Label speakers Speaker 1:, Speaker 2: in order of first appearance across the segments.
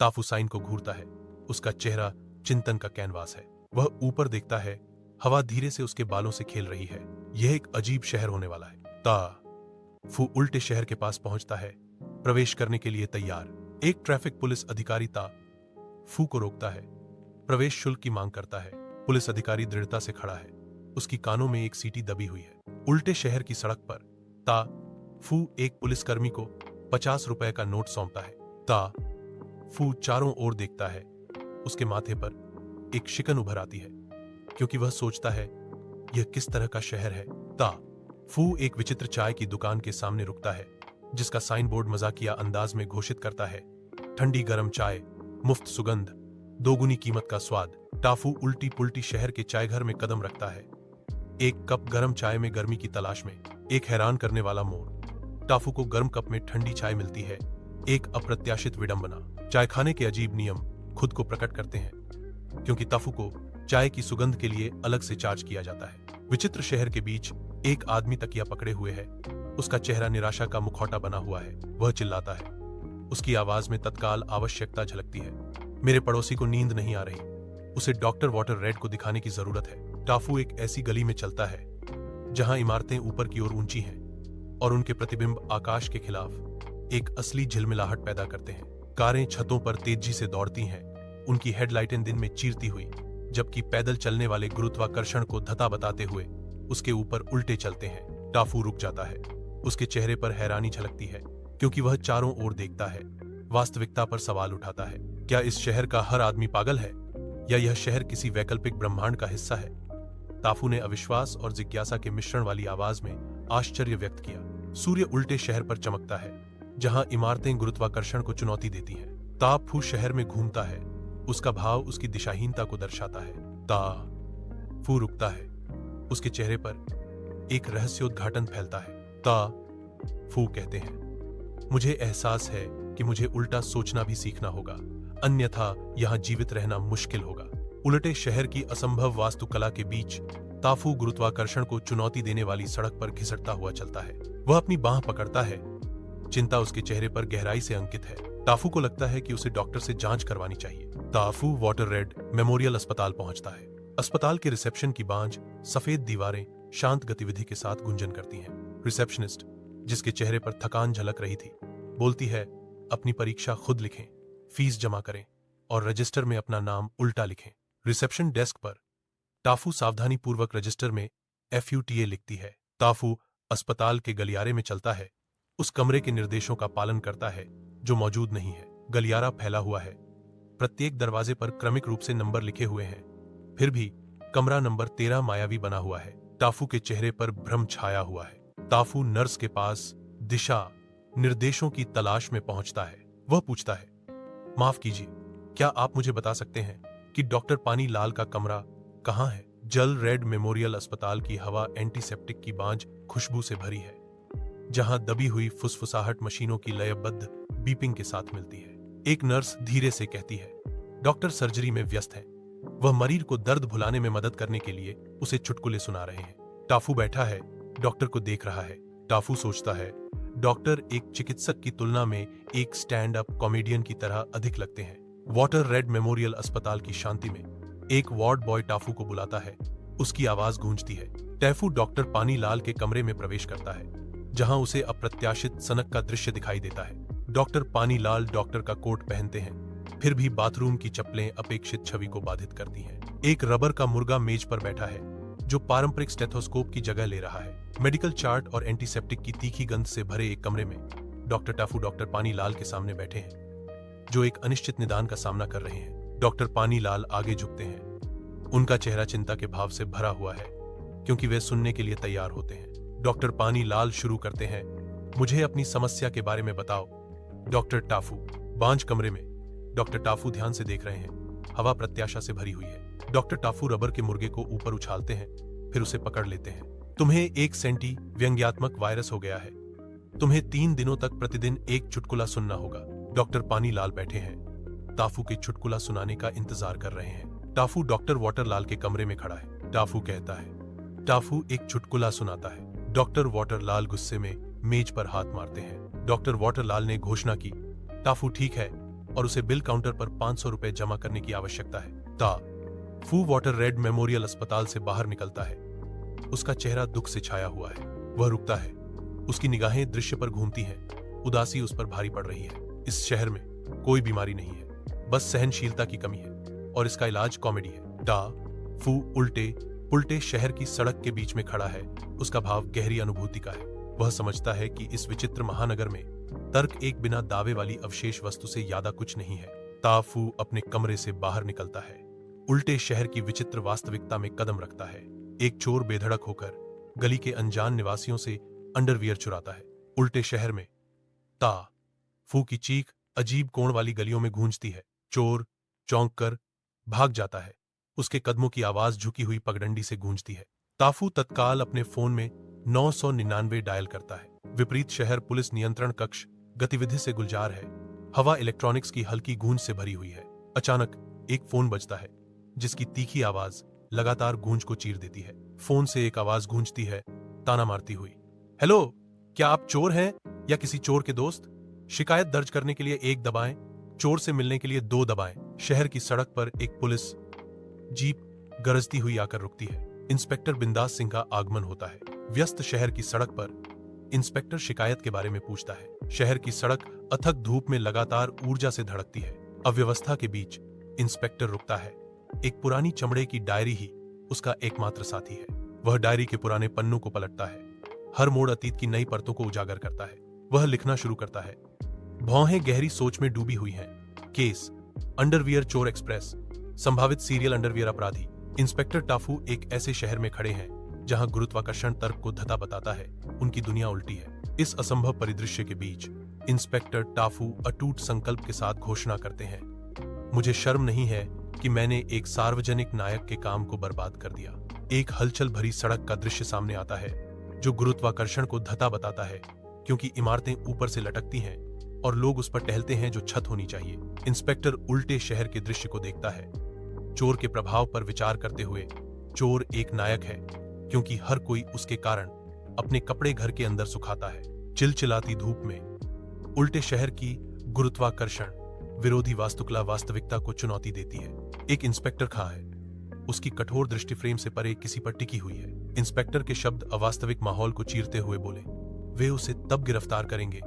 Speaker 1: ताफू sign को घूरता है। उसका चेहरा चिंतन का कैनवास है। वह ऊपर देखता है, हवा धीरे से उसके बालों से खेल रही है। यह एक अजीब शहर होने वाला है। ताफू उल्टे शहर के पास पहुंचता है, प्रवेश करने के लिए तैयार। एक ट्रैफिक पुलिस अधिकारी ताफू को रोकता है, प्रवेश शुल्क की मांग करता है। पुलिस अधिकारी दृढ़ता से खड़ा है, उसकी कानों में एक सीटी दबी हुई है। उल्टे शहर की सड़क पर ताफू एक पुलिसकर्मी को 50 रुपए का नोट सौंपता है। ताफू चारों ओर देखता है, उसके माथे पर एक शिकन उभर आती है, क्योंकि वह सोचता है यह किस तरह का शहर है। ताफू एक विचित्र चाय की दुकान के सामने रुकता है, जिसका साइन बोर्ड मजाकिया अंदाज में घोषित करता है, ठंडी गर्म चाय, मुफ्त सुगंध, दोगुनी कीमत का स्वाद। ताफू उल्टी पुल्टी शहर के चाय घर में कदम रखता है, एक कप गर्म चाय में गर्मी की तलाश में। एक हैरान करने वाला मोड़, ताफू को गर्म कप में ठंडी चाय मिलती है। एक अप्रत्याशित विडंबना, चाय खाने के अजीब नियम खुद को प्रकट करते हैं, क्योंकि ताफू को चाय की सुगंध के लिए अलग से चार्ज किया जाता है। विचित्र शहर के बीच एक आदमी तकिया पकड़े हुए है, उसका चेहरा निराशा का मुखौटा बना हुआ है। वह चिल्लाता है, उसकी आवाज में तत्काल आवश्यकता झलकती है। मेरे पड़ोसी को नींद नहीं आ रही, उसे डॉक्टर वाटर रेड को दिखाने की जरूरत है। ताफू एक ऐसी गली में चलता है जहां इमारतें ऊपर की ओर ऊंची हैं और उनके प्रतिबिंब आकाश के खिलाफ एक असली झिलमिलाहट पैदा करते हैं। कारें छतों पर तेजी से दौड़ती हैं, उनकी हेडलाइटें दिन में चीरती हुई, जबकि पैदल चलने वाले गुरुत्वाकर्षण को धता बताते हुए उसके ऊपर उल्टे चलते हैं। ताफू रुक जाता है, उसके चेहरे पर हैरानी झलकती है, क्योंकि वह चारों ओर देखता है, वास्तविकता पर सवाल उठाता है। क्या इस शहर का हर आदमी पागल है, या यह शहर किसी वैकल्पिक ब्रह्मांड का हिस्सा है? ताफू ने अविश्वास और जिज्ञासा के मिश्रण वाली आवाज में आश्चर्य व्यक्त किया। सूर्य उल्टे शहर पर चमकता है, जहां इमारतें गुरुत्वाकर्षण को चुनौती देती हैं। ताफू शहर में घूमता है, उसका भाव उसकी दिशाहीनता को दर्शाता है। ताफू रुकता है, उसके चेहरे पर एक रहस्योद्घाटन फैलता है। ताफू कहते हैं, मुझे एहसास है कि मुझे उल्टा सोचना भी सीखना होगा, अन्यथा यहां जीवित रहना मुश्किल होगा। उल्टे शहर की असंभव वास्तुकला के बीच ताफू गुरुत्वाकर्षण को चुनौती देने वाली सड़क पर घिसटता हुआ चलता है। वह अपनी बांह पकड़ता है, चिंता उसके चेहरे पर गहराई से अंकित है। ताफू को लगता है कि उसे डॉक्टर से जांच करवानी चाहिए। ताफू वाटर रेड मेमोरियल अस्पताल पहुंचता है। अस्पताल के रिसेप्शन की बांझ सफेद दीवारें शांत गतिविधि के साथ गुंजन करती हैं। रिसेप्शनिस्ट, जिसके चेहरे पर थकान झलक रही थी, बोलती है, अपनी परीक्षा खुद लिखें, फीस जमा करें और रजिस्टर में अपना नाम उल्टा लिखें। रिसेप्शन डेस्क पर ताफू सावधानी पूर्वक रजिस्टर में FUTA लिखती है। ताफू अस्पताल के गलियारे में चलता है, उस कमरे के निर्देशों का पालन करता है जो मौजूद नहीं है। गलियारा फैला हुआ है, प्रत्येक दरवाजे पर क्रमिक रूप से नंबर लिखे हुए हैं, फिर भी कमरा नंबर 13 मायावी बना हुआ है। ताफू के चेहरे पर भ्रम छाया हुआ है। ताफू नर्स के पास दिशा निर्देशों की तलाश में पहुंचता है। वह पूछता है, माफ कीजिए, क्या आप मुझे बता सकते हैं कि डॉक्टर पानी लाल का कमरा कहां है? जल रेड मेमोरियल अस्पताल की हवा एंटीसेप्टिक की बांझ खुशबू से भरी है, जहां दबी हुई फुसफुसाहट मशीनों की लयबद्ध बीपिंग के साथ मिलती है। एक नर्स धीरे से कहती है, डॉक्टर सर्जरी में व्यस्त हैं। वह मरीज को दर्द भुलाने में मदद करने के लिए उसे चुटकुले सुना रहे हैं। ताफू बैठा है, डॉक्टर को देख रहा है। ताफू सोचता है, डॉक्टर एक चिकित्सक की तुलना में एक स्टैंड अप कॉमेडियन की तरह अधिक लगते हैं। वाटर रेड मेमोरियल अस्पताल की शांति में एक वार्ड बॉय ताफू को बुलाता है। उसकी आवाज गूंजती है। टैफू डॉक्टर पानी लाल के कमरे में प्रवेश करता है, जहां उसे अप्रत्याशित सनक का दृश्य दिखाई देता है। डॉक्टर पानी लाल डॉक्टर का कोट पहनते हैं, फिर भी बाथरूम की चप्पलें अपेक्षित छवि को बाधित करती हैं। एक रबर का मुर्गा मेज पर बैठा है, जो पारंपरिक स्टेथोस्कोप की जगह ले रहा है। मेडिकल चार्ट और एंटीसेप्टिक की तीखी गंध से भरे एक कमरे में डॉक्टर टाफू डॉक्टर पानी लाल के सामने बैठे हैं, जो एक अनिश्चित निदान का सामना कर रहे हैं। डॉक्टर पानी लाल आगे झुकते हैं, उनका चेहरा चिंता के भाव से भरा हुआ है, क्योंकि वे सुनने के लिए तैयार होते हैं। डॉक्टर पानी लाल शुरू करते हैं, मुझे अपनी समस्या के बारे में बताओ। डॉक्टर टाफू बांझ कमरे में डॉक्टर टाफू ध्यान से देख रहे हैं, हवा प्रत्याशा से भरी हुई है। डॉक्टर टाफू रबर के मुर्गे को ऊपर उछालते हैं, फिर उसे पकड़ लेते हैं। तुम्हें एक सेंटी व्यंग्यात्मक वायरस हो गया है, तुम्हें 3 दिनों तक प्रतिदिन एक चुटकुला सुनना होगा। डॉक्टर पानी लाल बैठे हैं, टाफू के चुटकुला सुनाने का इंतजार कर रहे हैं। टाफू डॉक्टर वाटर लाल के कमरे में खड़ा है। टाफू कहता है, टाफू एक चुटकुला सुनाता है। डॉक्टर वाटर लाल गुस्से में मेज पर हाथ मारते हैं। डॉक्टर वाटर लाल ने घोषणा की, टाफू ठीक है, और उसे बिल काउंटर पर 500 रुपए जमा करने की आवश्यकता है। ता फू वाटर रेड मेमोरियल अस्पताल से बाहर निकलता है। उसका चेहरा दुख से छाया हुआ है। वह रुकता है। उसकी निगाहें दृश्य पर घूमती हैं। उदासी उस पर भारी पड़ रही है। इस शहर में कोई बीमारी नहीं है, बस सहनशीलता की कमी है, और इसका इलाज कॉमेडी है। टा फू उल्टे पुल्टे शहर की सड़क के बीच में खड़ा है। उसका भाव गहरी अनुभूति का है। वह समझता है कि इस विचित्र महानगर में तर्क एक बिना दावे वाली अवशेष वस्तु से ज्यादा कुछ नहीं है। ताफू अपने कमरे से बाहर निकलता है। उल्टे शहर की विचित्र वास्तविकता में कदम रखता है। एक चोर बेधड़क होकर गली के अनजान निवासियों से अंडरवियर चुराता है। उल्टे शहर में ता फू की चीख अजीब कोण वाली गलियों में गूंजती है। चोर चौंक कर भाग जाता है। उसके कदमों की आवाज झुकी हुई पगडंडी से गूंजती है। ताफू तत्काल अपने फोन में 999 डायल करता है। विपरीत शहर पुलिस नियंत्रण कक्ष गतिविधि से गुलजार है। हवा इलेक्ट्रॉनिक्स की हल्की गूंज से भरी हुई है। अचानक एक फोन बजता है, जिसकी तीखी आवाज लगातार गूंज को चीर देती है। फोन से एक आवाज गूंजती है, ताना मारती हुई। हेलो, क्या आप चोर हैं या किसी चोर के दोस्त? शिकायत दर्ज करने के लिए 1 दबाएं, चोर से मिलने के लिए 2 दबाएं। शहर की सड़क पर एक पुलिस जीप गरजती हुई आकर रुकती है। इंस्पेक्टर बिंदास सिंह का आगमन होता है। व्यस्त शहर की सड़क पर इंस्पेक्टर शिकायत के बारे में पूछता है। शहर की सड़क अथक धूप में लगातार ऊर्जा से धड़कती है। अव्यवस्था के बीच इंस्पेक्टर रुकता है। एक पुरानी चमड़े की डायरी ही उसका एकमात्र साथी है। वह डायरी के पुराने पन्नों को पलटता है। हर मोड़ अतीत की नई परतों को उजागर करता है। वह लिखना शुरू करता है। भौहें गहरी सोच में डूबी हुई हैं। केस अंडरवियर चोर एक्सप्रेस, संभावित सीरियल अंडरवियर अपराधी। इंस्पेक्टर टाफू एक ऐसे शहर में खड़े हैं जहां गुरुत्वाकर्षण तर्क को धता बताता है। उनकी दुनिया उल्टी है। इस असंभव परिदृश्य के बीच इंस्पेक्टर टाफू अटूट संकल्प के साथ घोषणा करते हैं, मुझे शर्म नहीं है कि मैंने एक सार्वजनिक नायक के काम को बर्बाद कर दिया। एक हलचल भरी सड़क का दृश्य सामने आता है जो गुरुत्वाकर्षण को धता बताता है, क्योंकि इमारतें ऊपर से लटकती हैं और लोग उस पर टहलते हैं जो छत होनी चाहिए। इंस्पेक्टर उल्टे शहर के दृश्य को देखता है। चोर के प्रभाव पर विचार करते हुए, चोर एक नायक है क्योंकि हर कोई उसके कारण अपने कपड़े घर के अंदर सुखाता है। चिलचिलाती धूप में उल्टे शहर की गुरुत्वाकर्षण विरोधी वास्तुकला वास्तविकता को चुनौती देती है। एक इंस्पेक्टर खां है। उसकी कठोर दृष्टि फ्रेम से परे किसी पर टिकी हुई है। इंस्पेक्टर के शब्द अवास्तविक माहौल को चीरते हुए बोले, वे उसे तब गिरफ्तार करेंगे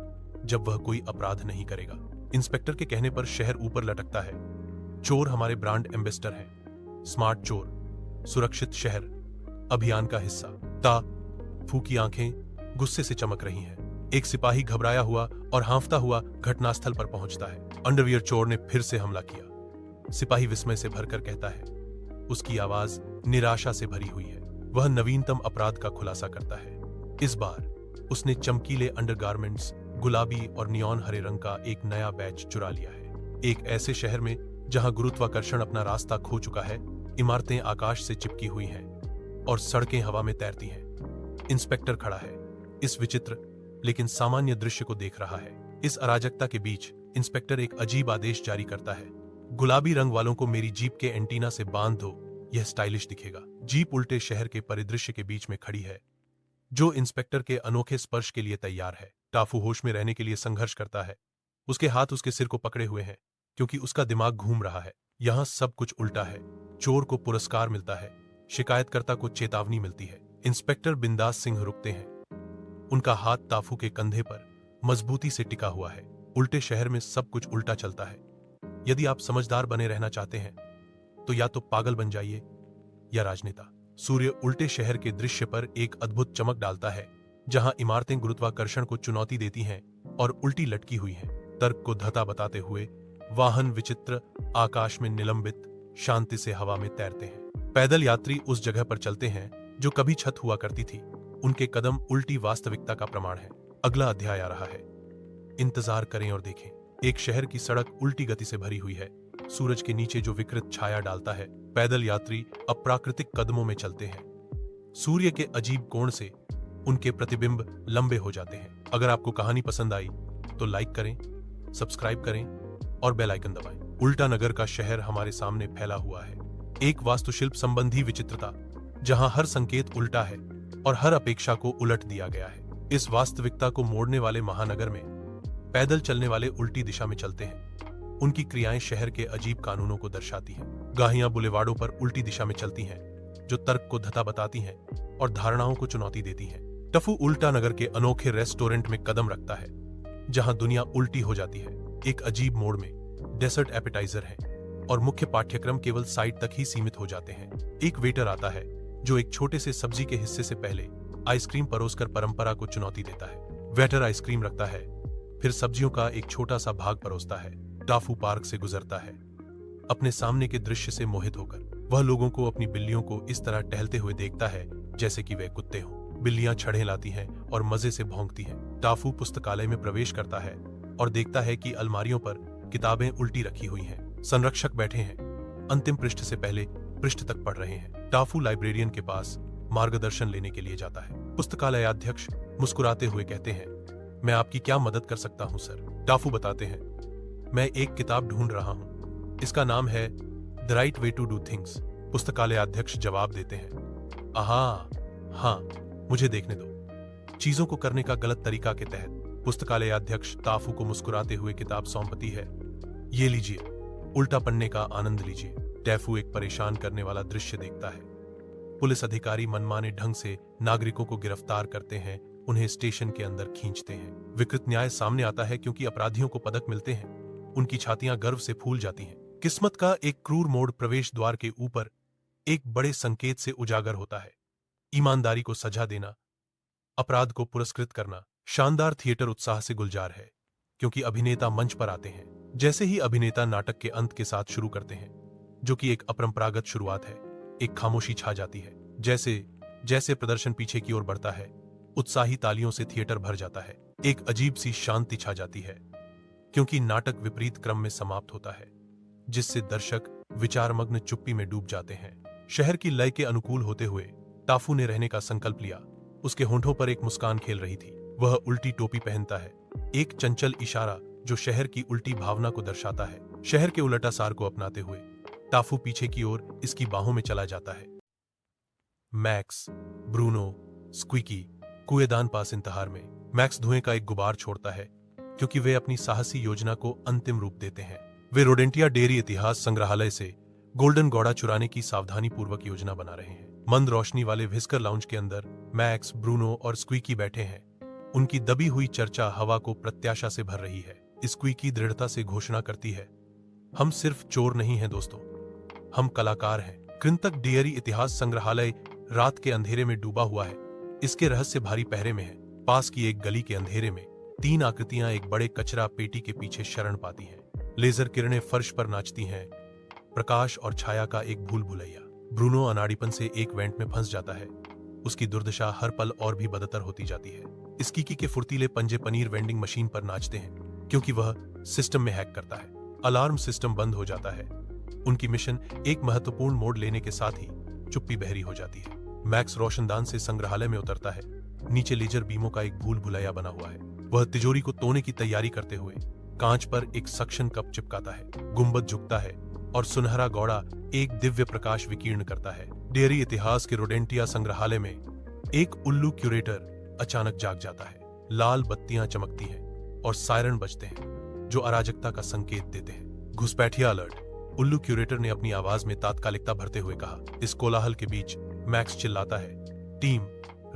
Speaker 1: जब वह कोई अपराध नहीं करेगा। इंस्पेक्टर के कहने पर शहर ऊपर लटकता है। चोर हमारे ब्रांड एम्बेसडर हैं। स्मार्ट चोर, सुरक्षित शहर अभियान का हिस्सा। ता फू की आंखें गुस्से से चमक रही हैं। एक सिपाही घबराया हुआ और हांफता हुआ घटनास्थल पर पहुंचता है। अंडरवियर चोर ने फिर से हमला किया। सिपाही विस्मय से भरकर कहता है। उसकी आवाज निराशा से भरी हुई है। वह नवीनतम अपराध का खुलासा करता है। इस बार उसने चमकीले अंडरगारमेंट्स, गुलाबी और नियॉन हरे रंग का एक नया बैच चुरा लिया है। एक ऐसे शहर में जहां गुरुत्वाकर्षण अपना रास्ता खो चुका है, इमारतें आकाश से चिपकी हुई हैं और सड़कें हवा में तैरती हैं। इंस्पेक्टर खड़ा है, इस विचित्र लेकिन सामान्य दृश्य को देख रहा है। इस अराजकता के बीच इंस्पेक्टर एक अजीब आदेश जारी करता है। गुलाबी रंग वालों को मेरी जीप के एंटीना से बांध दो, यह स्टाइलिश दिखेगा। जीप उल्टे शहर के परिदृश्य के बीच में खड़ी है, जो इंस्पेक्टर के अनोखे स्पर्श के लिए तैयार है। टाफू होश में रहने के लिए संघर्ष करता है। उसके हाथ उसके सिर को पकड़े हुए हैं क्योंकि उसका दिमाग घूम रहा है। यहां सब कुछ उल्टा है। चोर को पुरस्कार मिलता है, शिकायतकर्ता को चेतावनी मिलती है। इंस्पेक्टर बिंदास सिंह रुकते हैं। उनका हाथ टाफू के कंधे पर मजबूती से टिका हुआ है। उल्टे शहर में सब कुछ उल्टा चलता है। यदि आप समझदार बने रहना चाहते हैं तो या तो पागल बन जाइए या राजनेता। सूर्य उल्टे शहर के दृश्य पर एक अद्भुत चमक डालता है, जहां इमारतें गुरुत्वाकर्षण को चुनौती देती हैं और उल्टी लटकी हुई हैं। तर्क को धता बताते हुए वाहन विचित्र आकाश में निलंबित शांति से हवा में तैरते हैं। पैदल यात्री उस जगह पर चलते हैं जो कभी छत हुआ करती थी। उनके कदम उल्टी वास्तविकता का प्रमाण है। अगला अध्याय आ रहा है, इंतजार करें और देखें। एक शहर की सड़क उल्टी गति से भरी हुई है। सूरज के नीचे जो विकृत छाया डालता है। पैदल यात्री अप्राकृतिक कदमों में चलते हैं। सूर्य के अजीब कोण से उनके प्रतिबिंब लंबे हो जाते हैं। अगर आपको कहानी पसंद आई तो लाइक करें, सब्सक्राइब करें और बेल आइकन दबाएं। उल्टा नगर का शहर हमारे सामने फैला हुआ है। एक वास्तुशिल्प संबंधी विचित्रता जहां हर संकेत उल्टा है और हर अपेक्षा को उलट दिया गया है। इस वास्तविकता को मोड़ने वाले महानगर में पैदल चलने वाले उल्टी दिशा में चलते हैं। उनकी क्रियाएं शहर के अजीब कानूनों को दर्शाती हैं। गाहियां बुलेवार्डों पर उल्टी दिशा में चलती हैं, जो तर्क को धता बताती हैं और धारणाओं को चुनौती देती हैं। टफू उल्टा नगर के अनोखे रेस्टोरेंट में कदम रखता है, जहां दुनिया उल्टी हो जाती है। एक अजीब मोड़ में डेसर्ट एपेटाइजर है और मुख्य पाठ्यक्रम केवल साइड तक ही सीमित हो जाते हैं। एक वेटर आता है जो एक छोटे से सब्जी के हिस्से से पहले आइसक्रीम परोसकर परंपरा को चुनौती देता है। वेटर आइसक्रीम रखता है, फिर सब्जियों का एक छोटा सा भाग परोसता है। टाफू पार्क से गुजरता है, अपने सामने के दृश्य से मोहित होकर। वह लोगों को अपनी बिल्लियों को इस तरह टहलते हुए देखता है जैसे कि वे कुत्ते हों। बिल्लियां छड़ें लाती हैं और मजे से भौंकती हैं। टाफू पुस्तकालय में प्रवेश करता है और देखता है कि अलमारियों पर किताबें उल्टी रखी हुई हैं। संरक्षक बैठे हैं, अंतिम पृष्ठ से पहले पृष्ठ तक पढ़ रहे हैं। टाफू लाइब्रेरियन के पास मार्गदर्शन लेने के लिए जाता है। पुस्तकालयाध्यक्ष मुस्कुराते हुए कहते हैं, मैं आपकी क्या मदद कर सकता हूं सर? टाफू बताते हैं, मैं एक किताब ढूंढ रहा हूं, इसका नाम है the right way to do things. पुस्तकालयाध्यक्ष जवाब देते हैं, हाँ, मुझे देखने दो। चीजों को करने का गलत तरीका के तहत। पुस्तकालयाध्यक्ष टाफू को मुस्कुराते हुए किताब सौंपती है, ये लीजिए, उल्टा पन्ने का आनंद लीजिए। टैफू एक परेशान करने वाला दृश्य देखता है। पुलिस अधिकारी मनमाने ढंग से नागरिकों को गिरफ्तार करते हैं, उन्हें स्टेशन के अंदर खींचते हैं। विकृत न्याय सामने आता है क्योंकि अपराधियों को पदक मिलते हैं। उनकी छातियां गर्व से फूल जाती हैं। किस्मत का एक क्रूर मोड़ प्रवेश द्वार के ऊपर एक बड़े संकेत से उजागर होता है। ईमानदारी को सजा देना, अपराध को पुरस्कृत करना। शानदार थिएटर उत्साह से गुलजार है क्योंकि अभिनेता मंच पर आते हैं। जैसे ही अभिनेता नाटक के अंत के साथ शुरू करते हैं, जो कि एक अपरंपरागत शुरुआत है, एक खामोशी छा जाती है। जैसे जैसे प्रदर्शन पीछे की ओर बढ़ता है, उत्साही तालियों से थिएटर भर जाता है। एक अजीब सी शांति छा जाती है क्योंकि नाटक विपरीत क्रम में समाप्त होता है, जिससे दर्शक विचारमग्न चुप्पी में डूब जाते हैं। शहर की लय के अनुकूल होते हुए टाफू ने रहने का संकल्प लिया। उसके होंठों पर एक मुस्कान खेल रही थी। वह उल्टी टोपी पहनता है, एक चंचल इशारा जो शहर की उल्टी भावना को दर्शाता है। शहर के उलटासार को अपनाते हुए टाफू पीछे की ओर इसकी बाहों में चला जाता है। मैक्स, ब्रूनो, स्क्वीकी कुएदान पास इंतहार में। मैक्स धुएं का एक गुबार छोड़ता है क्योंकि वे अपनी साहसी योजना को अंतिम रूप देते हैं। वे रोडेंटिया डेयरी इतिहास संग्रहालय से गोल्डन गौड़ा चुराने की सावधानी पूर्वक योजना बना रहे हैं। मंद रोशनी वाले व्हिस्कर लाउंज के अंदर मैक्स, ब्रूनो और स्क्वीकी बैठे हैं। उनकी दबी हुई चर्चा हवा को प्रत्याशा से भर रही है। स्क्वीकी दृढ़ता से घोषणा करती है, हम सिर्फ चोर नहीं हैं दोस्तों, हम कलाकार हैं। कृंतक डेयरी इतिहास संग्रहालय रात के अंधेरे में डूबा हुआ है। इसके रहस्य भारी पहरे में है। पास की एक गली के अंधेरे में तीन आकृतियां एक बड़े कचरा पेटी के पीछे शरण पाती हैं। लेजर किरणें फर्श पर नाचती हैं, प्रकाश और छाया का एक भूल भुलैया। ब्रूनो अनाड़ीपन से एक वेंट में फंस जाता है। उसकी दुर्दशा हर पल और भी बदतर होती जाती है। स्कीकी के फुर्तीले पंजे पनीर वेंडिंग मशीन पर नाचते हैं क्योंकि वह सिस्टम में हैक करता है। अलार्म सिस्टम बंद हो जाता है। उनकी मिशन एक महत्वपूर्ण मोड़ लेने के साथ ही चुप्पी बहरी हो जाती है। मैक्स रोशनदान से संग्रहालय में उतरता है। नीचे लेजर बीमों का एक भूल भुलैया बना हुआ है। वह तिजोरी को तोड़ने की तैयारी करते हुए कांच पर एक सक्शन कप चिपकाता है। गुंबद झुकता है और सुनहरा गौड़ा एक दिव्य प्रकाश विकीर्ण करता है। डेयरी इतिहास के रोडेंटिया संग्रहालय में एक उल्लू क्यूरेटर अचानक जाग जाता है। लाल बत्तियां चमकती हैं और सायरन बजते हैं जो अराजकता का संकेत देते हैं। घुसपैठिया अलर्ट, उल्लू क्यूरेटर ने अपनी आवाज में तात्कालिकता भरते हुए कहा। इस कोलाहल के बीच मैक्स चिल्लाता है, टीम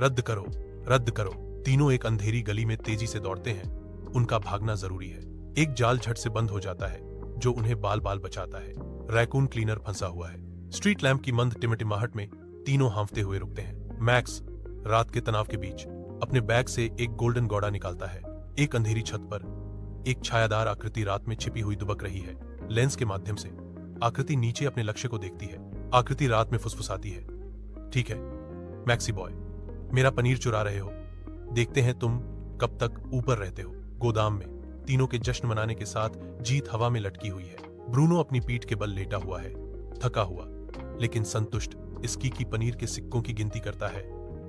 Speaker 1: रद्द करो, रद्द करो। तीनों एक अंधेरी गली में तेजी से दौड़ते हैं। उनका भागना जरूरी है। एक जाल झट से बंद हो जाता है जो उन्हें बाल बाल बचाता है। रैकून क्लीनर फंसा हुआ है। स्ट्रीट लैंप की मंद टिमटिमाहट में तीनों हांफते हुए रुकते हैं। मैक्स रात के तनाव के बीच अपने बैग से एक गोल्डन गौड़ा निकालता है। एक अंधेरी छत पर एक छायादार आकृति रात में छिपी हुई दुबक रही है। लेंस के माध्यम से आकृति नीचे अपने लक्ष्य को देखती है। आकृति रात में फुसफुसाती है, ठीक है मैक्सी बॉय, मेरा पनीर चुरा रहे हो, देखते हैं तुम कब तक ऊपर रहते हो। गोदाम में तीनों के जश्न मनाने के साथ जीत हवा में लटकी हुई है। ब्रूनो अपनी पीठ के बल लेटा हुआ है, थका हुआ लेकिन संतुष्ट। स्कीकी पनीर के सिक्कों की गिनती करता है।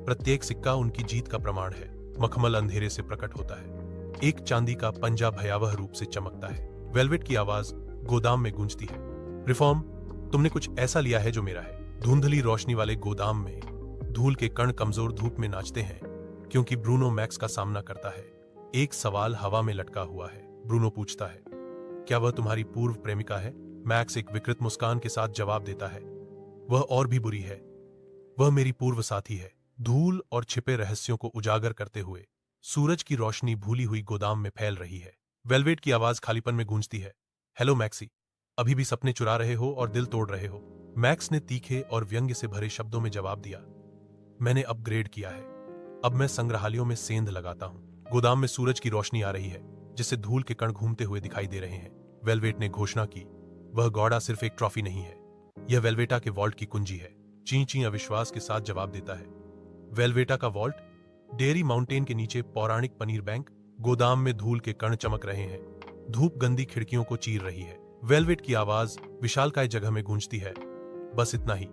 Speaker 1: प्रत्येक सिक्का उनकी जीत का प्रमाण है। मखमल अंधेरे से प्रकट होता है। एक चांदी का पंजा भयावह रूप से चमकता है। वेलवेट की आवाज गोदाम में गूंजती है, रिफॉर्म, तुमने कुछ ऐसा लिया है जो मेरा है। धुंधली रोशनी वाले गोदाम में धूल के कण कमजोर धूप में नाचते हैं क्योंकि ब्रूनो मैक्स का सामना करता है। एक सवाल हवा में लटका हुआ है। ब्रूनो पूछता है, क्या वह तुम्हारी पूर्व प्रेमिका है? मैक्स एक विकृत मुस्कान के साथ जवाब देता है, वह और भी बुरी है। वह मेरी पूर्व साथी है। धूल और छिपे रहस्यों को उजागर करते हुए सूरज की रोशनी भूली हुई गोदाम में फैल रही है। वेलवेट की आवाज खालीपन में गूंजती है, हेलो मैक्सी, अभी भी सपने चुरा रहे हो और दिल तोड़ रहे हो? मैक्स ने तीखे और व्यंग्य से भरे शब्दों में जवाब दिया, मैंने अपग्रेड किया है, अब मैं संग्रहालयों में सेंध लगाता हूं। गोदाम में सूरज की रोशनी आ रही है, जिससे धूल के कण घूमते हुए दिखाई दे रहे हैं। वेलवेट ने घोषणा की, वह घोड़ा सिर्फ एक ट्रॉफी नहीं है, यह वेलवेटा के वॉल्ट की कुंजी है। ची ची अविश्वास के साथ जवाब देता है, वेलवेटा का वॉल्ट? डेयरी माउंटेन के नीचे पौराणिक पनीर बैंक। गोदाम में धूल के कण चमक रहे हैं, धूप गंदी खिड़कियों को चीर रही है। वेलवेट की आवाज विशालकाय जगह में गूंजती है, बस इतना ही,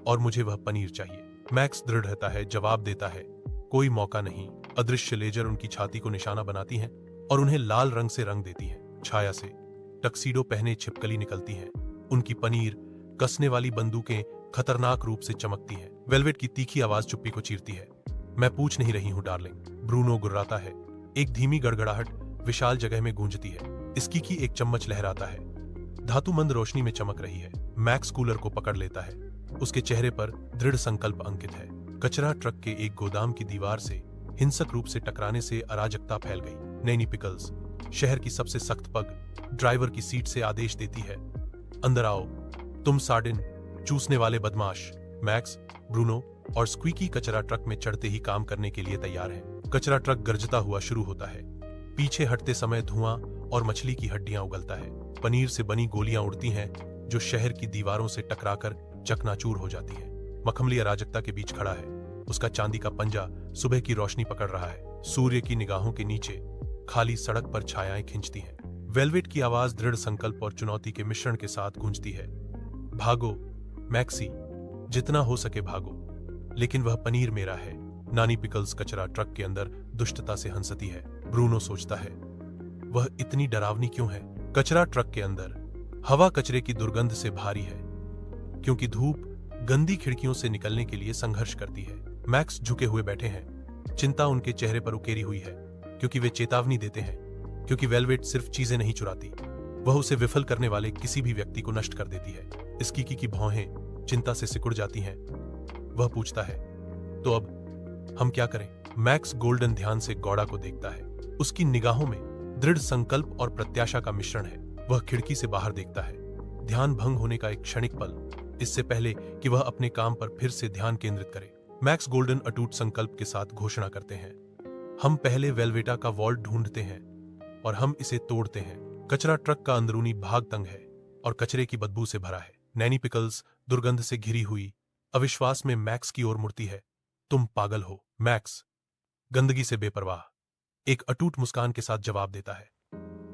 Speaker 1: और मुझे वह पनीर चाहिए। मैक्स दृढ़ रहता है, जवाब देता है, कोई मौका नहीं। अदृश्य लेजर उनकी छाती को निशाना बनाती हैं और उन्हें लाल रंग से रंग देती हैं। छाया से टक्सीडो पहने छिपकली निकलती हैं, उनकी पनीर कसने वाली बंदूकें खतरनाक रूप से चमकती हैं। वेलवेट की तीखी आवाज चुप्पी को चीरती है, मैं पूछ नहीं रही हूं डार्लिंग। ब्रूनो गुर्राता है, एक धीमी गड़गड़ाहट विशाल जगह में गूंजती है। इसकी की एक चम्मच लहराता है, धातुमंद रोशनी में चमक रही है। मैक्स कूलर को पकड़ लेता है, उसके चेहरे पर दृढ़ संकल्प अंकित है। कचरा ट्रक के एक गोदाम की दीवार से हिंसक रूप से टकराने से अराजकता फैल गई। नैनी पिकल्स, शहर की सबसे सख्त पग, ड्राइवर की सीट से आदेश देती है, अंदर आओ तुम सार्डिन चूसने वाले बदमाश। मैक्स, ब्रूनो और स्क्वीकी कचरा ट्रक में चढ़ते ही काम करने के लिए तैयार हैं। कचरा ट्रक गरजता हुआ शुरू होता है, पीछे हटते समय धुआं और मछली की हड्डियां उगलता है। पनीर से बनी गोलियां उड़ती हैं जो शहर की दीवारों से टकराकर चकनाचूर हो जाती हैं। मखमली अराजकता के बीच खड़ा है, उसका चांदी का पंजा सुबह की रोशनी पकड़ रहा है। सूर्य की निगाहों के नीचे खाली सड़क पर छायाएं खिंचती हैं। वेलवेट की आवाज दृढ़ संकल्प और चुनौती के मिश्रण के साथ गूंजती है, भागो मैक्सी, जितना हो सके भागो, लेकिन वह पनीर मेरा है। नानी पिकल्स कचरा ट्रक के अंदर दुष्टता से हंसती है। ब्रूनो सोचता है, वह इतनी डरावनी क्यों है? कचरा ट्रक के अंदर हवा कचरे की दुर्गंध से भारी है, क्योंकि धूप गंदी खिड़कियों से निकलने के लिए संघर्ष करती है। मैक्स झुके हुए बैठे हैं, चिंता उनके चेहरे पर उकेरी हुई है, क्योंकि वे चेतावनी देते हैं, क्योंकि वेलवेट सिर्फ चीजें नहीं चुराती, वह उसे विफल करने वाले किसी भी व्यक्ति को नष्ट कर देती है। स्कीकी की भौहें चिंता से सिकुड़ जाती हैं। वह पूछता है, तो अब हम क्या करें? मैक्स गोल्डन ध्यान से गौड़ा को देखता है, उसकी निगाहों में दृढ़ संकल्प और प्रत्याशा का मिश्रण है। वह खिड़की से बाहर देखता है, ध्यान भंग होने का एक क्षणिक पल, इससे पहले कि वह अपने काम पर फिर से ध्यान केंद्रित करे। मैक्स गोल्डन अटूट संकल्प के साथ घोषणा करते हैं, हम पहले वेलवेटा का वॉल्ट ढूंढते हैं और हम इसे तोड़ते हैं। कचरा ट्रक का अंदरूनी भाग तंग है और कचरे की बदबू से भरा है। नैनी पिकल्स दुर्गंध से घिरी हुई अविश्वास में मैक्स की ओर मुड़ती है, तुम पागल हो। मैक्स गंदगी से बेपरवाह एक अटूट मुस्कान के साथ जवाब देता है,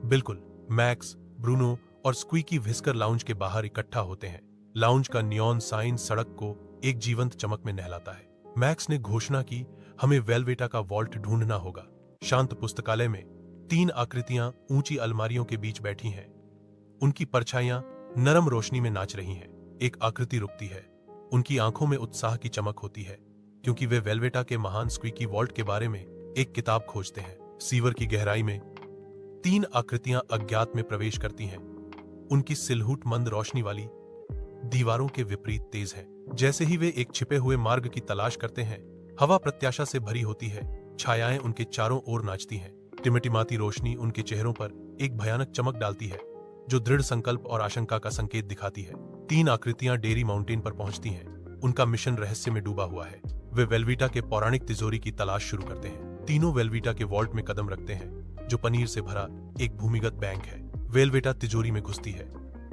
Speaker 1: बिल्कुल। मैक्स, ब्रूनो और स्क्वीकी व्हिस्कर लाउंज के बाहर इकट्ठा होते हैं। लाउंज का नियॉन साइन सड़क को एक जीवंत चमक में नहलाता है। मैक्स ने घोषणा की, हमें वेलवेटा का वॉल्ट ढूंढना होगा। शांत पुस्तकालय में 3 आकृतियां ऊंची अलमारियों के बीच बैठी हैं, उनकी परछाइयां नरम रोशनी में नाच रही हैं। एक आकृति रुकती है, उनकी आंखों में उत्साह की चमक होती है, क्योंकि वे वेलवेटा के महान स्क्वीकी वॉल्ट के बारे में एक किताब खोजते हैं। सीवर की गहराई में 3 आकृतियां अज्ञात में प्रवेश करती हैं, उनकी सिलहुट मंद रोशनी वाली दीवारों के विपरीत तेज है। जैसे ही वे एक छिपे हुए मार्ग की तलाश करते हैं, हवा प्रत्याशा से भरी होती है, छायाएं उनके चारों ओर नाचती हैं। टिमटिमाती रोशनी उनके चेहरों पर एक भयानक चमक डालती है, जो दृढ़ संकल्प और आशंका का संकेत दिखाती है। 3 आकृतियां डेयरी माउंटेन पर पहुंचती हैं, उनका मिशन रहस्य में डूबा हुआ है। वे वेलवेटा के पौराणिक तिजोरी की तलाश शुरू करते हैं। तीनों वेलवेटा के वॉल्ट में कदम रखते हैं, जो पनीर से भरा एक भूमिगत बैंक है। वेलवेटा तिजोरी में घुसती है,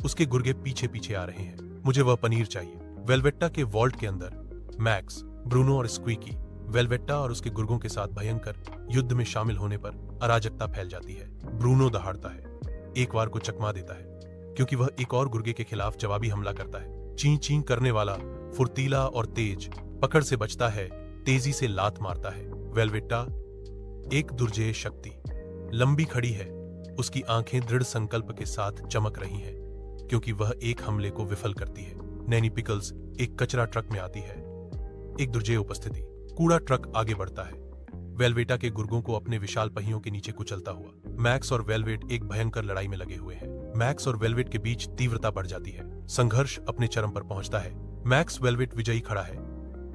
Speaker 1: उसके गुर्गे पीछे पीछे आ रहे हैं। मुझे वह पनीर चाहिए। वेलवेटा के वॉल्ट के अंदर मैक्स, ब्रूनो और स्क्वीकी वेलवेटा और उसके गुर्गों के साथ भयंकर युद्ध में शामिल होने पर अराजकता फैल जाती है। ब्रूनो दहाड़ता है, एक वार को चकमा देता है, क्योंकि वह एक और गुर्गे के खिलाफ जवाबी हमला करता है। ची ची करने वाला, फुर्तीला और तेज, पकड़ से बचता है, तेजी से लात मारता है। वेलवेटा एक दुर्जेय शक्ति, लंबी खड़ी है, उसकी आंखें दृढ़ संकल्प के साथ चमक रही हैं, क्योंकि वह एक हमले को विफल करती है। नैनी पिकल्स एक कचरा ट्रक में आती है, एक दुर्जेय उपस्थिति। कूड़ा ट्रक आगे बढ़ता है, वेलवेटा के गुर्गों को अपने विशाल पहियों के नीचे कुचलता हुआ। मैक्स और वेलवेट एक भयंकर लड़ाई में लगे हुए हैं। मैक्स और वेलवेट के बीच तीव्रता बढ़ जाती है। संघर्ष अपने चरम पर पहुंचता है। मैक्स वेलवेट विजयी खड़ा है,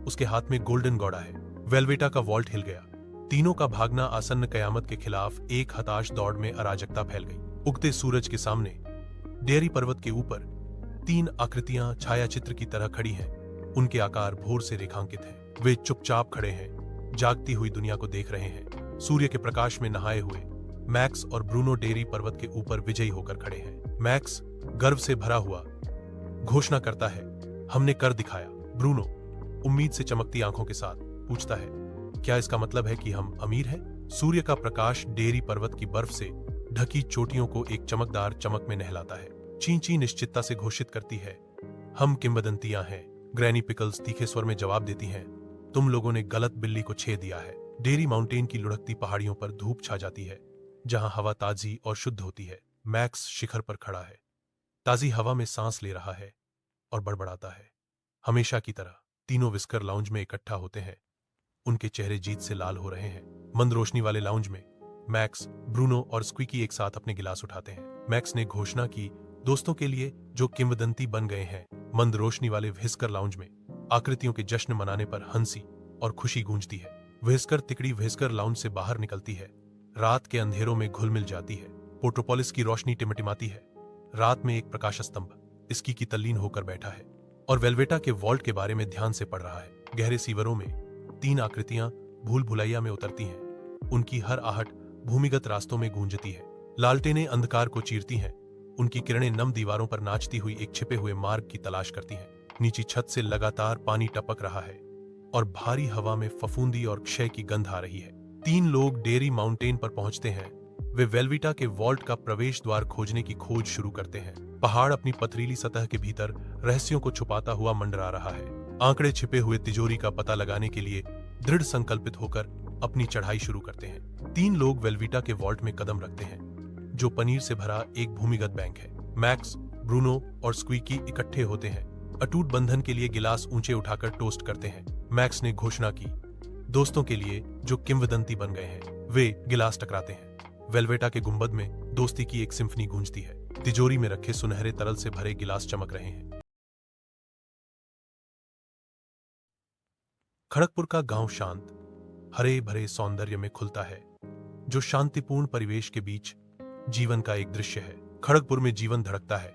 Speaker 1: उसके हाथ में गोल्डन घोड़ा है। वेलवेटा का वॉल्ट हिल गया। तीनों का भागना आसन्न कयामत के खिलाफ एक हताश दौड़ में अराजकता फैल गई। उगते सूरज के सामने डेयरी पर्वत के ऊपर 3 आकृतियां छायाचित्र की तरह खड़ी हैं। उनके आकार भोर से रेखांकित हैं। वे चुपचाप खड़े हैं, जागती हुई दुनिया को देख रहे हैं। सूर्य के प्रकाश में नहाए हुए मैक्स और ब्रूनो डेयरी पर्वत के ऊपर विजयी होकर खड़े हैं। मैक्स गर्व से भरा हुआ घोषणा करता है, हमने कर दिखाया। ब्रूनो उम्मीद से चमकती आंखों के साथ पूछता है, क्या इसका मतलब है कि हम अमीर हैं? सूर्य का प्रकाश डेयरी पर्वत की बर्फ से ढकी चोटियों को एक चमकदार चमक में नहलाता है। चींची निश्चितता से घोषित करती है, हम किंवदंतियां हैं। ग्रैनी पिकल्स तीखे स्वर में जवाब देती हैं, तुम लोगों ने गलत बिल्ली को छेद दिया है। डेयरी माउंटेन की लुढ़कती पहाड़ियों पर धूप छा जाती है, जहां हवा ताजी और शुद्ध होती है। मैक्स शिखर पर खड़ा है, ताजी हवा में सांस ले रहा है और बड़बड़ाता है। हमेशा की तरह तीनों विस्कर लाउंज में इकट्ठा होते हैं। उनके चेहरे जीत से लाल हो रहे हैं। मंद रोशनी वाले लाउंज में मैक्स, ब्रूनो और स्क्वीकी एक साथ अपने गिलास उठाते हैं। मैक्स ने घोषणा की, दोस्तों के लिए जो किंवदंती बन गए हैं। मंद रोशनी वाले व्हिस्कर लाउंज में आकृतियों के जश्न मनाने पर हंसी और खुशी गूंजती है। व्हिस्कर तिकड़ी व्हिस्कर लाउंज से बाहर निकलती है, रात के अंधेरों में घुल मिल जाती है। पोर्टोपोलिस की रोशनी टिमटिमाती है। रात में एक प्रकाश स्तंभ इसकी की तल्लीन होकर बैठा है और वेलवेटा के वॉल्ट के बारे में ध्यान से पढ़ रहा है। गहरे सीवरों में 3 आकृतियां भूल भुलैया में उतरती हैं। उनकी हर आहट भूमिगत रास्तों में गूंजती है। लालटेनें अंधकार को चीरती हैं। उनकी किरणें नम दीवारों पर नाचती हुई एक छिपे हुए मार्ग की तलाश करती हैं। नीची छत से लगातार पानी टपक रहा है और भारी हवा में फफूंदी और क्षय की गंध आ रही है। 3 लोग डेयरी माउंटेन पर पहुंचते हैं। वे वेलवेटा के वॉल्ट का प्रवेश द्वार खोजने की खोज शुरू करते हैं। पहाड़ अपनी पथरीली सतह के भीतर रहस्यों को छुपाता हुआ मंडरा रहा है। आंकड़े छिपे हुए तिजोरी का पता लगाने के लिए दृढ़ संकल्पित होकर अपनी चढ़ाई शुरू करते हैं। 3 लोग वेलवेटा के वॉल्ट में कदम रखते हैं, जो पनीर से भरा एक भूमिगत बैंक है। मैक्स, ब्रूनो और स्क्वीकी इकट्ठे होते हैं। अटूट बंधन के लिए गिलास ऊंचे उठाकर टोस्ट करते हैं। मैक्स ने घोषणा की, दोस्तों के लिए जो किंवदंती बन गए हैं। वे गिलास टकराते हैं। वेलवेटा के गुंबद में दोस्ती की एक सिम्फनी गूंजती है। तिजोरी में रखे सुनहरे तरल से भरे गिलास चमक रहे हैं। खड़गपुर का गांव शांत, हरे भरे सौंदर्य में खुलता है, जो शांतिपूर्ण परिवेश के बीच जीवन का एक दृश्य है। खड़गपुर में जीवन धड़कता है,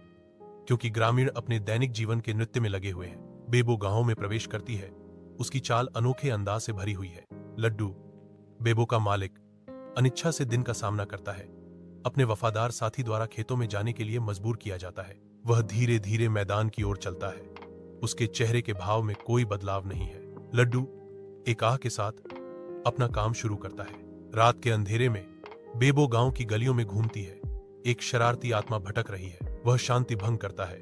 Speaker 1: क्योंकि ग्रामीण अपने दैनिक जीवन के नृत्य में लगे हुए हैं। बेबो गांव में प्रवेश करती है। उसकी चाल अनोखे अंदाज से भरी हुई है। लड्डू, बेबो का मालिक, अनिच्छा से दिन का सामना करता है। अपने वफादार साथी द्वारा खेतों में जाने के लिए मजबूर किया जाता है। वह धीरे धीरे मैदान की ओर चलता है। उसके चेहरे के भाव में कोई बदलाव नहीं है। लड्डू एक आह के साथ अपना काम शुरू करता है। रात के अंधेरे में बेबो गांव की गलियों में घूमती है। एक शरारती आत्मा भटक रही है। वह शांति भंग करता है।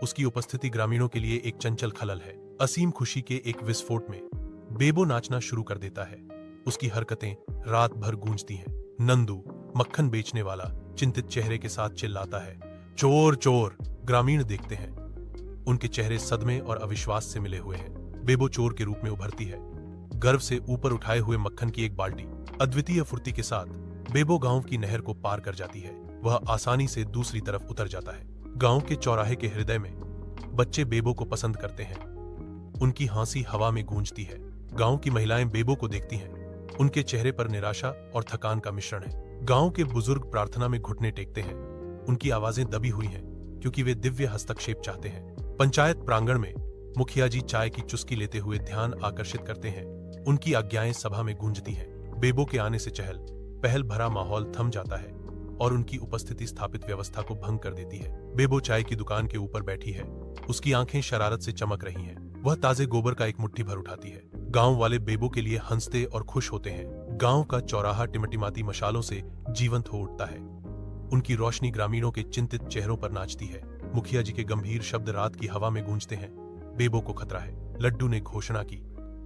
Speaker 1: उसकी उपस्थिति ग्रामीणों के लिए एक चंचल खलल है। असीम खुशी के एक विस्फोट में बेबो नाचना शुरू कर देता है। उसकी हरकतें रात भर गूंजती हैं। नंदू, मक्खन बेचने वाला, चिंतित चेहरे के साथ चिल्लाता है, चोर चोर। ग्रामीण देखते हैं। उनके चेहरे सदमे और अविश्वास से मिले हुए हैं। बेबो चोर के रूप में उभरती है, गर्व से ऊपर उठाए हुए मक्खन की एक बाल्टी। अद्वितीय फुर्ती के साथ बेबो गांव की नहर को पार कर जाती है। वह आसानी से दूसरी तरफ उतर जाता है। गांव के चौराहे के हृदय में बच्चे बेबो को पसंद करते हैं। उनकी हंसी हवा में गूंजती है। गांव की महिलाएं बेबो को देखती हैं। उनके चेहरे पर निराशा और थकान का मिश्रण है। गांव के बुजुर्ग प्रार्थना में घुटने टेकते हैं। उनकी आवाजें दबी हुई हैं, क्योंकि वे दिव्य हस्तक्षेप चाहते हैं। पंचायत प्रांगण में मुखिया जी चाय की चुस्की लेते हुए ध्यान आकर्षित करते हैं। उनकी आज्ञाएं सभा में गूंजती हैं। बेबो के आने से चहल पहल भरा माहौल थम जाता है और उनकी उपस्थिति स्थापित व्यवस्था को भंग कर देती है। बेबो चाय की दुकान के ऊपर बैठी है। उसकी आंखें शरारत से चमक रही हैं। वह ताजे गोबर का एक मुट्ठी भर उठाती है। गांव वाले बेबो के लिए हंसते और खुश होते हैं। गांव का चौराहा टिमटिमाती मशालों से जीवंत हो उठता है। उनकी रोशनी ग्रामीणों के चिंतित चेहरों पर नाचती है। मुखिया जी के गंभीर शब्द रात की हवा में गूंजते हैं। बेबो को खतरा है। लड्डू ने घोषणा की,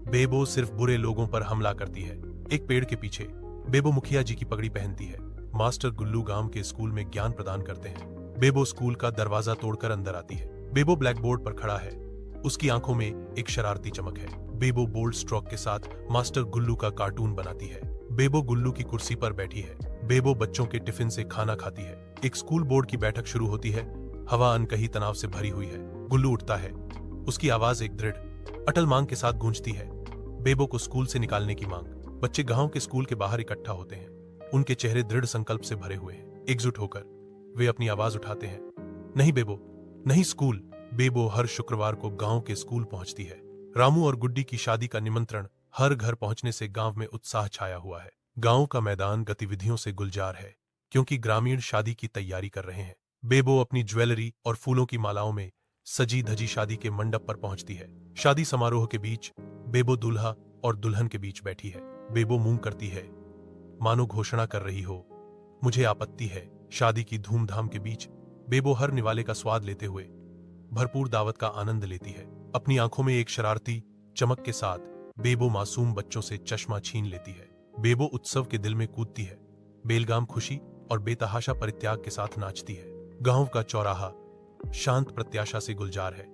Speaker 1: बेबो सिर्फ बुरे लोगों पर हमला करती है। एक पेड़ के पीछे बेबो मुखिया जी की पगड़ी पहनती है। मास्टर गुल्लू गांव के स्कूल में ज्ञान प्रदान करते हैं। बेबो स्कूल का दरवाजा तोड़कर अंदर आती है। बेबो ब्लैक बोर्ड पर खड़ा है। उसकी आंखों में एक शरारती चमक है। बेबो बोल्ड स्ट्रोक के साथ मास्टर गुल्लू का कार्टून बनाती है। बेबो गुल्लू की कुर्सी पर बैठी है। बेबो बच्चों के टिफिन से खाना खाती है। एक स्कूल बोर्ड की बैठक शुरू होती है। हवा अनकही तनाव से भरी हुई है। गुल्लू उठता है। उसकी आवाज एक दृढ़ अटल मांग के साथ गूंजती है। बेबो को स्कूल से निकालने की मांग। बच्चे गांव के स्कूल के बाहर इकट्ठा होते हैं। उनके चेहरे दृढ़ संकल्प से भरे हुए हैं। एकजुट होकर वे अपनी आवाज उठाते हैं, नहीं बेबो, नहीं स्कूल। बेबो हर शुक्रवार को गांव के स्कूल पहुंचती है। रामू और गुड्डी की शादी का निमंत्रण हर घर पहुंचने से गांव में उत्साह छाया हुआ है। गांव का मैदान गतिविधियों से गुलजार है, क्योंकि ग्रामीण शादी की तैयारी कर रहे हैं। बेबो अपनी ज्वेलरी और फूलों की मालाओं में सजी धजी शादी के मंडप पर पहुंचती है। शादी समारोह के बीच बेबो दूल्हा और दुल्हन के बीच बैठी है। बेबो मूंग करती है, मानो घोषणा कर रही हो, मुझे आपत्ति है। शादी की धूमधाम के बीच बेबो हर निवाले का स्वाद लेते हुए भरपूर दावत का आनंद लेती है। अपनी आंखों में एक शरारती चमक के साथ बेबो मासूम बच्चों से चश्मा छीन लेती है। बेबो उत्सव के दिल में कूदती है। बेलगाम खुशी और बेतहाशा परित्याग के साथ नाचती है। गांव का चौराहा शांत प्रत्याशा से गुलजार है,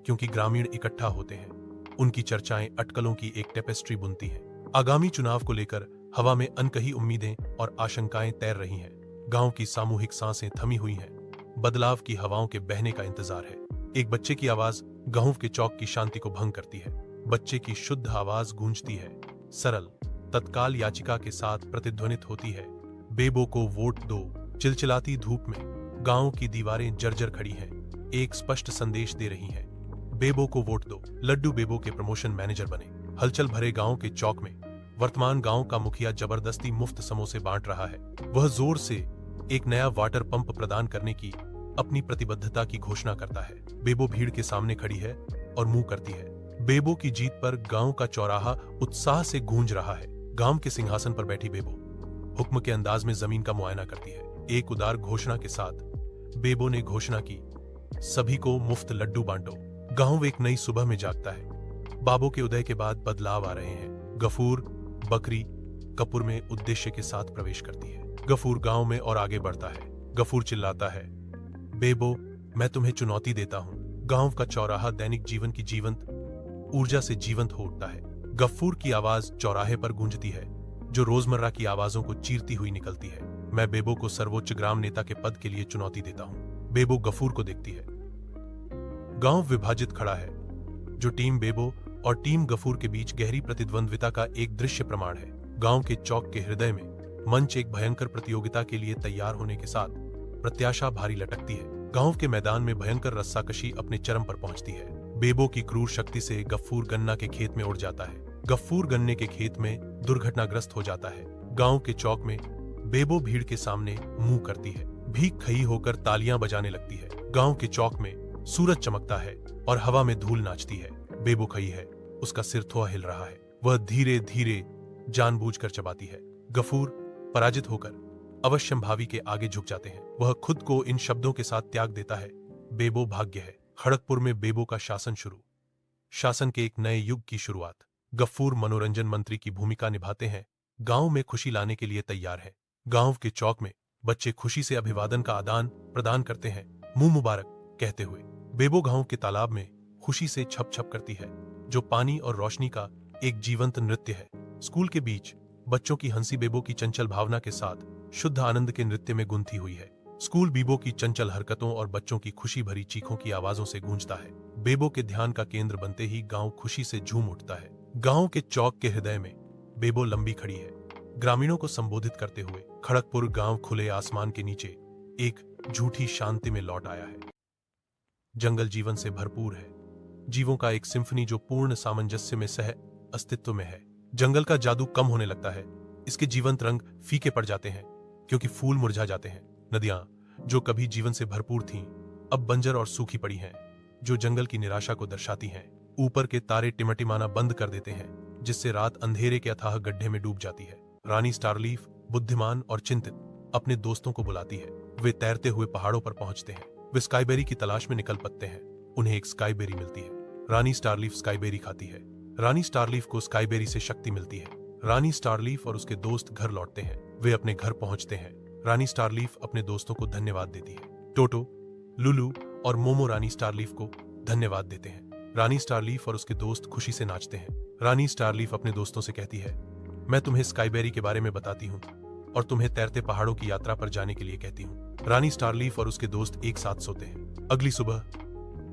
Speaker 1: क्योंकि ग्रामीण इकट्ठा होते हैं। उनकी चर्चाएं अटकलों की एक टेपेस्ट्री बुनती हैं। आगामी चुनाव को लेकर हवा में अनकही उम्मीदें और आशंकाएं तैर रही हैं। गांव की सामूहिक सांसें थमी हुई हैं। बदलाव की हवाओं के बहने का इंतजार है। एक बच्चे की आवाज गांव के चौक की शांति को भंग करती है। बच्चे की शुद्ध आवाज गूंजती है, सरल, तत्काल याचिका के साथ प्रतिध्वनित होती है, बेबो को वोट दो। चिलचिलाती धूप में गांव की दीवारें जर्जर खड़ी हैं, एक स्पष्ट संदेश दे रही हैं, बेबो को वोट दो। लड्डू बेबो के प्रमोशन मैनेजर बने। हलचल भरे गांव के चौक में वर्तमान गांव का मुखिया जबरदस्ती मुफ्त समोसे बांट रहा है। वह जोर से एक नया वाटर पंप प्रदान करने की अपनी प्रतिबद्धता की घोषणा करता है। बेबो भीड़ के सामने खड़ी है और मुंह करती है। बेबो की जीत पर गांव का चौराहा उत्साह से गूंज रहा है। गांव के सिंहासन पर बैठी बेबो हुक्म के अंदाज में जमीन का मुआयना करती है। एक उदार घोषणा के साथ बेबो ने घोषणा की, सभी को मुफ्त लड्डू बांटो। गांव एक नई सुबह में जागता है। बाबो के उदय के बाद बदलाव आ रहे हैं। गफूर बकरी कपूर में उद्देश्य के साथ प्रवेश करती है। गफूर गांव में और आगे बढ़ता है। गफूर चिल्लाता है, बेबो, मैं तुम्हें चुनौती देता हूं। गांव का चौराहा दैनिक जीवन की जीवंत ऊर्जा से जीवंत हो उठता है। गफूर की आवाज चौराहे पर गूंजती है, जो रोजमर्रा की आवाजों को चीरती हुई निकलती है। मैं बेबो को सर्वोच्च ग्राम नेता के पद के लिए चुनौती देता हूं। बेबो गफूर को देखती है। गांव विभाजित खड़ा है, जो टीम बेबो और टीम गफूर के बीच गहरी प्रतिद्वंद्विता का एक दृश्य प्रमाण है। गांव के चौक के हृदय में मंच एक भयंकर प्रतियोगिता के लिए तैयार होने के साथ प्रत्याशा भारी लटकती है। गांव के मैदान में भयंकर रस्साकशी अपने चरम पर पहुंचती है। बेबो की क्रूर शक्ति से गफूर गन्ना के खेत में उड़ जाता है। गफूर गन्ने के खेत में दुर्घटनाग्रस्त हो जाता है। गांव के चौक में बेबो भीड़ के सामने मुंह करती है, भीख खई होकर तालियां बजाने लगती है। गांव के चौक में सूरज चमकता है और हवा में धूल नाचती है। बेबो खई है, उसका सिर थोड़ा हिल रहा है। वह धीरे धीरे जानबूझकर चबाती है। गफूर पराजित होकर अवश्यम भावी के आगे झुक जाते हैं। वह खुद को इन शब्दों के साथ त्याग देता है, बेबो भाग्य है। खड़गपुर में बेबो का शासन शुरू। शासन के एक नए युग की शुरुआत। गफूर मनोरंजन मंत्री की भूमिका निभाते हैं। गांव में खुशी लाने के लिए तैयार है। गांव के चौक में बच्चे खुशी से अभिवादन का आदान प्रदान करते हैं, मुंह मुबारक कहते हुए। बेबो गांव के तालाब में खुशी से छप छप करती है, जो पानी और रोशनी का एक जीवंत नृत्य है। स्कूल के बीच बच्चों की हंसी बेबो की चंचल भावना के साथ शुद्ध आनंद के नृत्य में गुंथी हुई है। स्कूल बेबो की चंचल हरकतों और बच्चों की खुशी भरी चीखों की आवाजों से गूंजता है। बेबो के ध्यान का केंद्र बनते ही गांव खुशी से झूम उठता है। गांव के चौक के हृदय में बेबो लंबी खड़ी है, ग्रामीणों को संबोधित करते हुए। खड़गपुर गांव खुले आसमान के नीचे एक झूठी शांति में लौट आया है। जंगल जीवन से भरपूर है, जीवों का एक सिम्फनी जो पूर्ण सामंजस्य में सह अस्तित्व में है। जंगल का जादू कम होने लगता है, इसके जीवंत रंग फीके पड़ जाते हैं, क्योंकि फूल मुरझा जाते हैं। नदियां जो कभी जीवन से भरपूर थीं, अब बंजर और सूखी पड़ी हैं, जो जंगल की निराशा को दर्शाती हैं। ऊपर के तारे टिमटिमाना बंद कर देते हैं, जिससे रात अंधेरे के अथाह गड्ढे में डूब जाती है। रानी स्टारलीफ बुद्धिमान और चिंतित अपने दोस्तों को बुलाती है। वे तैरते हुए पहाड़ों पर पहुंचते हैं। वे स्काईबेरी की तलाश में निकल पड़ते हैं। उन्हें एक स्काईबेरी मिलती है। रानी स्टारलीफ स्काईबेरी खाती है। रानी स्टारलीफ को स्काईबेरी से शक्ति मिलती है। रानी स्टारलीफ और उसके दोस्त घर लौटते हैं। वे अपने घर पहुंचते हैं। रानी स्टारलीफ अपने दोस्तों को धन्यवाद देती है। टोटो, लुलू और मोमो रानी स्टारलीफ को धन्यवाद देते हैं। रानी स्टारलीफ और उसके दोस्त खुशी से नाचते हैं। रानी स्टारलीफ अपने दोस्तों से कहती है, मैं तुम्हें स्काईबेरी के बारे में बताती हूँ और तुम्हें तैरते पहाड़ों की यात्रा पर जाने के लिए कहती हूँ। रानी स्टारलीफ और उसके दोस्त एक साथ सोते हैं। अगली सुबह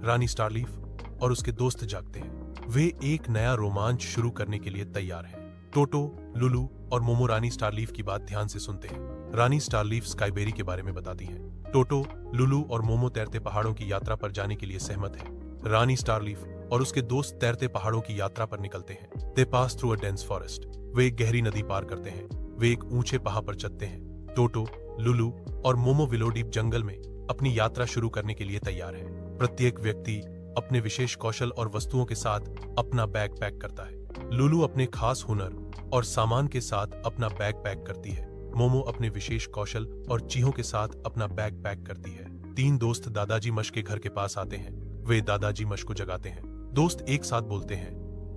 Speaker 1: रानी स्टारलीफ और उसके दोस्त जागते हैं। वे एक नया रोमांच शुरू करने के लिए तैयार हैं। टोटो, लुलू और मोमो रानी स्टारलीफ की बात ध्यान से सुनते हैं। रानी स्टारलीफ स्काईबेरी के बारे में बताती हैं। टोटो, लुलू और मोमो तैरते पहाड़ों की यात्रा पर जाने के लिए सहमत हैं। रानी स्टारलीफ और उसके दोस्त तैरते पहाड़ों की यात्रा पर निकलते हैं। They pass through a dense forest. वे एक गहरी नदी पार करते हैं। वे एक ऊंचे पहाड़ पर चढ़ते हैं। टोटो, लुलू और मोमो विलो डीप जंगल में अपनी यात्रा शुरू करने के लिए तैयार है। प्रत्येक व्यक्ति अपने विशेष कौशल और वस्तुओं के साथ अपना बैग पैक करता है। लुलू अपने खास हुनर और सामान के साथ अपना बैग पैक करती है। मोमो अपने विशेष कौशल और चीहों के साथ अपना बैग पैक करती है। तीन दोस्त दादाजी मश के घर के पास आते हैं। वे दादाजी मश को जगाते हैं। दोस्त एक साथ बोलते हैं,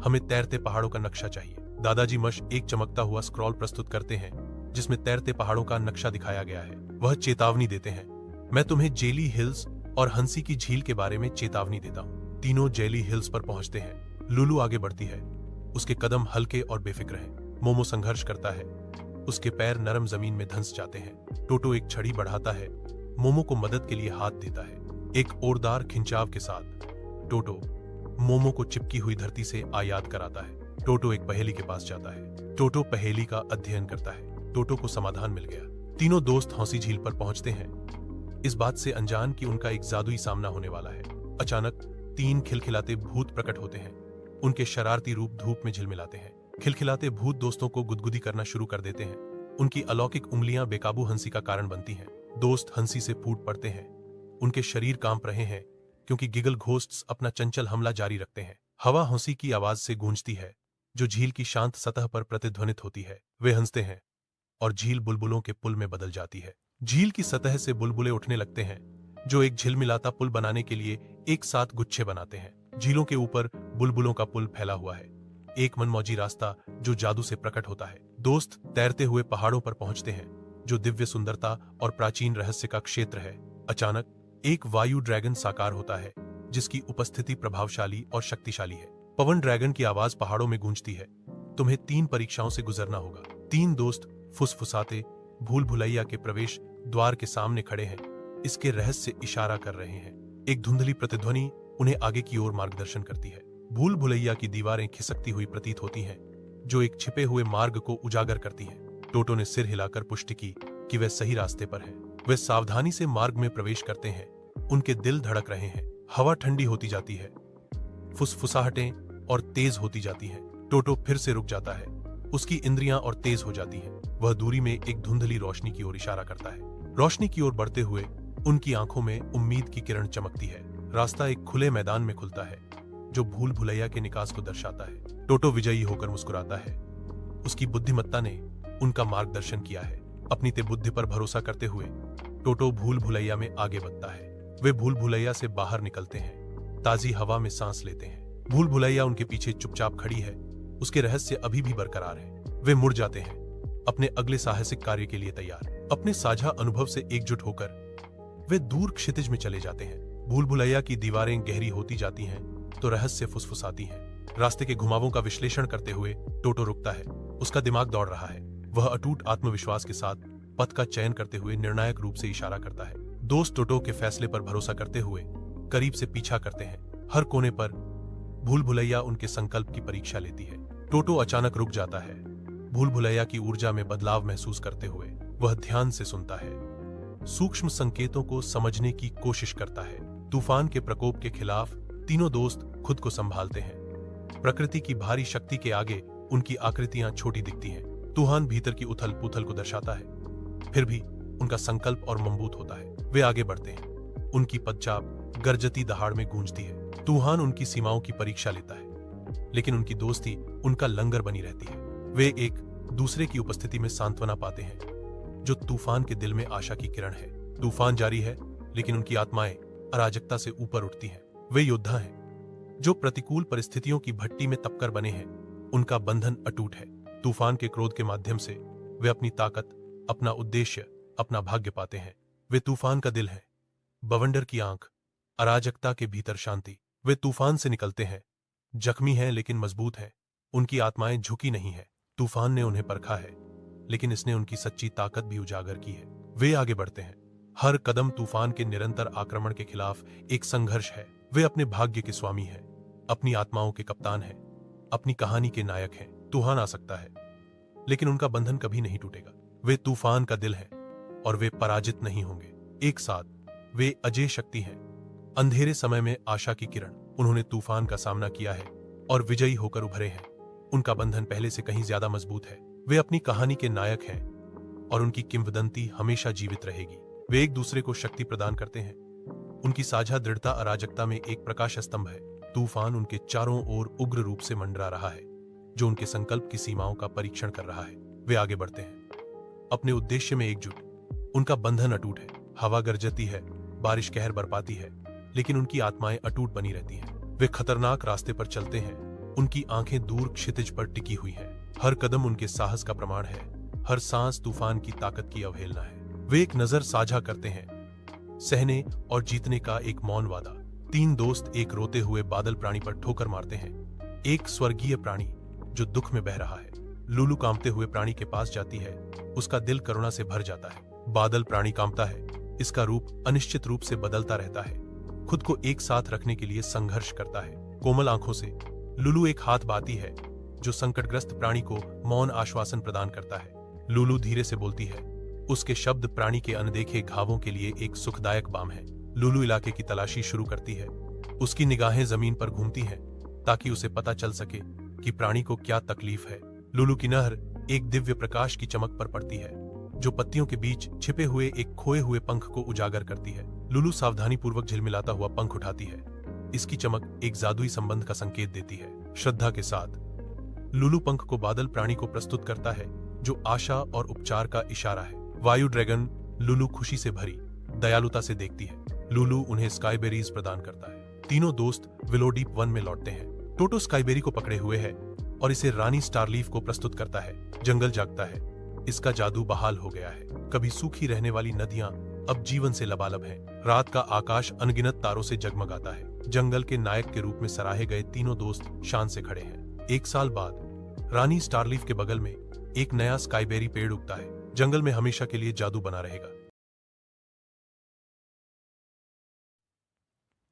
Speaker 1: हमें तैरते पहाड़ों का नक्शा चाहिए। दादाजी मश एक चमकता हुआ स्क्रॉल प्रस्तुत करते हैं जिसमें तैरते पहाड़ों का नक्शा दिखाया गया है। वह चेतावनी देते हैं, मैं तुम्हें जेली हिल्स और हंसी की झील के बारे में चेतावनी देता हूँ। तीनों जेली हिल्स पर पहुंचते हैं। लुलू आगे बढ़ती है। उसके कदम हल्के और बेफिक्र हैं। मोमो संघर्ष करता है। उसके पैर नरम जमीन में धंस जाते हैं। टोटो एक छड़ी बढ़ाता है। मोमो को मदद के लिए हाथ देता है। एक ओरदार खिंचाव के साथ टोटो मोमो को चिपकी हुई धरती से आयात कराता है। टोटो एक पहेली के पास जाता है। टोटो पहेली का अध्ययन करता है। टोटो को समाधान मिल गया। तीनों दोस्त हौसी झील पर पहुंचते हैं, इस बात से अनजान कि उनका एक जादुई सामना होने वाला है। अचानक तीन खिलखिलाते भूत प्रकट होते हैं। उनके शरारती रूप धूप में झिलमिलाते हैं। खिलखिलाते भूत दोस्तों को गुदगुदी करना शुरू कर देते हैं। उनकी अलौकिक उंगलियां बेकाबू हंसी का कारण बनती हैं। दोस्त हंसी से फूट पड़ते हैं। उनके शरीर कांप रहे हैं क्योंकि गिगल घोस्ट्स अपना चंचल हमला जारी रखते हैं। हवा हंसी की आवाज से गूंजती है जो झील की शांत सतह पर प्रतिध्वनित होती है। वे हंसते हैं और झील बुलबुलों के पुल में बदल जाती है। झील की सतह से बुलबुले उठने लगते हैं जो एक झिलमिलाता पुल बनाने के लिए एक साथ गुच्छे बनाते हैं। झीलों के ऊपर बुलबुलों का पुल फैला हुआ है, एक मनमौजी रास्ता जो जादू से प्रकट होता है। दोस्त तैरते हुए पहाड़ों पर पहुंचते हैं जो दिव्य सुंदरता और प्राचीन रहस्य का क्षेत्र है। अचानक एक वायु ड्रैगन साकार होता है जिसकी उपस्थिति प्रभावशाली और शक्तिशाली है। पवन ड्रैगन की आवाज पहाड़ों में गूंजती है, तुम्हें 3 परीक्षाओं से गुजरना होगा। 3 दोस्त फुसफुसाते भूल भुलैया के प्रवेश द्वार के सामने खड़े हैं, इसके रहस्य इशारा कर रहे हैं। एक धुंधली प्रतिध्वनि उन्हें आगे की ओर मार्गदर्शन करती है। भूल भुलैया की दीवारें खिसकती हुई प्रतीत होती हैं जो एक छिपे हुए मार्ग को उजागर करती हैं। टोटो ने सिर हिलाकर पुष्टि की कि वे सही रास्ते पर हैं। वे सावधानी से मार्ग में प्रवेश करते हैं। उनके दिल धड़क रहे हैं। हवा ठंडी होती जाती है, फुसफुसाहटें और तेज होती जाती हैं। टोटो फिर से रुक जाता है। उसकी इंद्रियां और तेज हो जाती हैं। वह दूरी में एक धुंधली रोशनी की ओर इशारा करता है। रोशनी की ओर बढ़ते हुए उनकी आंखों में उम्मीद की किरण चमकती है। रास्ता एक खुले मैदान में खुलता है जो भूल भुलैया के निकास को दर्शाता है। टोटो विजयी होकर मुस्कुराता है। उसकी बुद्धिमत्ता ने उनका मार्गदर्शन किया है। अपनी ते बुद्धि पर भरोसा करते हुए टोटो भूल भुलैया में आगे बढ़ता है। वे भूल भुलैया से बाहर निकलते हैं, ताजी हवा में सांस लेते हैं। भूल भुलैया उनके पीछे चुपचाप खड़ी है। उसके रहस्य अभी भी बरकरार है। वे मुड़ जाते हैं, अपने अगले साहसिक कार्य के लिए तैयार। अपने साझा अनुभव से एकजुट होकर वे दूर क्षितिज में चले जाते हैं। भूल भुलैया की दीवारें गहरी होती जाती हैं तो रहस्य फुसफुसाती हैं। रास्ते के घुमावों का विश्लेषण करते हुए टोटो रुकता है। उसका दिमाग दौड़ रहा है। वह अटूट आत्मविश्वास के साथ पथ का चयन करते हुए निर्णायक रूप से इशारा करता है। दोस्त टोटो के फैसले पर भरोसा करते हुए करीब से पीछा करते हैं। हर कोने पर भूल भुलैया उनके संकल्प की परीक्षा लेती है। टोटो अचानक रुक जाता है। भूल भुलैया की ऊर्जा में बदलाव महसूस करते हुए वह ध्यान से सुनता है, सूक्ष्म संकेतों को समझने की कोशिश करता है। तूफान के प्रकोप के खिलाफ तीनों दोस्त खुद को संभालते हैं। प्रकृति की भारी शक्ति के आगे उनकी आकृतियां छोटी दिखती हैं। तूफान भीतर की उथल पुथल को दर्शाता है, फिर भी उनका संकल्प और मजबूत होता है। वे आगे बढ़ते हैं। उनकी पदचाप गरजती दहाड़ में गूंजती है। तूफान उनकी सीमाओं की परीक्षा लेता है, लेकिन उनकी दोस्ती उनका लंगर बनी रहती है। वे एक दूसरे की उपस्थिति में सांत्वना पाते हैं जो तूफान के दिल में आशा की किरण है। तूफान जारी है, लेकिन उनकी आत्माएं अराजकता से ऊपर उठती हैं। वे योद्धा हैं जो प्रतिकूल परिस्थितियों की भट्टी में तपकर बने हैं। उनका बंधन अटूट है। तूफान के क्रोध के माध्यम से वे अपनी ताकत, अपना उद्देश्य, अपना भाग्य पाते हैं। वे तूफान का दिल है, बवंडर की आंख, अराजकता के भीतर शांति। वे तूफान से निकलते हैं, जख्मी हैं लेकिन मजबूत हैं। उनकी आत्माएं झुकी नहीं है। तूफान ने उन्हें परखा है, लेकिन इसने उनकी सच्ची ताकत भी उजागर की है। वे आगे बढ़ते हैं। हर कदम तूफान के निरंतर आक्रमण के खिलाफ एक संघर्ष है। वे अपने भाग्य के स्वामी हैं, अपनी आत्माओं के कप्तान हैं, अपनी कहानी के नायक हैं। तूफान आ सकता है, लेकिन उनका बंधन कभी नहीं टूटेगा। वे तूफान का दिल हैं और वे पराजित नहीं होंगे। एक साथ वे अजय शक्ति हैं, अंधेरे समय में आशा की किरण। उन्होंने तूफान का सामना किया है और विजयी होकर उभरे हैं। उनका बंधन पहले से कहीं ज्यादा मजबूत है। वे अपनी कहानी के नायक हैं और उनकी किंवदंती हमेशा जीवित रहेगी। वे एक दूसरे को शक्ति प्रदान करते हैं। उनकी साझा दृढ़ता अराजकता में एक प्रकाश स्तंभ है। तूफान उनके चारों ओर उग्र रूप से मंडरा रहा है, जो उनके संकल्प की सीमाओं का परीक्षण कर रहा है। वे आगे बढ़ते हैं, अपने उद्देश्य में एकजुट। उनका बंधन अटूट है। हवा गरजती है, बारिश कहर बरपाती है, लेकिन उनकी आत्माएं अटूट बनी रहती हैं। वे खतरनाक रास्ते पर चलते हैं। उनकी आंखें दूर क्षितिज पर टिकी हुई हैं। हर कदम उनके साहस का प्रमाण है। हर सांस तूफान की ताकत की अवहेलना है। वे एक नजर साझा करते हैं, सहने और जीतने का एक मौन वादा। तीन दोस्त एक रोते हुए बादल प्राणी पर ठोकर मारते हैं। एक स्वर्गीय प्राणी जो दुख में बह रहा है। लुलू कांपते हुए प्राणी के पास जाती है। उसका दिल करुणा से भर जाता है। बादल प्राणी कांपता है। इसका रूप अनिश्चित रूप से बदलता रहता है। खुद को एक साथ रखने के लिए संघर्ष करता है। कोमल आंखों से लुलू एक हाथ बाती है, जो संकटग्रस्त प्राणी को मौन आश्वासन प्रदान करता है। लुलू धीरे से बोलती है। उसके शब्द प्राणी के अनदेखे घावों के लिए एक सुखदायक बाम है। लुलू इलाके की तलाशी शुरू करती है। उसकी निगाहें जमीन पर घूमती हैं, ताकि उसे पता चल सके कि प्राणी को क्या तकलीफ है। लुलू की नहर एक दिव्य प्रकाश की चमक पर पड़ती है, जो पत्तियों के बीच छिपे हुए एक खोए हुए पंख को उजागर करती है। लुलू सावधानी पूर्वक झिलमिलाता हुआ पंख उठाती है। इसकी चमक एक जादुई संबंध का संकेत देती है। श्रद्धा के साथ लुलू पंख को बादल प्राणी को प्रस्तुत करता है, जो आशा और उपचार का इशारा है। वायु ड्रैगन लुलू खुशी से भरी दयालुता से देखती है। लुलू उन्हें स्काईबेरीज प्रदान करता है। तीनों दोस्त विलोडीप वन में लौटते हैं। टोटो स्काईबेरी को पकड़े हुए है और इसे रानी स्टारलीफ को प्रस्तुत करता है। जंगल जागता है। इसका जादू बहाल हो गया है। कभी सूखी रहने वाली नदियां अब जीवन से लबालब हैं। रात का आकाश अनगिनत तारों से जगमगाता है। जंगल के नायक के रूप में सराहे गए तीनों दोस्त शान से खड़े हैं। एक साल बाद रानी स्टारलीफ के बगल में एक नया स्काईबेरी पेड़ उगता है। जंगल में हमेशा के लिए जादू बना रहेगा।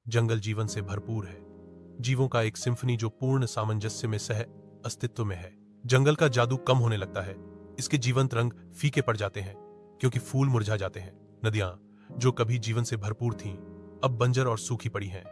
Speaker 1: जंगल जीवन से भरपूर है, जीवों का एक सिम्फनी जो पूर्ण सामंजस्य में सह अस्तित्व में है। जंगल का जादू कम होने लगता है। इसके जीवंत रंग फीके पड़ जाते हैं, क्योंकि फूल मुरझा जाते हैं। नदियां जो कभी जीवन से भरपूर थीं, अब बंजर और सूखी पड़ी हैं,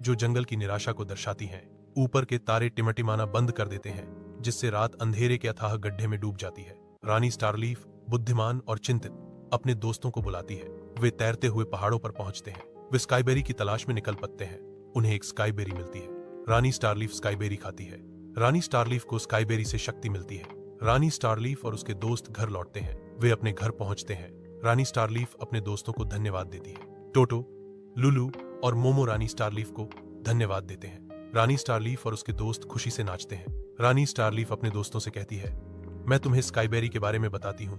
Speaker 1: जो जंगल की निराशा को दर्शाती हैं। ऊपर के तारे टिमटिमाना बंद कर देते हैं, जिससे रात अंधेरे के अथाह गड्ढे में डूब जाती है। रानी स्टारलीफ बुद्धिमान और चिंतित अपने दोस्तों को बुलाती है। वे तैरते हुए पहाड़ों पर पहुंचते हैं। वे स्काईबेरी की तलाश में निकल पड़ते हैं। उन्हें एक स्काईबेरी मिलती है। रानी स्टारलीफ स्काईबेरी खाती है। रानी स्टारलीफ को स्काईबेरी से शक्ति मिलती है। रानी स्टारलीफ और उसके दोस्त घर लौटते हैं। वे अपने घर पहुंचते हैं। रानी स्टारलीफ अपने दोस्तों को धन्यवाद देती है। टोटो, लुलू और मोमो रानी स्टारलीफ को धन्यवाद देते हैं। रानी स्टारलीफ और उसके दोस्त खुशी से नाचते हैं। रानी स्टारलीफ अपने दोस्तों से कहती है, मैं तुम्हें स्काईबेरी के बारे में बताती हूँ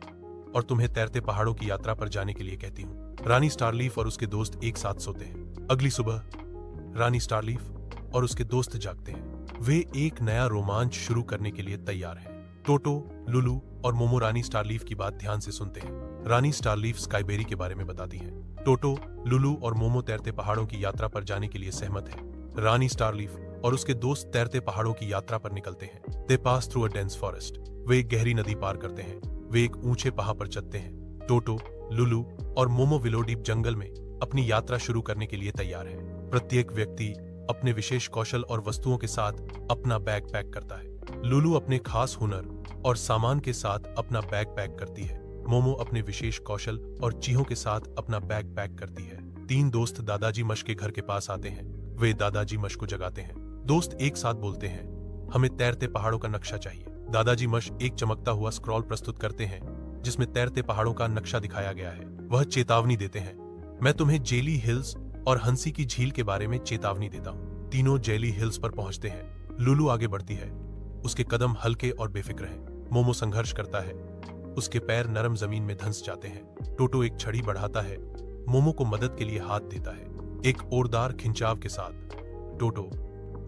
Speaker 1: और तुम्हें तैरते पहाड़ों की यात्रा पर जाने के लिए कहती हूँ। रानी स्टारलीफ और उसके दोस्त एक साथ सोते हैं। अगली सुबह रानी स्टारलीफ और उसके दोस्त जागते हैं। वे एक नया रोमांच शुरू करने के लिए तैयार हैं। टोटो, लुलू और मोमो रानी स्टारलीफ की बात ध्यान से सुनते हैं। रानी स्टारलीफ स्काईबेरी के बारे में बताती है। टोटो, लुलू और मोमो तैरते पहाड़ों की यात्रा पर जाने के लिए सहमत है। रानी स्टारलीफ और उसके दोस्त तैरते पहाड़ों की यात्रा पर निकलते हैं। They pass through a dense forest. वे एक गहरी नदी पार करते हैं। वे एक ऊंचे पहाड़ पर चढ़ते हैं। टोटो, लुलू और मोमो विलोडीप जंगल में अपनी यात्रा शुरू करने के लिए तैयार है। प्रत्येक व्यक्ति अपने विशेष कौशल और वस्तुओं के साथ अपना बैग पैक करता है। लुलू अपने खास हुनर और सामान के साथ अपना बैग पैक करती है। मोमो अपने विशेष कौशल और चीहों के साथ अपना बैग पैक करती है। तीन दोस्त दादाजी मश के घर के पास आते हैं। वे दादाजी मश को जगाते हैं। दोस्त एक साथ बोलते हैं, हमें तैरते पहाड़ों का नक्शा चाहिए। दादाजी मश एक चमकता हुआ स्क्रॉल प्रस्तुत करते हैं, जिसमें तैरते पहाड़ों का नक्शा दिखाया गया है। वह चेतावनी देते हैं, मैं तुम्हें जेली हिल्स और हंसी की झील के बारे में चेतावनी देता हूँ। तीनों जेली हिल्स पर पहुंचते हैं। लुलू आगे बढ़ती है। उसके कदम हल्के और बेफिक्र हैं। मोमो संघर्ष करता है। उसके पैर नरम जमीन में धंस जाते हैं। टोटो एक छड़ी बढ़ाता है। मोमो को मदद के लिए हाथ देता है। एक ओरदार खिंचाव के साथ टोटो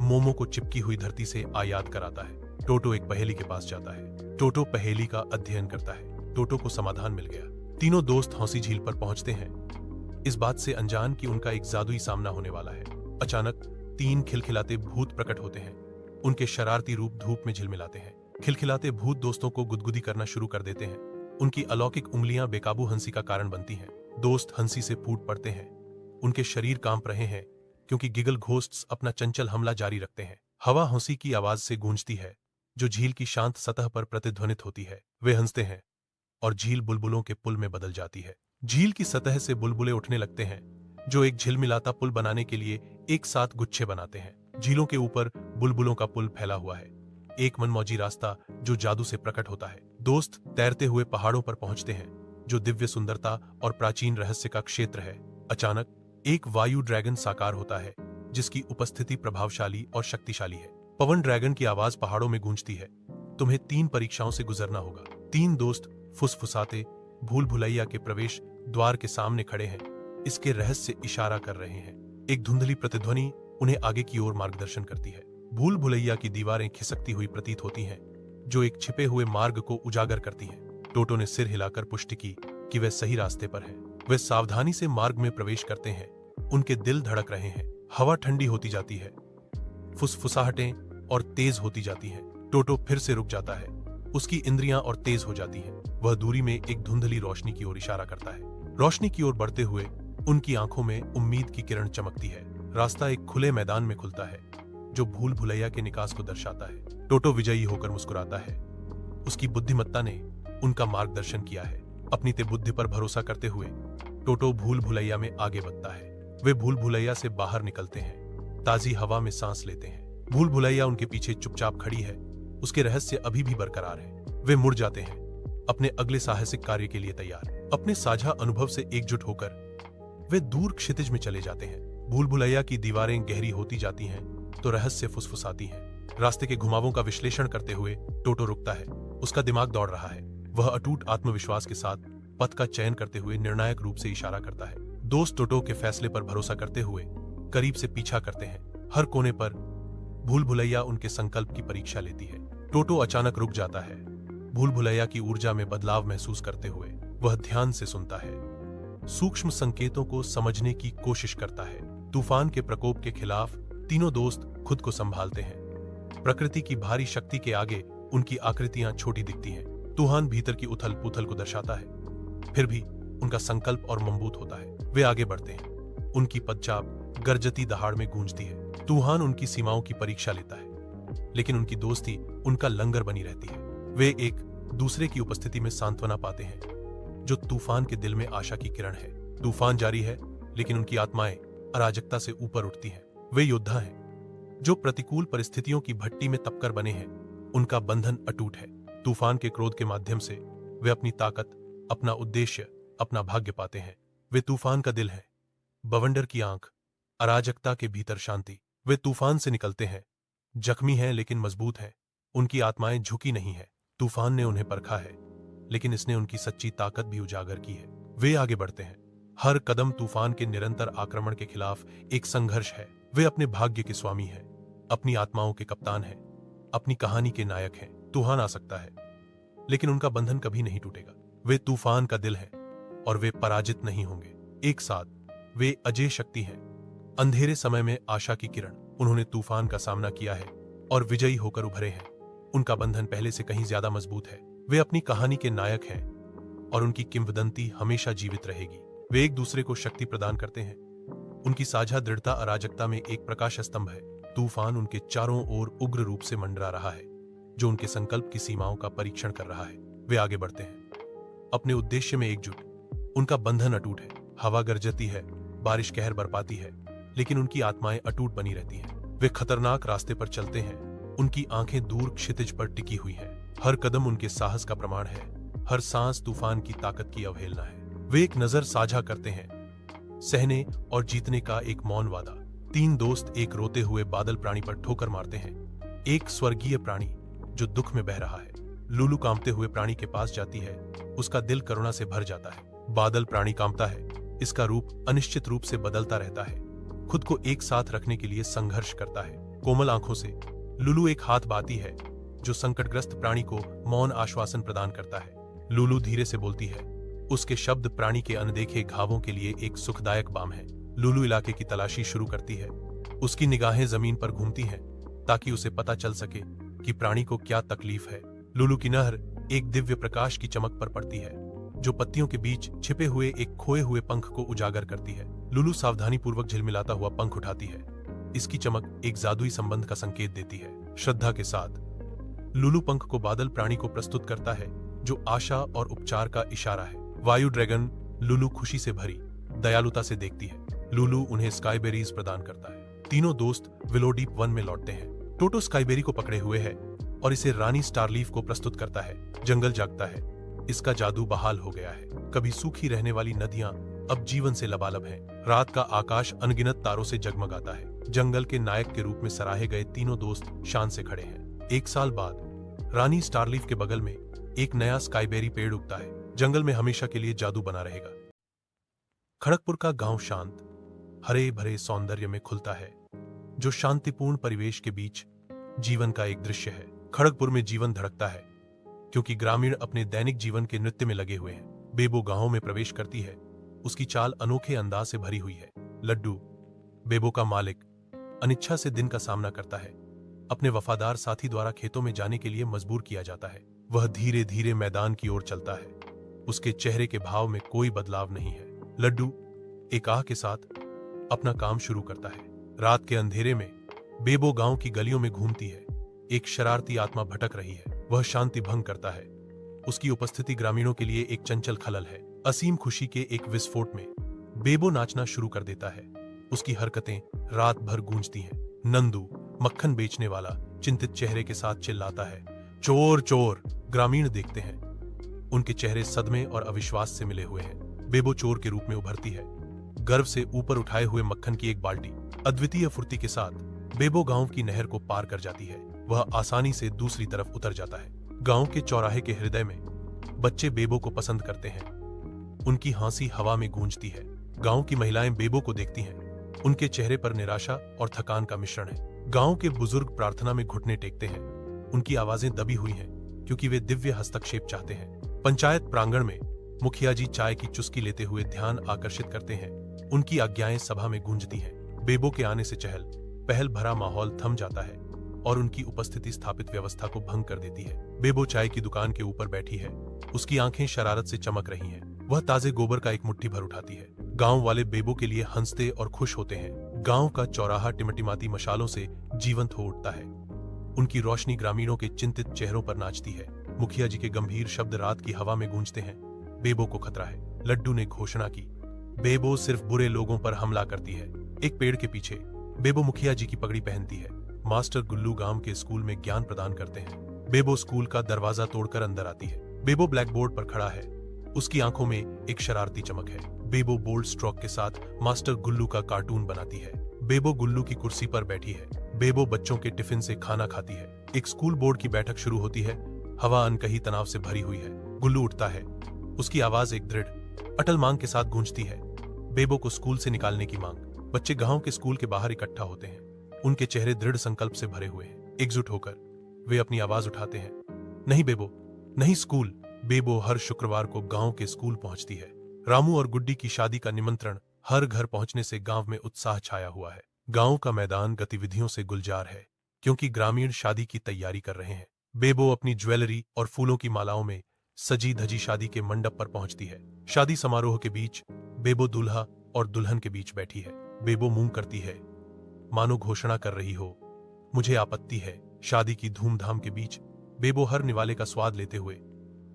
Speaker 1: मोमो को चिपकी हुई धरती से आयात कराता है। टोटो एक पहेली के पास जाता है। टोटो पहेली का अध्ययन करता है। टोटो को समाधान मिल गया। तीनों दोस्त हौसी झील पर पहुंचते हैं, इस बात से अनजान कि उनका एक जादुई सामना होने वाला है। अचानक 3 खिलखिलाते भूत प्रकट होते हैं। उनके शरारती रूप धूप में झिलमिलाते हैं। खिलखिलाते भूत दोस्तों को गुदगुदी करना शुरू कर देते हैं। उनकी अलौकिक उंगलियां बेकाबू हंसी का कारण बनती हैं। दोस्त हंसी से फूट पड़ते हैं। उनके शरीर कांप रहे हैं क्योंकि गिगल घोस्ट्स अपना चंचल हमला जारी रखते हैं। हवा हंसी की आवाज से गूंजती है जो झील की शांत सतह पर प्रतिध्वनित होती है। वे हंसते हैं और झील बुलबुलों के पुल में बदल जाती है। झील की सतह से बुलबुले उठने लगते हैं जो एक झिलमिलाता पुल बनाने के लिए एक साथ गुच्छे बनाते हैं। झीलों के ऊपर बुलबुलों का पुल फैला हुआ है, एक मनमौजी रास्ता जो जादू से प्रकट होता है। दोस्त तैरते हुए पहाड़ों पर पहुंचते हैं जो दिव्य सुंदरता और प्राचीन रहस्य का क्षेत्र है। अचानक एक वायु ड्रैगन साकार होता है जिसकी उपस्थिति प्रभावशाली और शक्तिशाली है। पवन ड्रैगन की आवाज पहाड़ों में गूंजती है, तुम्हें 3 परीक्षाओं से गुजरना होगा। 3 दोस्त फुसफुसाते भूल भुलैया के प्रवेश द्वार के सामने खड़े हैं, इसके रहस्य इशारा कर रहे हैं। एक धुंधली प्रतिध्वनि उन्हें आगे की ओर मार्गदर्शन करती है। भूल भुलैया की दीवारें खिसकती हुई प्रतीत होती हैं जो एक छिपे हुए मार्ग को उजागर करती हैं। टोटो ने सिर हिलाकर पुष्टि की कि वे सही रास्ते पर हैं। वे सावधानी से मार्ग में प्रवेश करते हैं। उनके दिल धड़क रहे हैं। हवा ठंडी होती जाती है, फुसफुसाहटें और तेज होती जाती हैं। टोटो फिर से रुक जाता है। उसकी इंद्रियां और तेज हो जाती हैं। वह दूरी में एक धुंधली रोशनी की ओर इशारा करता है। रोशनी की ओर बढ़ते हुए उनकी आंखों में उम्मीद की किरण चमकती है। रास्ता एक खुले मैदान में खुलता है जो भूल भुलैया के निकास को दर्शाता है। टोटो विजयी होकर मुस्कुराता है। उसकी बुद्धिमत्ता ने उनका मार्गदर्शन किया है। अपनी ते बुद्धि पर भरोसा करते हुए टोटो भूल भुलैया में आगे बढ़ता है। वे भूल भुलैया से बाहर निकलते हैं, ताजी हवा में सांस लेते हैं। भूल भुलैया उनके पीछे चुपचाप खड़ी है। उसके रहस्य अभी भी बरकरार है। वे मुड़ जाते हैं, अपने अगले साहसिक कार्य के लिए तैयार। अपने साझा अनुभव से एकजुट होकर वे दूर क्षितिज में चले जाते हैं। भूल भुलैया की दीवारें गहरी होती जाती हैं तो रहस्य फुसफुसाती हैं। रास्ते के घुमावों का विश्लेषण करते हुए टोटो रुकता है। उसका दिमाग दौड़ रहा है। वह अटूट आत्मविश्वास के साथ पथ का चयन करते हुए निर्णायक रूप से इशारा करता है। दोस्त टोटो के फैसले पर भरोसा करते हुए करीब से पीछा करते हैं। हर कोने पर भूल भुलैया उनके संकल्प की परीक्षा लेती है। टोटो अचानक रुक जाता है। भूल भुलैया की ऊर्जा में बदलाव महसूस करते हुए वह ध्यान से सुनता है, सूक्ष्म संकेतों को समझने की कोशिश करता है। तूफान के प्रकोप के खिलाफ तीनों दोस्त खुद को संभालते हैं। प्रकृति की भारी शक्ति के आगे उनकी आकृतियां छोटी दिखती हैं। तूफान भीतर की उथल पुथल को दर्शाता है, फिर भी उनका संकल्प और मजबूत होता है। वे आगे बढ़ते हैं। उनकी पदचाप गरजती दहाड़ में गूंजती है। तूफान उनकी सीमाओं की परीक्षा लेता है, लेकिन उनकी दोस्ती उनका लंगर बनी रहती है। वे एक दूसरे की उपस्थिति में सांत्वना पाते हैं, जो तूफान के दिल में आशा की किरण है। तूफान जारी है, लेकिन उनकी आत्माएं अराजकता से ऊपर उठती हैं। वे योद्धा हैं जो प्रतिकूल परिस्थितियों की भट्टी में तपकर बने हैं। उनका बंधन अटूट है। तूफान के क्रोध के माध्यम से वे अपनी ताकत, अपना उद्देश्य, अपना भाग्य पाते हैं। वे तूफान का दिल है, बवंडर की आंख, अराजकता के भीतर शांति। वे तूफान से निकलते हैं, जख्मी हैं लेकिन मजबूत हैं। उनकी आत्माएं झुकी नहीं है। तूफान ने उन्हें परखा है, लेकिन इसने उनकी सच्ची ताकत भी उजागर की है। वे आगे बढ़ते हैं। हर कदम तूफान के निरंतर आक्रमण के खिलाफ एक संघर्ष है। वे अपने भाग्य के स्वामी हैं, अपनी आत्माओं के कप्तान हैं, अपनी कहानी के नायक हैं। तूफान आ सकता है, लेकिन उनका बंधन कभी नहीं टूटेगा। वे तूफान का दिल हैं और वे पराजित नहीं होंगे। एक साथ वे अजय शक्ति हैं, अंधेरे समय में आशा की किरण। उन्होंने तूफान का सामना किया है और विजयी होकर उभरे हैं। उनका बंधन पहले से कहीं ज्यादा मजबूत है। वे अपनी कहानी के नायक हैं और उनकी किंवदंती हमेशा जीवित रहेगी। वे एक दूसरे को शक्ति प्रदान करते हैं। उनकी साझा दृढ़ता अराजकता में एक प्रकाश स्तंभ है। तूफान उनके चारों ओर उग्र रूप से मंडरा रहा है, जो उनके संकल्प की सीमाओं का परीक्षण कर रहा है। वे आगे बढ़ते हैं, अपने उद्देश्य में एकजुट। उनका बंधन अटूट है। हवा गरजती है, बारिश कहर बरपाती है, लेकिन उनकी आत्माएं अटूट बनी रहती हैं। वे खतरनाक रास्ते पर चलते हैं। उनकी आंखें दूर क्षितिज पर टिकी हुई हैं। हर कदम उनके साहस का प्रमाण है। हर सांस तूफान की ताकत की अवहेलना है। वे एक नजर साझा करते हैं, सहने और जीतने का एक मौन वादा। 3 दोस्त एक रोते हुए बादल प्राणी पर ठोकर मारते हैं। एक स्वर्गीय प्राणी जो दुख में बह रहा है। लूलू कांपते हुए प्राणी के पास जाती है। उसका दिल करुणा से भर जाता है। बादल प्राणी कांपता है। इसका रूप अनिश्चित रूप से बदलता रहता है। खुद को एक साथ रखने के लिए संघर्ष करता है। कोमल आंखों से लुलू एक हाथ बाती है जो संकटग्रस्त प्राणी को मौन आश्वासन प्रदान करता है। लुलु धीरे से बोलती है। उसके शब्द प्राणी के अनदेखे घावों के लिए एक सुखदायक बाम है। लुलु इलाके की तलाशी शुरू करती है। उसकी निगाहें जमीन पर घूमती हैं ताकि उसे पता चल सके कि प्राणी को क्या तकलीफ है। लुलु की नहर एक दिव्य प्रकाश की चमक पर पड़ती है जो पत्तियों के बीच छिपे हुए एक खोए हुए पंख को उजागर करती है। लुलु सावधानीपूर्वक झिलमिलाता हुआ पंख उठाती है। इसकी चमक एक जादुई संबंध का संकेत देती है। श्रद्धा के साथ लुलु पंख को बादल प्राणी को प्रस्तुत करता है जो आशा और उपचार का इशारा है। वायु ड्रैगन लुलु खुशी से भरी दयालुता से देखती है। लुलु उन्हें स्काईबेरीज प्रदान करता है। तीनों दोस्त विलोडीप वन में लौटते हैं। टोटो स्काईबेरी को पकड़े हुए है और इसे रानी स्टारलीफ को प्रस्तुत करता है। जंगल जागता है। इसका जादू बहाल हो गया है। कभी सूखी रहने वाली नदियां अब जीवन से लबालब हैं। रात का आकाश अनगिनत तारों से जगमगाता है। जंगल के नायक के रूप में सराहे गए तीनों दोस्त शान से खड़े हैं। 1 साल बाद रानी स्टारलीफ के बगल में एक नया स्काईबेरी पेड़ उगता है। जंगल में हमेशा के लिए जादू बना रहेगा। खड़गपुर का गांव शांत हरे भरे सौंदर्य में खुलता है जो शांतिपूर्ण परिवेश के बीच जीवन का एक दृश्य है। खड़गपुर में जीवन धड़कता है क्योंकि ग्रामीण अपने दैनिक जीवन के नृत्य में लगे हुए हैं। बेबो गांव में प्रवेश करती है। उसकी चाल अनोखे अंदाज से भरी हुई है। लड्डू बेबो का मालिक अनिच्छा से दिन का सामना करता है। अपने वफादार साथी द्वारा खेतों में जाने के लिए मजबूर किया जाता है। वह धीरे धीरे मैदान की ओर चलता है। उसके चेहरे के भाव में कोई बदलाव नहीं है। लड्डू एक आह के साथ अपना काम शुरू करता है। रात के अंधेरे में बेबो गांव की गलियों में घूमती है। एक शरारती आत्मा भटक रही है। वह शांति भंग करता है। उसकी उपस्थिति ग्रामीणों के लिए एक चंचल खलल है। असीम खुशी के एक विस्फोट में बेबो नाचना शुरू कर देता है। उसकी हरकतें रात भर गूंजती हैं। नंदू मक्खन बेचने वाला चिंतित चेहरे के साथ चिल्लाता है, चोर चोर। ग्रामीण देखते हैं। उनके चेहरे सदमे और अविश्वास से मिले हुए हैं। बेबो चोर के रूप में उभरती है। गर्व से ऊपर उठाए हुए मक्खन की एक बाल्टी अद्वितीय फुर्ती के साथ बेबो गांव की नहर को पार कर जाती है। वह आसानी से दूसरी तरफ उतर जाता है। गांव के चौराहे के हृदय में बच्चे बेबो को पसंद करते हैं। उनकी हंसी हवा में गूंजती है। गांव की महिलाएं बेबो को देखती हैं। उनके चेहरे पर निराशा और थकान का मिश्रण है। गांव के बुजुर्ग प्रार्थना में घुटने टेकते हैं। उनकी आवाजें दबी हुई हैं क्योंकि वे दिव्य हस्तक्षेप चाहते हैं। पंचायत प्रांगण में मुखिया जी चाय की चुस्की लेते हुए ध्यान आकर्षित करते हैं। उनकी आज्ञाएं सभा में गूंजती हैं। बेबो के आने से चहल पहल भरा माहौल थम जाता है और उनकी उपस्थिति स्थापित व्यवस्था को भंग कर देती है। बेबो चाय की दुकान के ऊपर बैठी है। उसकी आंखें शरारत से चमक रही हैं। वह ताजे गोबर का एक मुट्ठी भर उठाती है। गांव वाले बेबो के लिए हंसते और खुश होते हैं। गांव का चौराहा टिमटिमाती मशालों से जीवंत हो उठता है। उनकी रोशनी ग्रामीणों के चिंतित चेहरों पर नाचती है। मुखिया जी के गंभीर शब्द रात की हवा में गूंजते हैं। बेबो को खतरा है। लड्डू ने घोषणा की, बेबो सिर्फ बुरे लोगों पर हमला करती है। एक पेड़ के पीछे बेबो मुखिया जी की पगड़ी पहनती है। मास्टर गुल्लू गांव के स्कूल में ज्ञान प्रदान करते हैं। बेबो स्कूल का दरवाजा तोड़कर अंदर आती है। बेबो ब्लैक बोर्ड पर खड़ा है। उसकी आंखों में एक शरारती चमक है। बेबो बोल्ड स्ट्रोक के साथ मास्टर गुल्लू का कार्टून बनाती है। बेबो गुल्लू की कुर्सी पर बैठी है। बेबो बच्चों के टिफिन से खाना खाती है। एक स्कूल बोर्ड की बैठक शुरू होती है। हवा अनकही तनाव से भरी हुई है। गुल्लू उठता है। उसकी आवाज एक दृढ़ अटल मांग के साथ गूंजती है। बेबो को स्कूल से निकालने की मांग। बच्चे गांव के स्कूल के बाहर इकट्ठा होते हैं। उनके चेहरे दृढ़ संकल्प से भरे हुए हैं। एकजुट होकर वे अपनी आवाज उठाते हैं, नहीं बेबो, नहीं स्कूल। बेबो हर शुक्रवार को गांव के स्कूल पहुंचती है। रामू और गुड्डी की शादी का निमंत्रण हर घर पहुंचने से गांव में उत्साह छाया हुआ है। गांव का मैदान गतिविधियों से गुलजार है क्योंकि ग्रामीण शादी की तैयारी कर रहे हैं। बेबो अपनी ज्वेलरी और फूलों की मालाओं में सजी धजी शादी के मंडप पर पहुंचती है। शादी समारोह के बीच बेबो दूल्हा और दुल्हन के बीच बैठी है। बेबो मूंग करती है, मानो घोषणा कर रही हो, मुझे आपत्ति है। शादी की धूमधाम के बीच बेबो हर निवाले का स्वाद लेते हुए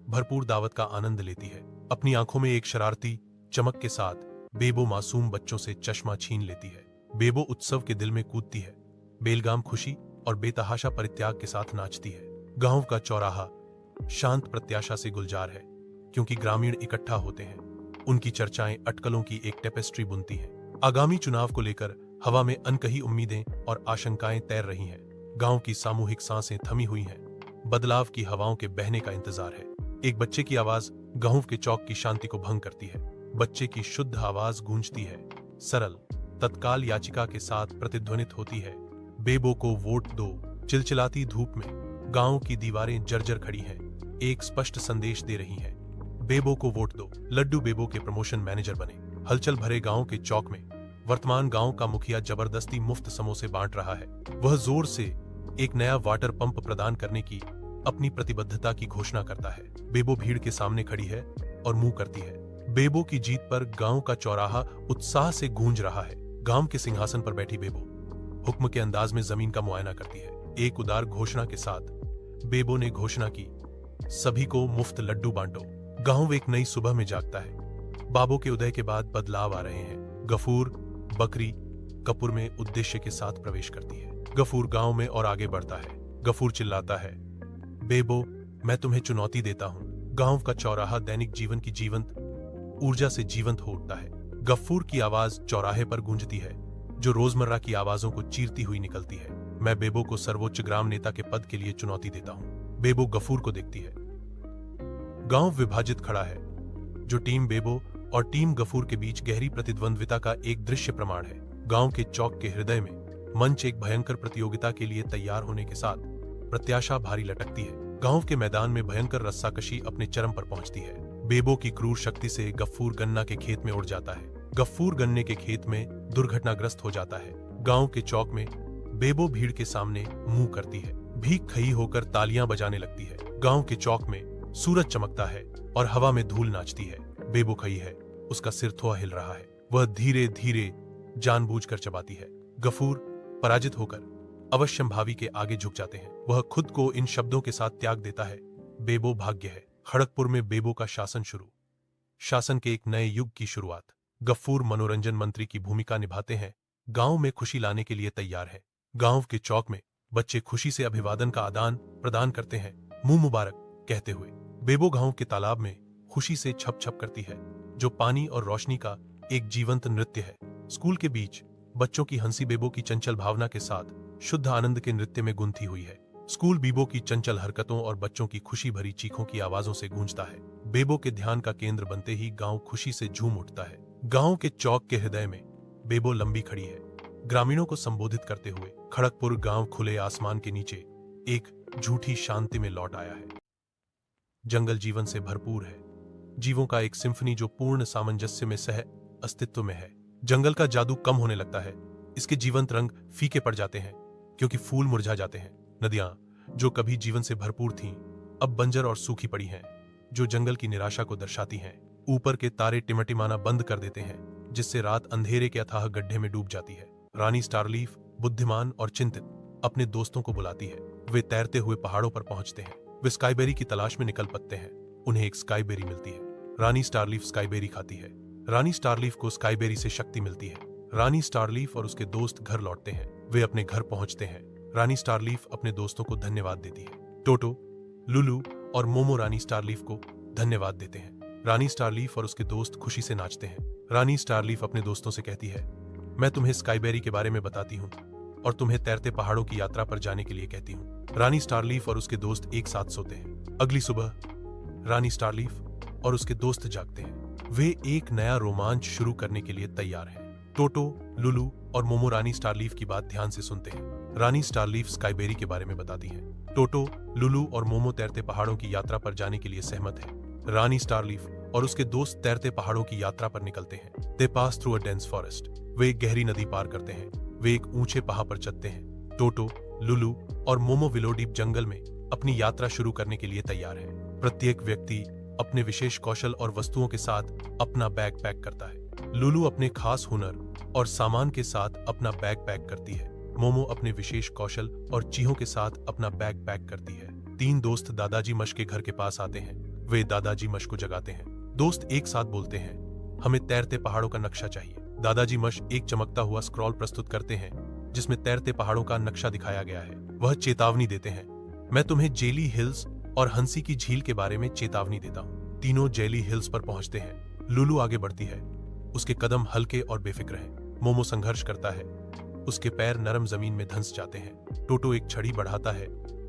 Speaker 1: भरपूर दावत का आनंद लेती है। अपनी आंखों में एक शरारती चमक के साथ बेबो मासूम बच्चों से चश्मा छीन लेती है। बेबो उत्सव के दिल में कूदती है। बेलगाम खुशी और बेतहाशा परित्याग के साथ नाचती है। गांव का चौराहा शांत प्रत्याशा से गुलजार है क्योंकि ग्रामीण इकट्ठा होते हैं। उनकी चर्चाएं अटकलों की एक टेपेस्ट्री बुनती हैं। आगामी चुनाव को लेकर हवा में अनकही उम्मीदें और आशंकाएं तैर रही हैं। गांव की सामूहिक सांसें थमी हुई हैं। बदलाव की हवाओं के बहने का इंतजार है। एक बच्चे की आवाज गांव के चौक की शांति को भंग करती है। बच्चे की शुद्ध आवाज गूंजती है, सरल, तत्काल याचिका के साथ प्रतिध्वनित होती है, बेबो को वोट दो। चिलचिलाती धूप में गांव की दीवारें जर्जर खड़ी हैं, एक स्पष्ट संदेश दे रही हैं, बेबो को वोट दो। लड्डू बेबो के प्रमोशन मैनेजर बने। हलचल भरे गांव के चौक में वर्तमान गांव का मुखिया जबरदस्ती मुफ्त समोसे बांट रहा है। वह जोर से एक नया वाटर पंप प्रदान करने की अपनी प्रतिबद्धता की घोषणा करता है। बेबो भीड़ के सामने खड़ी है और मुंह करती है। बेबो की जीत पर गांव का चौराहा उत्साह से गूंज रहा है। गांव के सिंहासन पर बैठी बेबो हुक्म के अंदाज में जमीन का मुआयना करती है। एक उदार घोषणा के साथ बेबो ने घोषणा की, सभी को मुफ्त लड्डू बांटो। गांव एक नई सुबह में जागता है। बाबो के उदय के बाद बदलाव आ रहे हैं। गफूर बकरी कपूर में उद्देश्य के साथ प्रवेश करती है। गफूर गांव में और आगे बढ़ता है। गफूर चिल्लाता है, बेबो मैं तुम्हें चुनौती देता हूं। गांव का चौराहा दैनिक जीवन की जीवंत ऊर्जा से जीवंत हो उठता है। गफूर की आवाज चौराहे पर गूंजती है, जो रोजमर्रा की आवाजों को चीरती हुई निकलती है। मैं बेबो को सर्वोच्च ग्राम नेता के पद के लिए चुनौती देता हूं। बेबो गफूर को देखती है। गांव विभाजित खड़ा है, जो टीम बेबो और टीम गफूर के बीच गहरी प्रतिद्वंद्विता का एक दृश्य प्रमाण है। गांव के चौक के हृदय में मंच एक भयंकर प्रतियोगिता के लिए तैयार होने के साथ प्रत्याशा भारी लटकती है। गांव के मैदान में भयंकर रस्साकशी अपने चरम पर पहुंचती है। बेबो की क्रूर शक्ति से गफूर गन्ना के खेत में उड़ जाता है। गफूर गन्ने के खेत में दुर्घटनाग्रस्त हो जाता है। गांव के चौक में बेबो भीड़ के सामने मुंह करती है। भीख खई होकर तालियां बजाने लगती है। गांव के चौक में सूरज चमकता है और हवा में धूल नाचती है। बेबो खई है, उसका सिर थोड़ा हिल रहा है। वह धीरे धीरे जानबूझकर चबाती है। गफूर पराजित होकर अवश्यम भावी के आगे झुक जाते हैं। वह खुद को इन शब्दों के साथ त्याग देता है, बेबो भाग्य है। खड़गपुर में बेबो का शासन शुरू। शासन के एक नए युग की शुरुआत। गफूर मनोरंजन मंत्री की भूमिका निभाते हैं। गांव में खुशी लाने के लिए तैयार है। गांव के चौक में बच्चे खुशी से अभिवादन का आदान प्रदान करते हैं, मुंह मुबारक कहते हुए। बेबो गांव के तालाब में खुशी से छप छप करती है, जो पानी और रोशनी का एक जीवंत नृत्य है। स्कूल के बीच बच्चों की हंसी बेबो की चंचल भावना के साथ शुद्ध आनंद के नृत्य में गुंथी हुई है। स्कूल बेबो की चंचल हरकतों और बच्चों की खुशी भरी चीखों की आवाजों से गूंजता है। बेबो के ध्यान का केंद्र बनते ही गांव खुशी से झूम उठता है। गांव के चौक के हृदय में बेबो लंबी खड़ी है, ग्रामीणों को संबोधित करते हुए। खड़गपुर गांव खुले आसमान के नीचे एक झूठी शांति में लौट आया है। जंगल जीवन से भरपूर है, जीवों का एक सिम्फनी जो पूर्ण सामंजस्य में सह अस्तित्व में है। जंगल का जादू कम होने लगता है। इसके जीवंत रंग फीके पड़ जाते हैं, क्योंकि फूल मुरझा जाते हैं। नदियां जो कभी जीवन से भरपूर थीं, अब बंजर और सूखी पड़ी हैं, जो जंगल की निराशा को दर्शाती हैं। ऊपर के तारे टिमटिमाना बंद कर देते हैं, जिससे रात अंधेरे के अथाह गड्ढे में डूब जाती है। रानी स्टारलीफ बुद्धिमान और चिंतित अपने दोस्तों को बुलाती है। वे तैरते हुए पहाड़ों पर पहुंचते हैं। वे स्काईबेरी की तलाश में निकल पड़ते हैं। उन्हें एक स्काईबेरी मिलती है। रानी स्टारलीफ स्काईबेरी खाती है। रानी स्टारलीफ को स्काईबेरी से शक्ति मिलती है। रानी स्टारलीफ और उसके दोस्त घर लौटते हैं। वे अपने घर पहुंचते हैं। रानी स्टारलीफ अपने दोस्तों को धन्यवाद देती है। टोटो, लुलू और मोमो रानी स्टारलीफ को धन्यवाद देते हैं। रानी स्टारलीफ और उसके दोस्त खुशी से नाचते हैं। रानी स्टारलीफ अपने दोस्तों से कहती है, मैं तुम्हें स्काईबेरी के बारे में बताती हूँ और तुम्हें तैरते पहाड़ों की यात्रा पर जाने के लिए कहती हूँ। रानी स्टारलीफ और उसके दोस्त एक साथ सोते हैं। अगली सुबह रानी स्टारलीफ और उसके दोस्त जागते हैं। वे एक नया रोमांच शुरू करने के लिए तैयार हैं। टोटो, लुलू और मोमो रानी स्टारलीफ की बात ध्यान से सुनते हैं। रानी स्टारलीफ स्काईबेरी के बारे में बताती है। टोटो, लुलू और मोमो तैरते पहाड़ों की यात्रा पर जाने के लिए सहमत हैं। रानी स्टारलीफ और उसके दोस्त तैरते पहाड़ों की यात्रा पर निकलते हैं। They pass through a dense forest. वे एक गहरी नदी पार करते हैं। वे एक ऊंचे पहाड़ पर चढ़ते हैं। टोटो, लुलू और मोमो विलो डीप जंगल में अपनी यात्रा शुरू करने के लिए तैयार है। प्रत्येक व्यक्ति अपने विशेष कौशल और वस्तुओं के साथ अपना बैग पैक करता है। लुलू अपने खास हुनर और सामान के साथ अपना बैग पैक करती है। मोमो अपने विशेष कौशल और चीहों के साथ अपना बैग पैक करती है। तीन दोस्त दादाजी मश के घर के पास आते हैं। वे दादाजी मश को जगाते हैं। दोस्त एक साथ बोलते हैं, हमें तैरते पहाड़ों का नक्शा चाहिए। दादाजी मश एक चमकता हुआ स्क्रॉल प्रस्तुत करते हैं, जिसमें तैरते पहाड़ों का नक्शा दिखाया गया है। वह चेतावनी देते हैं, मैं तुम्हें जेली हिल्स और हंसी की झील के बारे में चेतावनी देता हूँ। तीनों जेली हिल्स पर पहुंचते हैं। लुलू आगे बढ़ती है। उसके कदम हल्के और बेफिक्र हैं। मोमो संघर्ष करता है। उसके पैर नरम जमीन में धंस जाते हैं। टोटो एक छड़ी बढ़ाता है।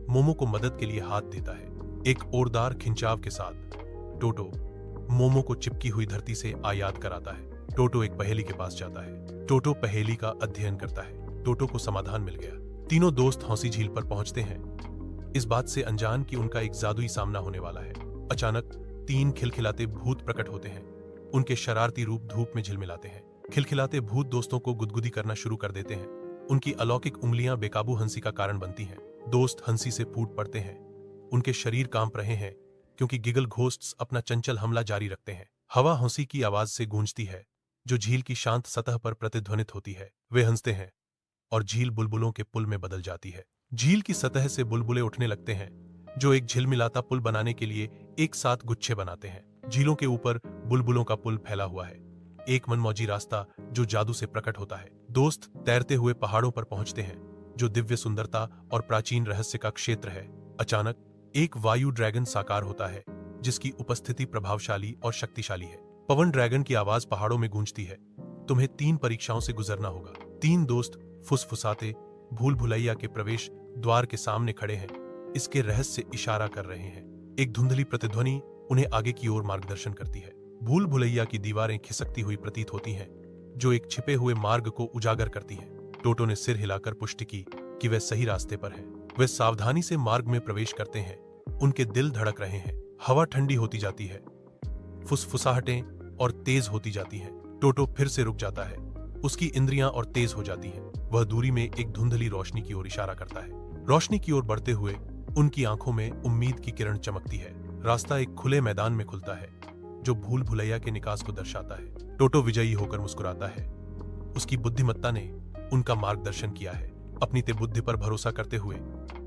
Speaker 1: मोमो को मदद के लिए हाथ देता है। एक ओरदार खिंचाव के साथ टोटो मोमो को चिपकी हुई धरती से आयात कराता है। टोटो एक पहेली के पास जाता है। टोटो पहेली का अध्ययन करता है। टोटो को समाधान मिल गया। तीनों दोस्त हौसी झील पर पहुंचते हैं, इस बात से अनजान कि उनका एक जादुई सामना होने वाला है। अचानक 3 खिलखिलाते भूत प्रकट होते हैं। उनके शरारती रूप धूप में झिलमिलाते हैं। खिलखिलाते भूत दोस्तों को गुदगुदी करना शुरू कर देते हैं। उनकी अलौकिक उंगलियां बेकाबू हंसी का कारण बनती हैं। दोस्त हंसी से फूट पड़ते हैं। उनके शरीर कांप रहे हैं क्योंकि गिगल घोस्ट्स अपना चंचल हमला जारी रखते हैं। हवा हंसी की आवाज से गूंजती है जो झील की शांत सतह पर प्रतिध्वनित होती है। वे हंसते हैं और झील बुलबुलों के पुल में बदल जाती है। झील की सतह से बुलबुले उठने लगते हैं जो एक झिलमिलाता पुल बनाने के लिए एक साथ गुच्छे बनाते हैं। झीलों के ऊपर बुलबुलों का पुल फैला हुआ है, एक मनमौजी रास्ता जो जादू से प्रकट होता है। दोस्त तैरते हुए पहाड़ों पर पहुंचते हैं जो दिव्य सुंदरता और प्राचीन रहस्य का क्षेत्र है। अचानक एक वायु ड्रैगन साकार होता है जिसकी उपस्थिति प्रभावशाली और शक्तिशाली है। पवन ड्रैगन की आवाज पहाड़ों में गूंजती है, तुम्हें 3 परीक्षाओं से गुजरना होगा। 3 दोस्त फुसफुसाते भूल भुलैया के प्रवेश द्वार के सामने खड़े हैं, इसके रहस्य इशारा कर रहे हैं। एक धुंधली प्रतिध्वनि उन्हें आगे की ओर मार्गदर्शन करती है। भूल भुलैया की दीवारें खिसकती हुई प्रतीत होती हैं जो एक छिपे हुए मार्ग को उजागर करती हैं। टोटो ने सिर हिलाकर पुष्टि की कि वे सही रास्ते पर हैं। वे सावधानी से मार्ग में प्रवेश करते हैं। उनके दिल धड़क रहे हैं। हवा ठंडी होती जाती है, फुसफुसाहटें और तेज होती जाती हैं। टोटो फिर से रुक जाता है, उसकी इंद्रियां और तेज हो जाती हैं। वह दूरी में एक धुंधली रोशनी की ओर इशारा करता है। रोशनी की ओर बढ़ते हुए उनकी आंखों में उम्मीद की किरण चमकती है। रास्ता एक खुले मैदान में खुलता है जो भूल भुलैया के निकास को दर्शाता है। टोटो विजयी होकर मुस्कुराता है। उसकी बुद्धिमत्ता ने उनका मार्गदर्शन किया है। अपनी बुद्धि पर भरोसा करते हुए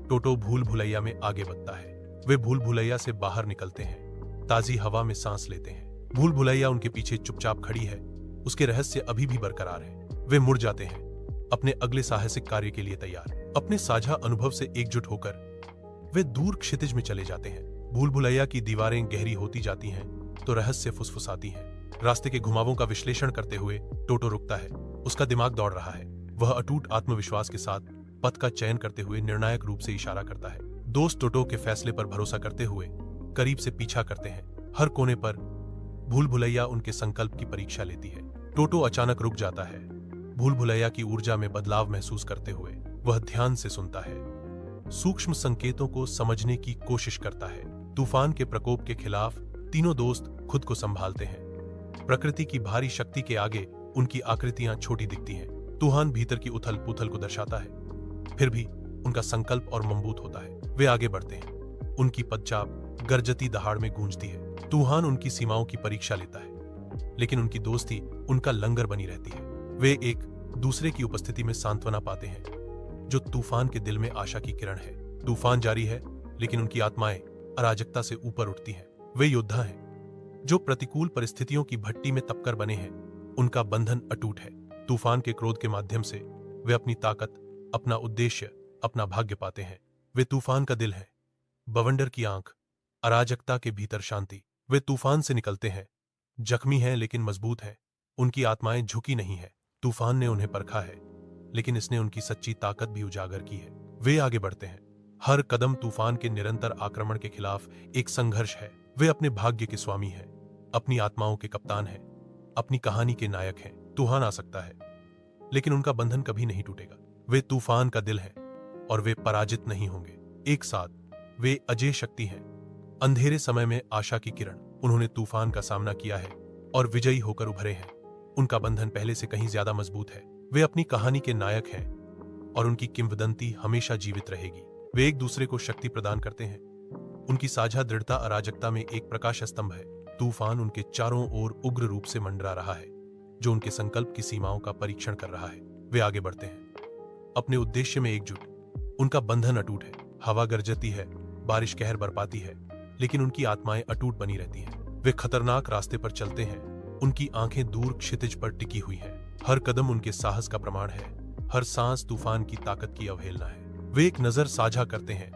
Speaker 1: टोटो भूल भुलैया में आगे बढ़ता है। वे भूल भुलैया से बाहर निकलते हैं, ताजी हवा में सांस लेते हैं। भूल भुलैया उनके पीछे चुपचाप खड़ी है, उसके रहस्य अभी भी बरकरार है। वे मुड़ जाते हैं, अपने अगले साहसिक कार्य के लिए तैयार। अपने साझा अनुभव से एकजुट होकर वे दूर क्षितिज में चले जाते हैं। भूल भुलैया की दीवारें गहरी होती जाती हैं तो रहस्य फुसफुसाती हैं। रास्ते के घुमावों का विश्लेषण करते हुए टोटो रुकता है। उसका दिमाग दौड़ रहा है। वह अटूट आत्मविश्वास के साथ पथ का चयन करते हुए निर्णायक रूप से इशारा करता है। दोस्त टोटो के फैसले पर भरोसा करते हुए करीब से पीछा करते हैं। हर कोने पर भूल भुलैया उनके संकल्प की परीक्षा लेती है। टोटो अचानक रुक जाता है। भूल भुलैया की ऊर्जा में बदलाव महसूस करते हुए वह ध्यान से सुनता है, सूक्ष्म संकेतों को समझने की कोशिश करता है। तूफान के प्रकोप के खिलाफ तीनों दोस्त खुद को संभालते हैं। प्रकृति की भारी शक्ति के आगे उनकी आकृतियां छोटी दिखती हैं। तूफान भीतर की उथल पुथल को दर्शाता है, फिर भी उनका संकल्प और मजबूत होता है। वे आगे बढ़ते हैं। उनकी पदचाप गरजती दहाड़ में गूंजती है। तूफान उनकी सीमाओं की परीक्षा लेता है, लेकिन उनकी दोस्ती उनका लंगर बनी रहती है। वे एक दूसरे की उपस्थिति में सांत्वना पाते हैं जो तूफान के दिल में आशा की किरण है। तूफान जारी है लेकिन उनकी आत्माएं अराजकता से ऊपर उठती हैं। वे योद्धा हैं जो प्रतिकूल परिस्थितियों की भट्टी में तपकर बने हैं। उनका बंधन अटूट है। तूफान के क्रोध के माध्यम से वे अपनी ताकत, अपना उद्देश्य, अपना भाग्य पाते हैं। वे तूफान का दिल है, बवंडर की आंख, अराजकता के भीतर शांति। वे तूफान से निकलते हैं, जख्मी हैं लेकिन मजबूत हैं। उनकी आत्माएं झुकी नहीं है। तूफान ने उन्हें परखा है लेकिन इसने उनकी सच्ची ताकत भी उजागर की है। वे आगे बढ़ते हैं। हर कदम तूफान के निरंतर आक्रमण के खिलाफ एक संघर्ष है। वे अपने भाग्य के स्वामी हैं, अपनी आत्माओं के कप्तान हैं, अपनी कहानी के नायक हैं। तूफान आ सकता है लेकिन उनका बंधन कभी नहीं टूटेगा। वे तूफान का दिल हैं और वे पराजित नहीं होंगे। एक साथ वे अजय शक्ति हैं, अंधेरे समय में आशा की किरण। उन्होंने तूफान का सामना किया है और विजयी होकर उभरे हैं। उनका बंधन पहले से कहीं ज्यादा मजबूत है। वे अपनी कहानी के नायक हैं और उनकी किंवदंती हमेशा जीवित रहेगी। वे एक दूसरे को शक्ति प्रदान करते हैं। उनकी साझा दृढ़ता अराजकता में एक प्रकाश स्तंभ है। तूफान उनके चारों ओर उग्र रूप से मंडरा रहा है जो उनके संकल्प की सीमाओं का परीक्षण कर रहा है। वे आगे बढ़ते हैं, अपने उद्देश्य में एकजुट। उनका बंधन अटूट है। हवा गरजती है, बारिश कहर बरपाती है, लेकिन उनकी आत्माएं अटूट बनी रहती हैं। वे खतरनाक रास्ते पर चलते हैं। उनकी आंखें दूर क्षितिज पर टिकी हुई हैं। हर कदम उनके साहस का प्रमाण है। हर सांस तूफान की ताकत की अवहेलना है। वे एक नजर साझा करते हैं,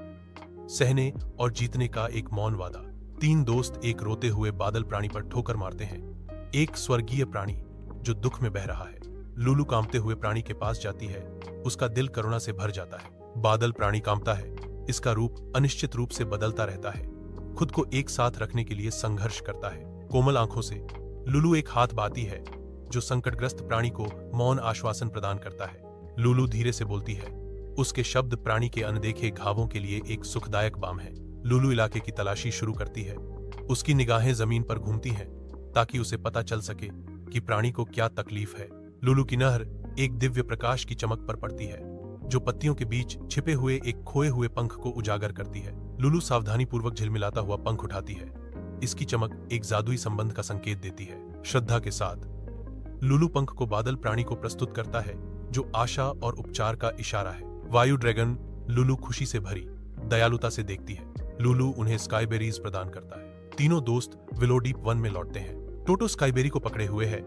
Speaker 1: सहने और जीतने का एक मौन वादा। 3 दोस्त एक रोते हुए बादल प्राणी पर ठोकर मारते हैं। एक स्वर्गीय प्राणी जो दुख में बह रहा है। लूलू कांपते हुए प्राणी के पास जाती है। उसका दिल करुणा से भर जाता है। बादल प्राणी कांपता है। इसका रूप अनिश्चित रूप से बदलता रहता है। खुद को एक साथ रखने के लिए संघर्ष करता है। कोमल आंखों से लूलू एक हाथ बाती है जो संकटग्रस्त प्राणी को मौन आश्वासन प्रदान करता है। लूलू धीरे से बोलती है। उसके शब्द प्राणी के अनदेखे घावों के लिए एक सुखदायक बाम है। लूलू इलाके की तलाशी शुरू करती है। उसकी निगाहें जमीन पर घूमती हैं ताकि उसे पता चल सके कि प्राणी को क्या तकलीफ है। लुलू की नहर एक दिव्य प्रकाश की चमक पर पड़ती है जो पत्तियों के बीच छिपे हुए एक खोए हुए पंख को उजागर करती है। लुलू सावधानीपूर्वक झिलमिलाता हुआ पंख उठाती है। इसकी चमक एक जादुई संबंध का संकेत देती है। श्रद्धा के साथ लुलू पंख को बादल प्राणी को प्रस्तुत करता है जो आशा और उपचार का इशारा है। वायु ड्रैगन लुलू खुशी से भरी दयालुता से देखती है। लुलू उन्हें स्काईबेरीज प्रदान करता है। तीनों दोस्त विलोडीप वन में लौटते हैं। टोटो स्काईबेरी को पकड़े हुए है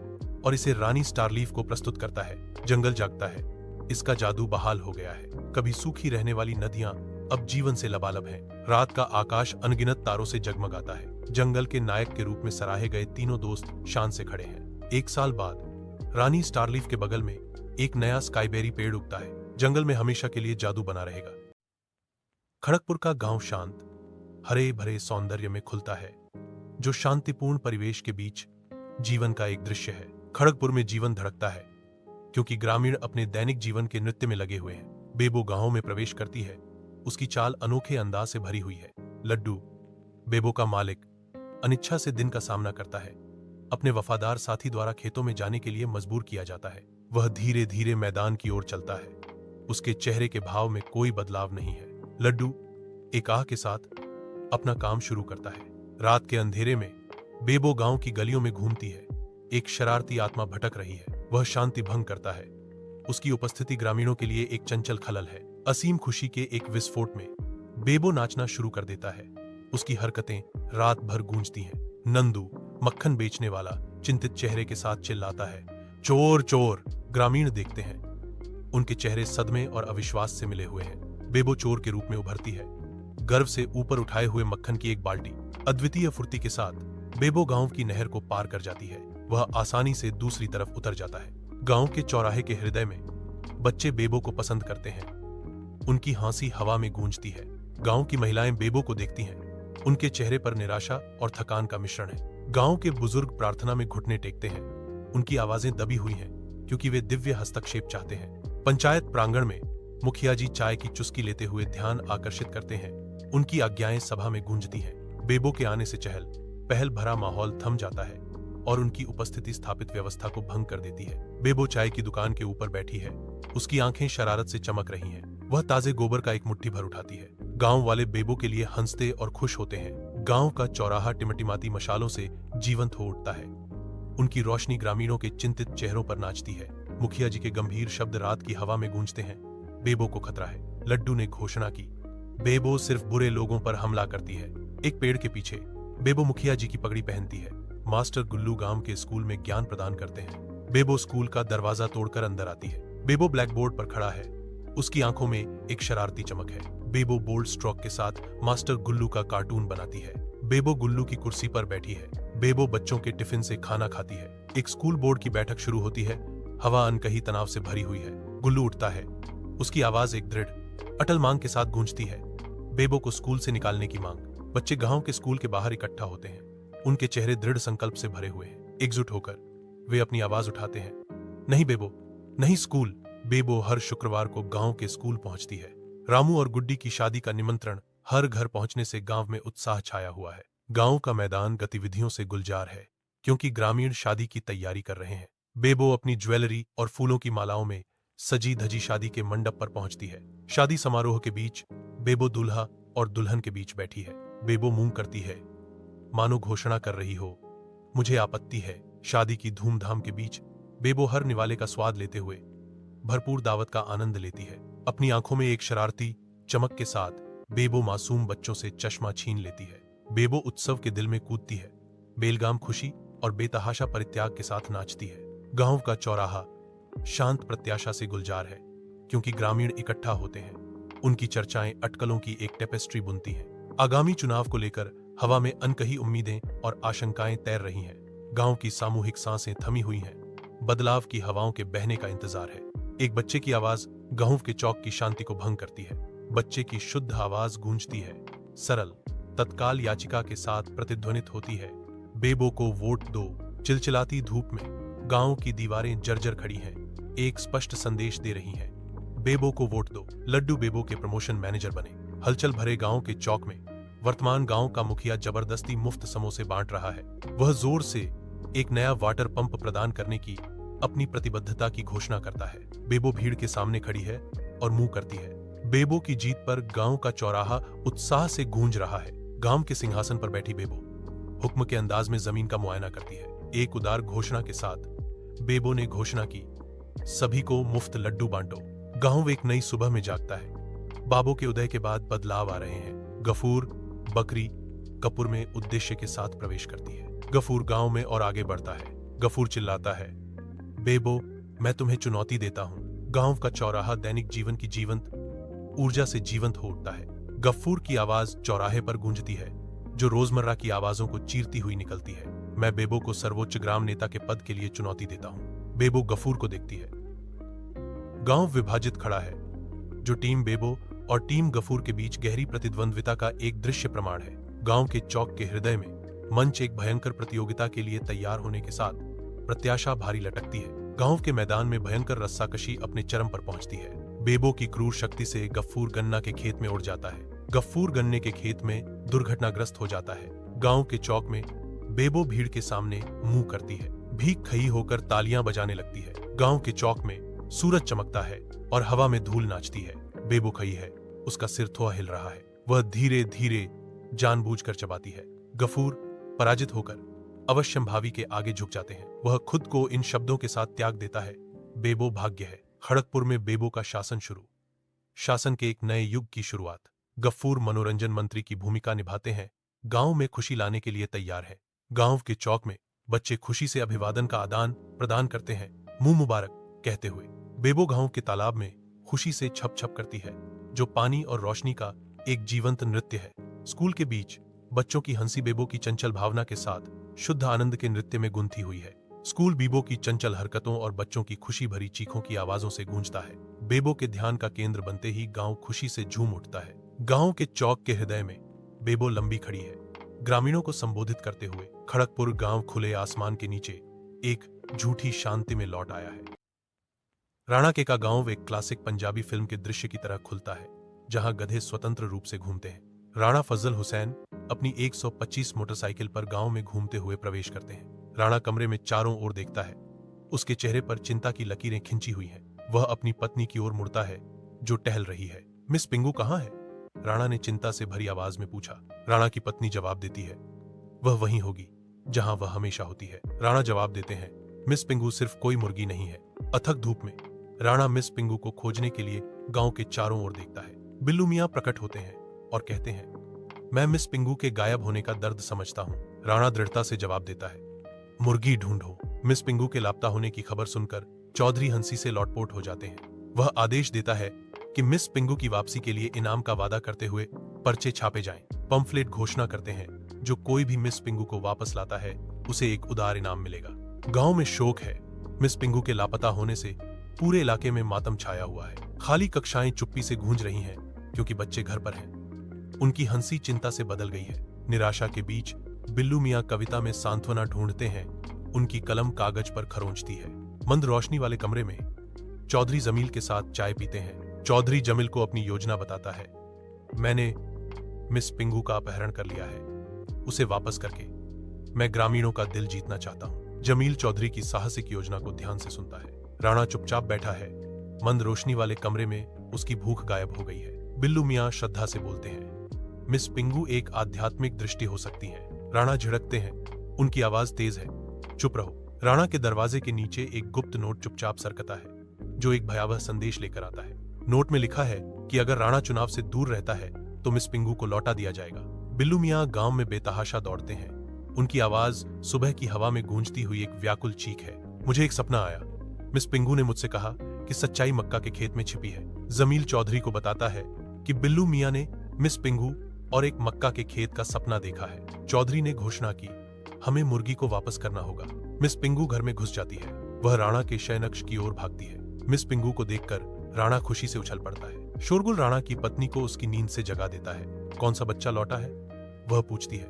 Speaker 1: और इसे रानी स्टारलीफ को प्रस्तुत करता है। जंगल जागता है। इसका जादू बहाल हो गया है। कभी सूखी रहने वाली नदियां अब जीवन से लबालब हैं। रात का आकाश अनगिनत तारों से जगमगाता है। जंगल के नायक के रूप में सराहे गए तीनों दोस्त शान से खड़े हैं। 1 साल बाद रानी स्टारलीफ के बगल में एक नया स्काईबेरी पेड़ उगता है। जंगल में हमेशा के लिए जादू बना रहेगा। खड़गपुर का गांव शांत हरे भरे सौंदर्य में खुलता है जो शांतिपूर्ण परिवेश के बीच जीवन का एक दृश्य है। खड़गपुर में जीवन धड़कता है क्योंकि ग्रामीण अपने दैनिक जीवन के नृत्य में लगे हुए हैं। बेबो गांव में प्रवेश करती है। उसकी चाल अनोखे अंदाज से भरी हुई है। लड्डू बेबो का मालिक अनिच्छा से दिन का सामना करता है। अपने वफादार साथी द्वारा खेतों में जाने के लिए मजबूर किया जाता है। वह धीरे धीरे मैदान की ओर चलता है। उसके चेहरे के भाव में कोई बदलाव नहीं है। लड्डू एक आह के साथ अपना काम शुरू करता है। रात के अंधेरे में बेबो गांव की गलियों में घूमती है। एक शरारती आत्मा भटक रही है। वह शांति भंग करता है। उसकी उपस्थिति ग्रामीणों के लिए एक चंचल खलल है। असीम खुशी के एक विस्फोट में बेबो नाचना शुरू कर देता है। उसकी हरकतें रात भर गूंजती हैं। नंदू मक्खन बेचने वाला चिंतित चेहरे के साथ चिल्लाता है, चोर चोर। ग्रामीण देखते हैं। उनके चेहरे सदमे और अविश्वास से मिले हुए हैं। बेबो चोर के रूप में उभरती है, गर्व से ऊपर उठाए हुए मक्खन की एक बाल्टी। अद्वितीय फुर्ती के साथ बेबो गांव की नहर को पार कर जाती है। वह आसानी से दूसरी तरफ उतर जाता है। गांव के चौराहे के हृदय में बच्चे बेबो को पसंद करते हैं। उनकी हंसी हवा में गूंजती है। गांव की महिलाएं बेबो को देखती हैं। उनके चेहरे पर निराशा और थकान का मिश्रण है। गांव के बुजुर्ग प्रार्थना में घुटने टेकते हैं। उनकी आवाजें दबी हुई हैं क्योंकि वे दिव्य हस्तक्षेप चाहते हैं। पंचायत प्रांगण में मुखिया जी चाय की चुस्की लेते हुए ध्यान आकर्षित करते हैं। उनकी आज्ञाएं सभा में गूंजती हैं। बेबो के आने से चहल पहल भरा माहौल थम जाता है और उनकी उपस्थिति स्थापित व्यवस्था को भंग कर देती है। बेबो चाय की दुकान के ऊपर बैठी है। उसकी आंखें शरारत से चमक रही हैं। वह ताजे गोबर का एक मुट्ठी भर उठाती है। गांव वाले बेबो के लिए हंसते और खुश होते हैं। गांव का चौराहा टिमटिमाती मशालों से जीवंत हो उठता है। उनकी रोशनी ग्रामीणों के चिंतित चेहरों पर नाचती है। मुखिया जी के गंभीर शब्द रात की हवा में गूंजते हैं। बेबो को खतरा है। लड्डू ने घोषणा की, बेबो सिर्फ बुरे लोगों पर हमला करती है। एक पेड़ के पीछे बेबो मुखिया जी की पगड़ी पहनती है। मास्टर गुल्लू गांव के स्कूल में ज्ञान प्रदान करते हैं। बेबो स्कूल का दरवाजा तोड़कर अंदर आती है। बेबो ब्लैक बोर्ड पर खड़ा है। उसकी आंखों में एक शरारती चमक है। बेबो बोल्ड स्ट्रोक के साथ मास्टर गुल्लू का कार्टून बनाती है। बेबो गुल्लू की कुर्सी पर बैठी है। बेबो बच्चों के टिफिन से खाना खाती है। एक स्कूल बोर्ड की बैठक शुरू होती है। हवा अनकही तनाव से भरी हुई है। गुल्लू उठता है। उसकी आवाज एक दृढ़ अटल मांग के साथ गूंजती है। बेबो को स्कूल से निकालने की मांग। बच्चे गांव के स्कूल के बाहर इकट्ठा होते हैं। उनके चेहरे दृढ़ संकल्प से भरे हुए हैं। एकजुट होकर वे अपनी आवाज उठाते हैं, नहीं बेबो, नहीं स्कूल। बेबो हर शुक्रवार को गांव के स्कूल पहुंचती है। रामू और गुड्डी की शादी का निमंत्रण हर घर पहुंचने से गांव में उत्साह छाया हुआ है। गांव का मैदान गतिविधियों से गुलजार है क्योंकि ग्रामीण शादी की तैयारी कर रहे हैं। बेबो अपनी ज्वेलरी और फूलों की मालाओं में सजी धजी शादी के मंडप पर पहुंचती है। शादी समारोह के बीच बेबो दूल्हा और दुल्हन के बीच बैठी है। बेबो मूंग करती है, मानो घोषणा कर रही हो, मुझे आपत्ति है। शादी की धूमधाम के बीच बेबो हर निवाले का स्वाद लेते हुए भरपूर दावत का आनंद लेती है। अपनी आंखों में एक शरारती चमक के साथ बेबो मासूम बच्चों से चश्मा छीन लेती है। बेबो उत्सव के दिल में कूदती है। बेलगाम खुशी और बेतहाशा परित्याग के साथ नाचती है। गांव का चौराहा शांत प्रत्याशा से गुलजार है क्योंकि ग्रामीण इकट्ठा होते हैं। उनकी चर्चाएं अटकलों की एक टेपेस्ट्री बुनती हैं। आगामी चुनाव को लेकर हवा में अनकही उम्मीदें और आशंकाएं तैर रही हैं। गांव की सामूहिक सांसें थमी हुई हैं। बदलाव की हवाओं के बहने का इंतजार है। एक बच्चे की आवाज गांव के चौक की शांति को भंग करती है। बच्चे की शुद्ध आवाज गूंजती है, सरल, तत्काल याचिका के साथ प्रतिध्वनित होती है, बेबो को वोट दो। चिलचिलाती धूप में गांव की दीवारें जर्जर खड़ी हैं, एक स्पष्ट संदेश दे रही हैं, बेबो को वोट दो। लड्डू बेबो के प्रमोशन मैनेजर बने। हलचल भरे गांव के चौक में वर्तमान गांव का मुखिया जबरदस्ती मुफ्त समोसे बांट रहा है। वह जोर से एक नया वाटर पंप प्रदान करने की अपनी प्रतिबद्धता की घोषणा करता है। बेबो भीड़ के सामने खड़ी है और मुंह करती है। बेबो की जीत पर गांव का चौराहा उत्साह से गूंज रहा है। गांव के सिंहासन पर बैठी बेबो हुक्म के अंदाज में जमीन का मुआयना करती है। एक उदार घोषणा के साथ बेबो ने घोषणा की, सभी को मुफ्त लड्डू बांटो। गांव एक नई सुबह में जागता है। बाबो के उदय के बाद बदलाव आ रहे हैं। गफूर बकरी कपूर में उद्देश्य के साथ प्रवेश करती है। गफूर गांव में और आगे बढ़ता है। गफूर चिल्लाता है, बेबो मैं तुम्हें चुनौती देता हूं। गांव का चौराहा दैनिक जीवन की जीवंत ऊर्जा से जीवंत हो उठता है। गफूर की आवाज चौराहे पर गूंजती है, जो रोजमर्रा की आवाजों को चीरती हुई निकलती है। मैं बेबो को सर्वोच्च ग्राम नेता के पद के लिए चुनौती देता हूं। बेबो गफूर को देखती है। गांव विभाजित खड़ा है, जो टीम बेबो और टीम गफूर के बीच गहरी प्रतिद्वंद्विता का एक दृश्य प्रमाण है। गांव के चौक के हृदय में मंच एक भयंकर प्रतियोगिता के लिए तैयार होने के साथ प्रत्याशा भारी लटकती है। गांव के मैदान में भयंकर रस्साकशी अपने चरम पर पहुंचती है। बेबो की क्रूर शक्ति से गफूर गन्ना के खेत में उड़ जाता है। गफूर गन्ने के खेत में दुर्घटनाग्रस्त हो जाता है। गांव के चौक में बेबो भीड़ के सामने मुंह करती है। भीख खई होकर तालियां बजाने लगती है। गांव के चौक में सूरज चमकता है और हवा में धूल नाचती है। बेबो खई है, उसका सिर थोड़ा हिल रहा है। वह धीरे धीरे जानबूझकर चबाती है। गफूर पराजित होकर अवश्यंभावी के आगे झुक जाते हैं। वह खुद को इन शब्दों के साथ त्याग देता है, बेबो भाग्य है। खड़गपुर में बेबो का शासन शुरू। शासन के एक नए युग की शुरुआत। गफूर मनोरंजन मंत्री की भूमिका निभाते हैं। गांव में खुशी लाने के लिए तैयार है। गांव के चौक में बच्चे खुशी से अभिवादन का आदान प्रदान करते हैं, मुंह मुबारक कहते हुए। बेबो गांव के तालाब में खुशी से छप छप करती है, जो पानी और रोशनी का एक जीवंत नृत्य है। स्कूल के बीच बच्चों की हंसी बेबो की चंचल भावना के साथ शुद्ध आनंद के नृत्य में गुंथी हुई है। स्कूल बेबो की चंचल हरकतों और बच्चों की खुशी भरी चीखों की आवाजों से गूंजता है। बेबो के ध्यान का केंद्र बनते ही गांव खुशी से झूम उठता है। गांव के चौक के हृदय में बेबो लंबी खड़ी है, ग्रामीणों को संबोधित करते हुए। खड़गपुर गांव खुले आसमान के नीचे एक झूठी शांति में लौट आया है। राणा के का गांव एक क्लासिक पंजाबी फिल्म के दृश्य की तरह खुलता है, जहां गधे स्वतंत्र रूप से घूमते हैं। राणा फजल हुसैन अपनी 125 मोटरसाइकिल पर गांव में घूमते हुए प्रवेश करते हैं। राणा कमरे में चारों ओर देखता है। उसके चेहरे पर चिंता की लकीरें खिंची हुई हैं। वह अपनी पत्नी की ओर मुड़ता है, जो टहल रही है। मिस पिंगू कहाँ है? राणा ने चिंता से भरी आवाज में पूछा। राणा की पत्नी जवाब देती है, वह वहीं होगी जहां वह हमेशा होती है। राणा जवाब देते हैं, मिस पिंगू सिर्फ कोई मुर्गी नहीं है। अथक धूप में राणा मिस पिंगू को खोजने के लिए गांव के चारों ओर देखता है। बिल्लू मियां प्रकट होते हैं और कहते हैं, मैं मिस पिंगू के गायब होने का दर्द समझता हूं। राणा दृढ़ता से जवाब देता है, मुर्गी ढूंढो। मिस पिंगू के लापता होने की खबर सुनकर चौधरी हंसी से लौटपोट हो जाते हैं। वह आदेश देता है कि मिस पिंगू की वापसी के लिए इनाम का वादा करते हुए पर्चे छापे जाएं। पंफलेट घोषणा करते हैं, जो कोई भी मिस पिंगू को वापस लाता है उसे एक उदार इनाम मिलेगा। गांव में शोक है। मिस पिंगू के लापता होने से पूरे इलाके में मातम छाया हुआ है। खाली कक्षाएं चुप्पी से गूंज रही हैं, क्योंकि बच्चे घर पर हैं। उनकी हंसी चिंता से बदल गई है। निराशा के बीच बिल्लू मियां कविता में सांत्वना ढूंढते हैं। उनकी कलम कागज पर खरोंचती है। मंद रोशनी वाले कमरे में चौधरी जमील के साथ चाय पीते हैं। चौधरी जमील को अपनी योजना बताता है, मैंने मिस पिंगू का अपहरण कर लिया है। उसे वापस करके मैं ग्रामीणों का दिल जीतना चाहता हूं। जमील चौधरी की साहसिक योजना को ध्यान से सुनता है। राणा चुपचाप बैठा है। मंद रोशनी वाले कमरे में उसकी भूख गायब हो गई है। बिल्लू मियां श्रद्धा से बोलते हैं, मिस पिंगू एक आध्यात्मिक दृष्टि हो सकती है। राणा झिड़कते हैं, उनकी आवाज तेज है, चुप रहो। राणा के दरवाजे के नीचे एक गुप्त नोट चुपचाप सरकता है, जो एक भयावह संदेश लेकर आता है। नोट में लिखा है कि अगर राणा चुनाव से दूर रहता है तो मिस पिंगू को लौटा दिया जाएगा। बिल्लू मियां गांव में बेतहाशा दौड़ते हैं। उनकी आवाज सुबह की हवा में गूंजती हुई एक व्याकुल चीख है। मुझे एक सपना आया। मिस पिंगू ने मुझसे कहा कि सच्चाई मक्का के खेत में छिपी है। जमील चौधरी को बताता है कि बिल्लू मियां ने मिस पिंगू और एक मक्का के खेत का सपना देखा है। चौधरी ने घोषणा की, हमें मुर्गी को वापस करना होगा। मिस पिंगू घर में घुस जाती है। वह राणा के शयनकक्ष की ओर भागती है। मिस पिंगू को देखकर राणा खुशी से उछल पड़ता है। शोरगुल राणा की पत्नी को उसकी नींद से जगा देता है। कौन सा बच्चा लौटा है? वह पूछती है।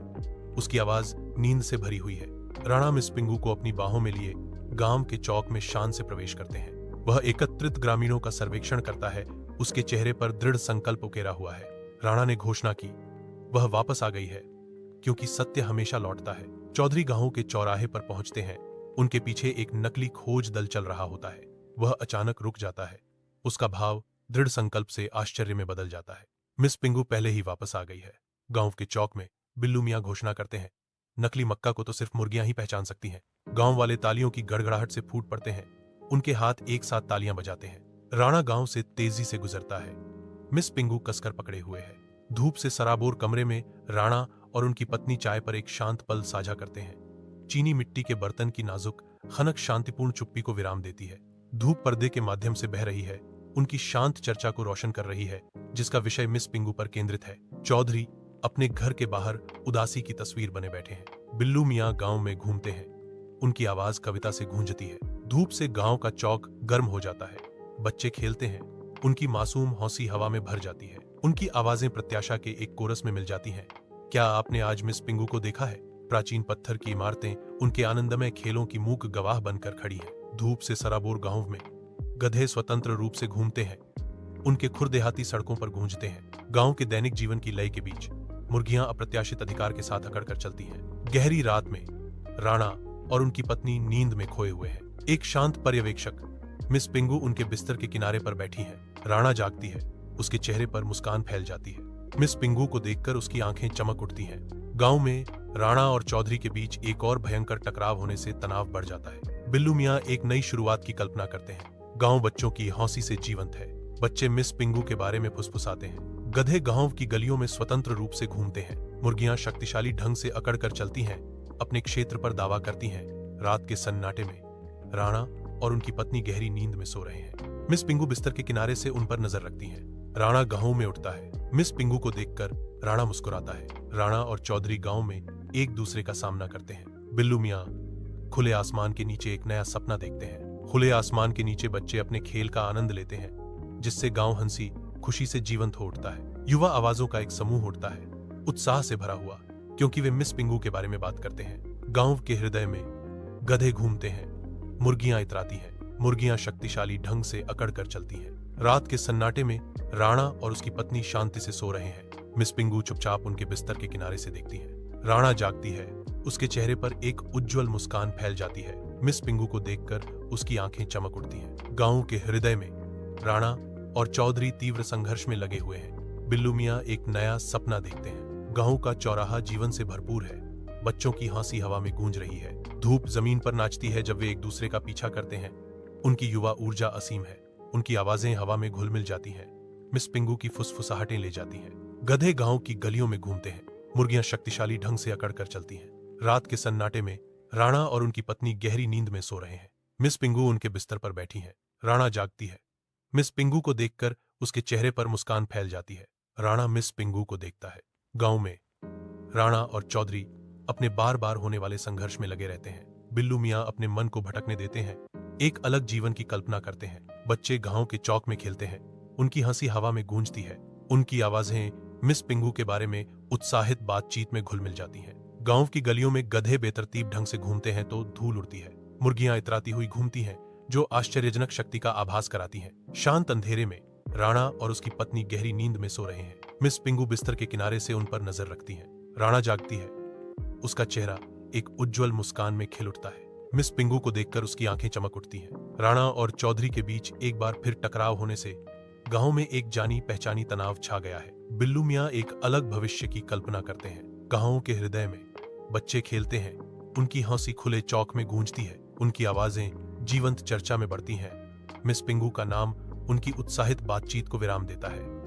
Speaker 1: उसकी आवाज नींद से भरी हुई है। राणा मिस पिंगू को अपनी बाहों में लिए गांव के चौक में शान से प्रवेश करते हैं। वह एकत्रित ग्रामीणों का सर्वेक्षण करता है। उसके चेहरे पर दृढ़ संकल्प उकेरा हुआ है। राणा ने घोषणा की, वह वापस आ गई है, क्योंकि सत्य हमेशा लौटता है। चौधरी गांव के चौराहे पर पहुंचते हैं। उनके पीछे एक नकली खोज दल चल रहा होता है। वह अचानक रुक जाता है। उसका भाव दृढ़ संकल्प से आश्चर्य में बदल जाता है। मिस पिंगू पहले ही वापस आ गई है। गांव के चौक में बिल्लू मियां घोषणा करते हैं, नकली मक्का को तो सिर्फ मुर्गियां ही पहचान सकती हैं। गांव वाले तालियों की गड़गड़ाहट से फूट पड़ते हैं। उनके हाथ एक साथ तालियां बजाते हैं। राणा गांव से तेजी से गुजरता है। मिस पिंगू कसकर पकड़े हुए है। धूप से सराबोर कमरे में राणा और उनकी पत्नी चाय पर एक शांत पल साझा करते हैं। चीनी मिट्टी के बर्तन की नाजुक खनक शांतिपूर्ण चुप्पी को विराम देती है। धूप पर्दे के माध्यम से बह रही है, उनकी शांत चर्चा को रोशन कर रही है, जिसका विषय मिस पिंगू पर केंद्रित है। चौधरी अपने घर के बाहर उदासी की तस्वीर बने बैठे हैं। बिल्लू मियां गांव में घूमते हैं। उनकी आवाज कविता से गूंजती है। धूप से गांव का चौक गर्म हो जाता है। बच्चे खेलते हैं। उनकी मासूम हौसी हवा में भर जाती है। उनकी आवाजें प्रत्याशा के एक कोरस में मिल जाती हैं। क्या आपने आज मिस पिंगू को देखा है? प्राचीन पत्थर की इमारतें उनके आनंदमय खेलों की मूक गवाह बनकर खड़ी हैं। धूप से सराबोर गांव में गधे स्वतंत्र रूप से घूमते हैं। उनके खुरदेहाती सड़कों पर गूंजते हैं। गांव के दैनिक जीवन की लय के बीच मुर्गियां अप्रत्याशित अधिकार के साथ अकड़ कर चलती हैं। गहरी रात में राणा और उनकी पत्नी नींद में खोए हुए हैं। एक शांत पर्यवेक्षक मिस पिंगू उनके बिस्तर के किनारे पर बैठी है। राणा जागती है। उसके चेहरे पर मुस्कान फैल जाती है। मिस पिंगू को देखकर उसकी आंखें चमक उठती हैं। गांव में राणा और चौधरी के बीच एक और भयंकर टकराव होने से तनाव बढ़ जाता है। बिल्लू मियां एक नई शुरुआत की कल्पना करते हैं। गांव बच्चों की हौसी से जीवंत है। बच्चे मिस पिंगू के बारे में फुसफुसाते हैं। गधे गांव की गलियों में स्वतंत्र रूप से घूमते हैं। मुर्गियां शक्तिशाली ढंग से अकड़ कर चलती हैं, अपने क्षेत्र पर दावा करती हैं। रात के सन्नाटे में राणा और उनकी पत्नी गहरी नींद में सो रहे हैं। मिस पिंगू बिस्तर के किनारे से उन पर नजर रखती हैं। राणा गांव में उठता है। मिस पिंगू को देखकर राणा मुस्कुराता है। राणा और चौधरी गांव में एक दूसरे का सामना करते हैं। बिल्लू मियां खुले आसमान के नीचे एक नया सपना देखते हैं। खुले आसमान के नीचे बच्चे अपने खेल का आनंद लेते हैं, जिससे गांव हंसी खुशी से जीवंत हो उठता है। युवा आवाजों का एक समूह उठता है, उत्साह से भरा हुआ, क्योंकि वे मिस पिंगू के बारे में बात करते हैं। गांव के हृदय में गधे घूमते हैं। मुर्गियां इतराती हैं। मुर्गियां शक्तिशाली ढंग से अकड़ कर चलती हैं। रात के सन्नाटे में राणा और उसकी पत्नी शांति से सो रहे हैं। मिस पिंगू चुपचाप उनके बिस्तर के किनारे से देखती है। राणा जागती है। उसके चेहरे पर एक उज्जवल मुस्कान फैल जाती है। मिस पिंगू को देखकर उसकी आंखें चमक उठती हैं। गांव के हृदय में राणा और चौधरी तीव्र संघर्ष में लगे हुए हैं। बिल्लू मियां एक नया सपना देखते हैं। गांव का चौराहा जीवन से भरपूर है। बच्चों की हंसी हवा में गूंज रही है। धूप जमीन पर नाचती है जब वे एक दूसरे का पीछा करते हैं। उनकी युवा ऊर्जा असीम है। उनकी आवाजें हवा में घुल मिल जाती हैं। मिस पिंगू की फुसफुसाहटें ले जाती हैं। गधे गांव की गलियों में घूमते हैं। मुर्गियां शक्तिशाली ढंग से अकड़ कर चलती हैं। रात के सन्नाटे में राणा और उनकी पत्नी गहरी नींद में सो रहे हैं। मिस पिंगू उनके बिस्तर पर बैठी हैं। राणा जागती है। मिस पिंगू को देखकर उसके चेहरे पर मुस्कान फैल जाती है। राणा मिस पिंगू को देखता है। गांव में राणा और चौधरी अपने बार बार होने वाले संघर्ष में लगे रहते हैं। बिल्लू मियां अपने मन को भटकने देते हैं, एक अलग जीवन की कल्पना करते हैं। बच्चे गांव के चौक में खेलते हैं। उनकी हंसी हवा में गूंजती है। उनकी आवाजें मिस पिंगू के बारे में उत्साहित बातचीत में घुल मिल जाती हैं। गांव की गलियों में गधे बेतरतीब ढंग से घूमते हैं तो धूल उड़ती है। मुर्गियां इतराती हुई घूमती हैं, जो आश्चर्यजनक शक्ति का आभास कराती हैं। शांत अंधेरे में राणा और उसकी पत्नी गहरी नींद में सो रहे हैं। मिस पिंगू बिस्तर के किनारे से उन पर नजर रखती हैं। राणा जागती है। उसका चेहरा एक उज्जवल मुस्कान में खिल उठता है। मिस पिंगू को देखकर उसकी आंखें चमक उठती हैं। राणा और चौधरी के बीच एक बार फिर टकराव होने से गांव में एक जानी पहचानी तनाव छा गया है। बिल्लू मियां एक अलग भविष्य की कल्पना करते हैं। गांव के हृदय में बच्चे खेलते हैं। उनकी हंसी खुले चौक में गूंजती है। उनकी आवाजें जीवंत चर्चा में बढ़ती हैं। मिस पिंगू का नाम उनकी उत्साहित बातचीत को विराम देता है।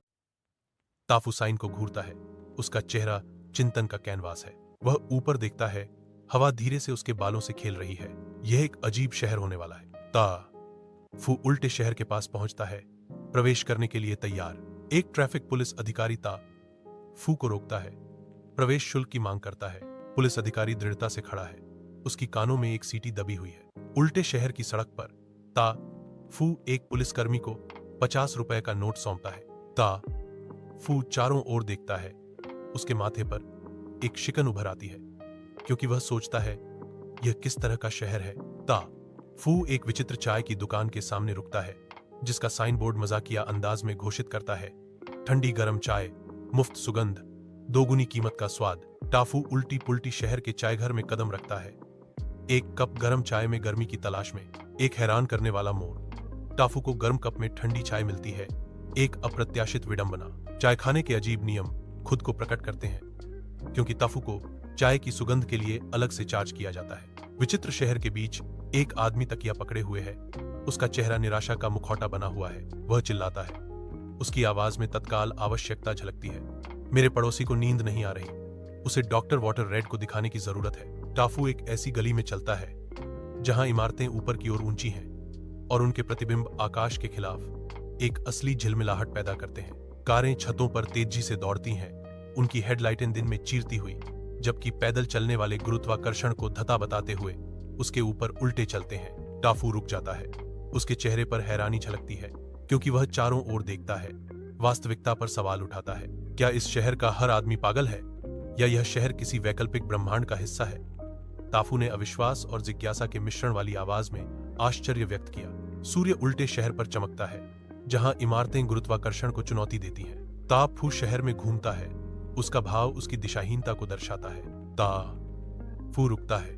Speaker 1: ताफुसाइन को घूरता है। उसका चेहरा चिंतन का कैनवास है। वह ऊपर देखता है। हवा धीरे से उसके बालों से खेल रही है। यह एक अजीब शहर होने वाला है। फू उल्टे शहर के पास पहुंचता है, प्रवेश करने के लिए तैयार। एक ट्रैफिक पुलिस अधिकारी फू को रोकता है, प्रवेश शुल्क की मांग करता है। पुलिस अधिकारी दृढ़ता से खड़ा है। उसकी कानों में एक सीटी दबी हुई है। उल्टे शहर की सड़क पर फू एक पुलिसकर्मी को 50 रुपए का नोट सौंपता है। फू चारों ओर देखता है। उसके माथे पर एक शिकन उभर आती है, क्योंकि वह सोचता है यह किस तरह का शहर है। फू एक विचित्र चाय की दुकान के सामने रुकता है, जिसका साइन बोर्ड मजाकिया अंदाज में घोषित करता है, ठंडी गर्म चाय, मुफ्त सुगंध, दोगुनी कीमत का स्वाद। टाफू उल्टी पुल्टी शहर के चाय घर में कदम रखता है, एक कप गर्म चाय में गर्मी की तलाश में। एक हैरान करने वाला मोड़। टाफू को गर्म कप में ठंडी चाय मिलती है, एक अप्रत्याशित विडंबना। चाय खाने के अजीब नियम खुद को प्रकट करते हैं, क्योंकि टाफू को चाय की सुगंध के लिए अलग से चार्ज किया जाता है। विचित्र शहर के बीच एक आदमी तकिया पकड़े हुए है, उसका चेहरा निराशा का मुखौटा बना हुआ है। वह चिल्लाता है, उसकी आवाज में तत्काल आवश्यकता झलकती है। मेरे पड़ोसी को नींद नहीं आ रही, उसे डॉक्टर वाटर रेड को दिखाने की जरूरत है। टाफू एक ऐसी गली में चलता है जहां इमारतें ऊपर की ओर ऊंची हैं और उनके प्रतिबिंब आकाश के खिलाफ एक असली झिलमिलाहट पैदा करते हैं। कारें छतों पर तेजी से दौड़ती हैं, उनकी हेडलाइटें दिन में चीरती हुई, जबकि पैदल चलने वाले गुरुत्वाकर्षण को धता बताते हुए उसके ऊपर उल्टे चलते हैं। टाफू रुक जाता है, उसके चेहरे पर हैरानी झलकती है, क्योंकि वह चारों ओर देखता है, वास्तविकता पर सवाल उठाता है। क्या इस शहर का हर आदमी पागल है, या यह शहर किसी वैकल्पिक ब्रह्मांड का हिस्सा है? टाफू ने अविश्वास और जिज्ञासा के मिश्रण वाली आवाज में आश्चर्य व्यक्त किया। सूर्य उल्टे शहर पर चमकता है, जहां इमारतें गुरुत्वाकर्षण को चुनौती देती हैं। टाफू शहर में घूमता है, उसका भाव उसकी दिशाहीनता को दर्शाता है। टाफू रुकता है,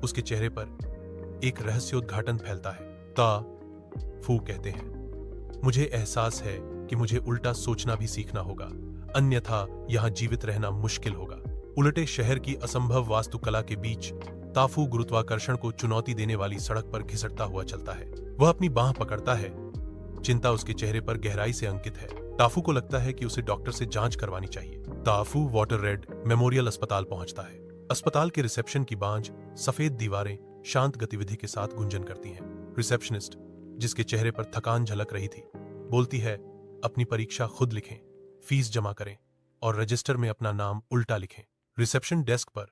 Speaker 1: उसके चेहरे पर एक रहस्योद्घाटन फैलता है। टाफू कहते हैं, मुझे एहसास है कि मुझे उल्टा सोचना भी सीखना होगा, अन्यथा यहां जीवित रहना मुश्किल होगा। उल्टे शहर की असंभव वास्तुकला के बीच टाफू गुरुत्वाकर्षण को चुनौती देने वाली सड़क पर घिसटता हुआ चलता है। वह अपनी बांह पकड़ता है, चिंता उसके चेहरे पर गहराई से अंकित है। टाफू को लगता है कि उसे डॉक्टर से जांच करवानी चाहिए। टाफू वाटर रेड मेमोरियल अस्पताल पहुंचता है। अस्पताल के रिसेप्शन की बांझ सफेद दीवारें शांत गतिविधि के साथ गुंजन करती हैं। रिसेप्शनिस्ट, जिसके चेहरे पर थकान झलक रही थी, बोलती है, अपनी परीक्षा खुद लिखें, फीस जमा करें और रजिस्टर में अपना नाम उल्टा लिखें। रिसेप्शन डेस्क पर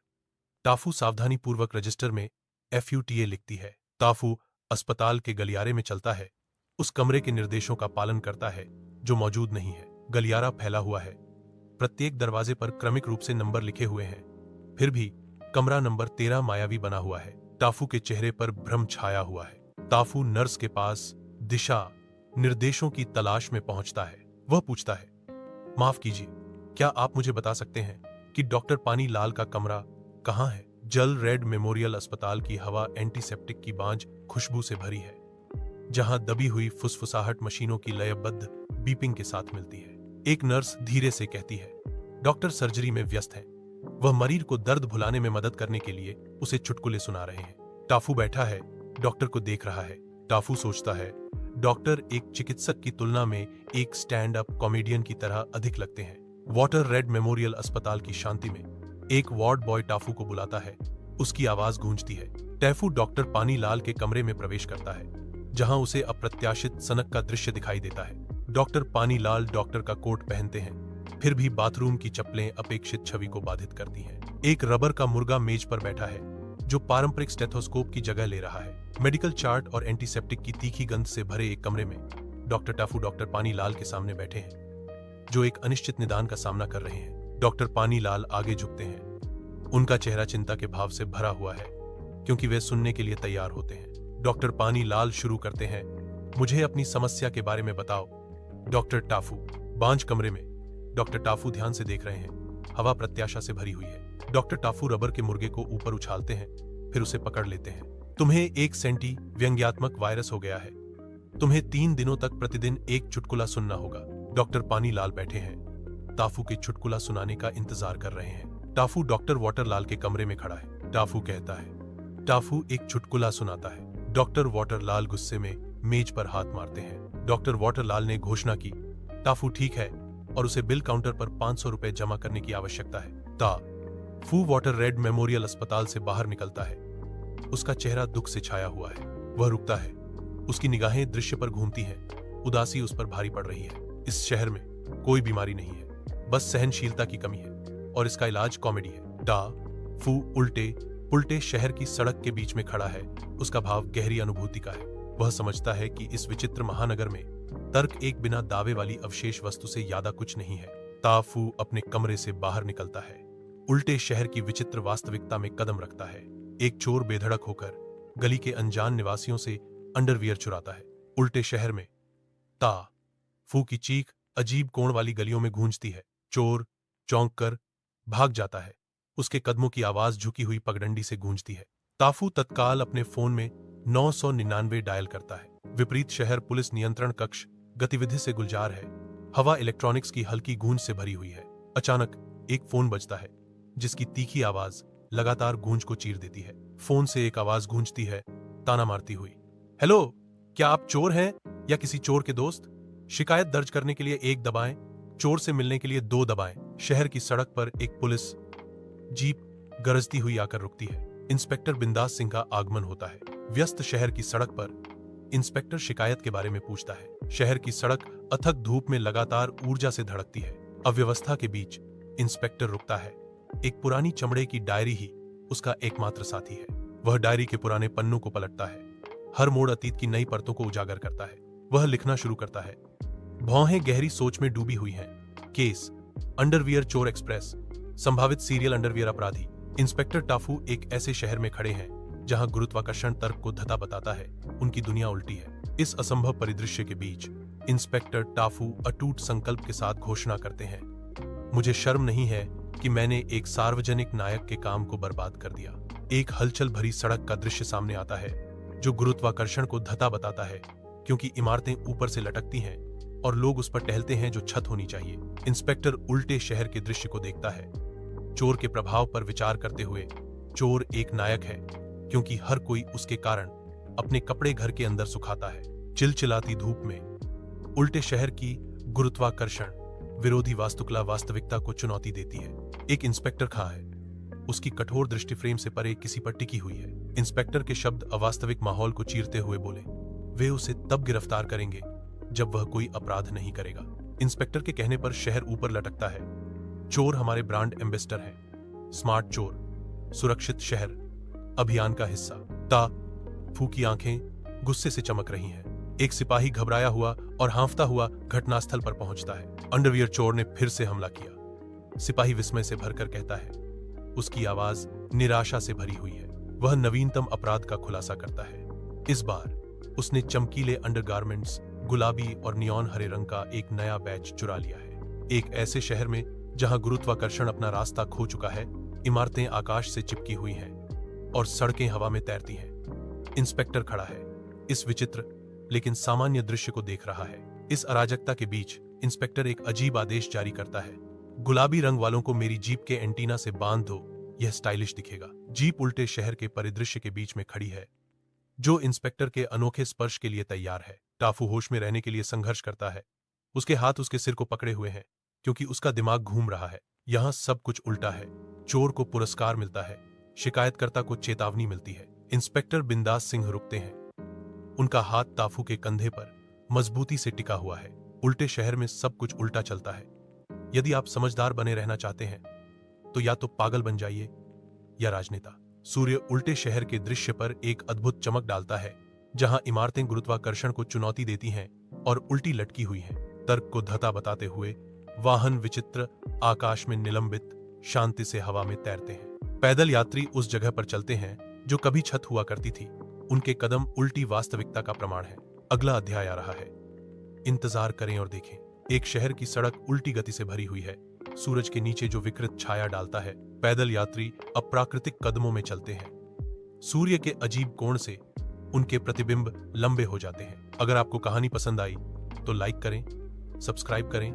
Speaker 1: टाफू सावधानी पूर्वक रजिस्टर में FUTA लिखती है। टाफू अस्पताल के गलियारे में चलता है, उस कमरे के निर्देशों का पालन करता है जो मौजूद नहीं है। गलियारा फैला हुआ है, प्रत्येक दरवाजे पर क्रमिक रूप से नंबर लिखे हुए हैं, फिर भी कमरा नंबर 13 मायावी बना हुआ है। टाफू के चेहरे पर भ्रम छाया हुआ है। टाफू नर्स के पास दिशा निर्देशों की तलाश में पहुंचता है। वह पूछता है, माफ कीजिए, क्या आप मुझे बता सकते हैं कि डॉक्टर पानी लाल का कमरा कहां है? जल रेड मेमोरियल अस्पताल की हवा एंटीसेप्टिक की बांझ खुशबू से भरी है, जहां दबी हुई फुसफुसाहट मशीनों की लयबद्ध बीपिंग के साथ मिलती है। एक नर्स धीरे से कहती है, डॉक्टर सर्जरी में व्यस्त हैं। वह मरीज को दर्द भुलाने में मदद करने के लिए उसे चुटकुले सुना रहे हैं। टाफू बैठा है, डॉक्टर को देख रहा है। टाफू सोचता है, डॉक्टर एक चिकित्सक की तुलना में एक स्टैंड अप कॉमेडियन की तरह अधिक लगते हैं। वाटर रेड मेमोरियल अस्पताल की शांति में एक वार्ड बॉय टाफू को बुलाता है। उसकी आवाज गूंजती है। टाफू डॉक्टर पानी लाल के कमरे में प्रवेश करता है, जहां उसे अप्रत्याशित सनक का दृश्य दिखाई देता है। डॉक्टर पानी लाल डॉक्टर का कोट पहनते हैं, फिर भी बाथरूम की चप्पलें अपेक्षित छवि को बाधित करती हैं। एक रबर का मुर्गा मेज पर बैठा है, जो पारंपरिक स्टेथोस्कोप की जगह ले रहा है। मेडिकल चार्ट और एंटीसेप्टिक की तीखी गंध से भरे एक कमरे में डॉक्टर टाफू डॉक्टर पानी लाल के सामने बैठे हैं, जो एक अनिश्चित निदान का सामना कर रहे हैं। डॉक्टर पानी लाल आगे झुकते हैं, उनका चेहरा चिंता के भाव से भरा हुआ है, क्योंकि वे सुनने के लिए तैयार होते हैं। डॉक्टर पानी लाल शुरू करते हैं, मुझे अपनी समस्या के बारे में बताओ। डॉक्टर टाफू बांझ कमरे में डॉक्टर टाफू ध्यान से देख रहे हैं, हवा प्रत्याशा से भरी हुई है। डॉक्टर टाफू रबर के मुर्गे को ऊपर उछालते हैं, फिर उसे पकड़ लेते हैं। तुम्हें एक सेंटी व्यंग्यात्मक वायरस हो गया है, तुम्हें 3 दिनों तक प्रतिदिन एक चुटकुला सुनना होगा। डॉक्टर पानी लाल बैठे हैं, टाफू के चुटकुला सुनाने का इंतजार कर रहे हैं। टाफू डॉक्टर वाटर लाल के कमरे में खड़ा है। टाफू कहता है, टाफू एक चुटकुला सुनाता है। डॉक्टर वाटर लाल गुस्से में मेज पर हाथ मारते हैं। डॉक्टर वाटर लाल ने घोषणा की, टाफू ठीक है और उसे बिल काउंटर पर 500 रुपए जमा करने की आवश्यकता है। टाफू वाटर रेड मेमोरियल अस्पताल से बाहर निकलता है, उसका चेहरा दुख से छाया हुआ है। वह रुकता है, उसकी निगाहें दृश्य पर घूमती हैं, उदासी उस पर भारी पड़ रही है। इस शहर में कोई बीमारी नहीं है, बस सहनशीलता की कमी है, और इसका इलाज कॉमेडी है। टाफू उल्टे पुल्टे शहर की सड़क के बीच में खड़ा है, उसका भाव गहरी अनुभूति का है। वह समझता है कि इस विचित्र महानगर में तर्क एक बिना दावे वाली अवशेष वस्तु से ज्यादा कुछ नहीं है। टाफू अपने कमरे से बाहर निकलता है, उल्टे शहर की विचित्र वास्तविकता में कदम रखता है। एक चोर बेधड़क होकर गली के अनजान निवासियों से अंडरवियर चुराता है। उल्टे शहर में टाफू की चीख अजीब कोण वाली गलियों में गूंजती है। चोर चौंक कर भाग जाता है। उसके कदमों की आवाज झुकी हुई पगडंडी से गूंजती है। टाफू तत्काल अपने फोन में 999 डायल करता है। विपरीत शहर पुलिस नियंत्रण कक्ष गतिविधि से गुलजार है। हवा इलेक्ट्रॉनिक्स की हल्की गूंज से भरी हुई है। अचानक एक फोन बजता है जिसकी तीखी आवाज लगातार गूंज को चीर देती है। फोन से एक आवाज गूंजती है, ताना मारती हुई। हेलो, क्या आप चोर हैं या किसी चोर के दोस्त? शिकायत दर्ज करने के लिए 1 दबाएं, चोर से मिलने के लिए 2 दबाएं। शहर की सड़क पर एक पुलिस जीप गरजती हुई आकर रुकती है। इंस्पेक्टर बिंदास सिंह का आगमन होता है। व्यस्त शहर की सड़क पर इंस्पेक्टर शिकायत के बारे में पूछता है। शहर की सड़क अथक धूप में लगातार ऊर्जा से धड़कती है। अव्यवस्था के बीच इंस्पेक्टर रुकता है। एक पुरानी चमड़े की डायरी ही उसका एकमात्र साथी है। वह डायरी के पुराने पन्नों को पलटता है। हर मोड़ अतीत की नई परतों को उजागर करता है। वह लिखना शुरू करता है। भौहें गहरी सोच में डूबी हुई हैं। केस अंडरवियर चोर एक्सप्रेस, संभावित सीरियल अंडरवियर अपराधी। इंस्पेक्टर टाफू एक ऐसे शहर में खड़े हैं जहां गुरुत्वाकर्षण तर्क को धता बताता है। उनकी दुनिया उल्टी है। इस असंभव परिदृश्य के बीच इंस्पेक्टर टाफू अटूट संकल्प के साथ घोषणा करते हैं, मुझे शर्म नहीं है कि मैंने एक सार्वजनिक नायक के काम को बर्बाद कर दिया। एक हलचल भरी सड़क का दृश्य सामने आता है जो गुरुत्वाकर्षण को धता बताता है, क्योंकि इमारतें ऊपर से लटकती हैं और लोग उस पर टहलते हैं जो छत होनी चाहिए। इंस्पेक्टर उल्टे शहर के दृश्य को देखता है। चोर के प्रभाव पर विचार करते हुए, चोर एक नायक है क्योंकि हर कोई उसके कारण अपने कपड़े घर के अंदर सुखाता है। चिलचिलाती धूप में उल्टे शहर की गुरुत्वाकर्षण विरोधी वास्तुकला वास्तविकता को चुनौती देती है। एक इंस्पेक्टर खां है। उसकी कठोर दृष्टि फ्रेम से परे किसी पर टिकी हुई है। इंस्पेक्टर के शब्द अवास्तविक माहौल को चीरते हुए बोले, वे उसे तब गिरफ्तार करेंगे जब वह कोई अपराध नहीं करेगा। इंस्पेक्टर के कहने पर शहर ऊपर लटकता है। चोर हमारे ब्रांड एम्बेसडर हैं। स्मार्ट चोर, सुरक्षित शहर अभियान का हिस्सा। टाफू की आंखें गुस्से से चमक रही हैं। एक सिपाही घबराया हुआ और हांफता हुआ घटनास्थल पर पहुंचता है। अंडरवियर चोर ने फिर से हमला किया। सिपाही विस्मय से भरकर कहता है। उसकी आवाज निराशा से भरी हुई है। वह नवीनतम अपराध का खुलासा करता है। इस बार उसने चमकीले अंडरगारमेंट्स, गुलाबी और नियॉन हरे रंग का एक नया बैच चुरा लिया है। एक ऐसे शहर में जहां गुरुत्वाकर्षण अपना रास्ता खो चुका है, इमारतें आकाश से चिपकी हुई हैं और सड़कें हवा में तैरती हैं। इंस्पेक्टर खड़ा है, इस विचित्र लेकिन सामान्य दृश्य को देख रहा है। इस अराजकता के बीच इंस्पेक्टर एक अजीब आदेश जारी करता है। गुलाबी रंग वालों को मेरी जीप के एंटीना से बांध दो, यह स्टाइलिश दिखेगा। जीप उल्टे शहर के परिदृश्य के बीच में खड़ी है, जो इंस्पेक्टर के अनोखे स्पर्श के लिए तैयार है। टाफू होश में रहने के लिए संघर्ष करता है। उसके हाथ उसके सिर को पकड़े हुए हैं क्योंकि उसका दिमाग घूम रहा है। यहां सब कुछ उल्टा है। चोर को पुरस्कार मिलता है, शिकायतकर्ता को चेतावनी मिलती है। इंस्पेक्टर बिंदास सिंह रुकते हैं। उनका हाथ टाफू के कंधे पर मजबूती से टिका हुआ है। उल्टे शहर में सब कुछ उल्टा चलता है। यदि आप समझदार बने रहना चाहते हैं तो या तो पागल बन जाइए या राजनेता। सूर्य उल्टे शहर के दृश्य पर एक अद्भुत चमक डालता है, जहां इमारतें गुरुत्वाकर्षण को चुनौती देती हैं और उल्टी लटकी हुई हैं। तर्क को धता बताते हुए वाहन विचित्र आकाश में निलंबित शांति से हवा में तैरते हैं। पैदल यात्री उस जगह पर चलते हैं जो कभी छत हुआ करती थी। उनके कदम उल्टी वास्तविकता का प्रमाण है। अगला अध्याय आ रहा है, इंतजार करें और देखें। एक शहर की सड़क उल्टी गति से भरी हुई है। सूरज के नीचे जो विकृत छाया डालता है। पैदल यात्री अप्राकृतिक कदमों में चलते हैं। सूर्य के अजीब कोण से उनके प्रतिबिंब लंबे हो जाते हैं। अगर आपको कहानी पसंद आई तो लाइक करें, सब्सक्राइब करें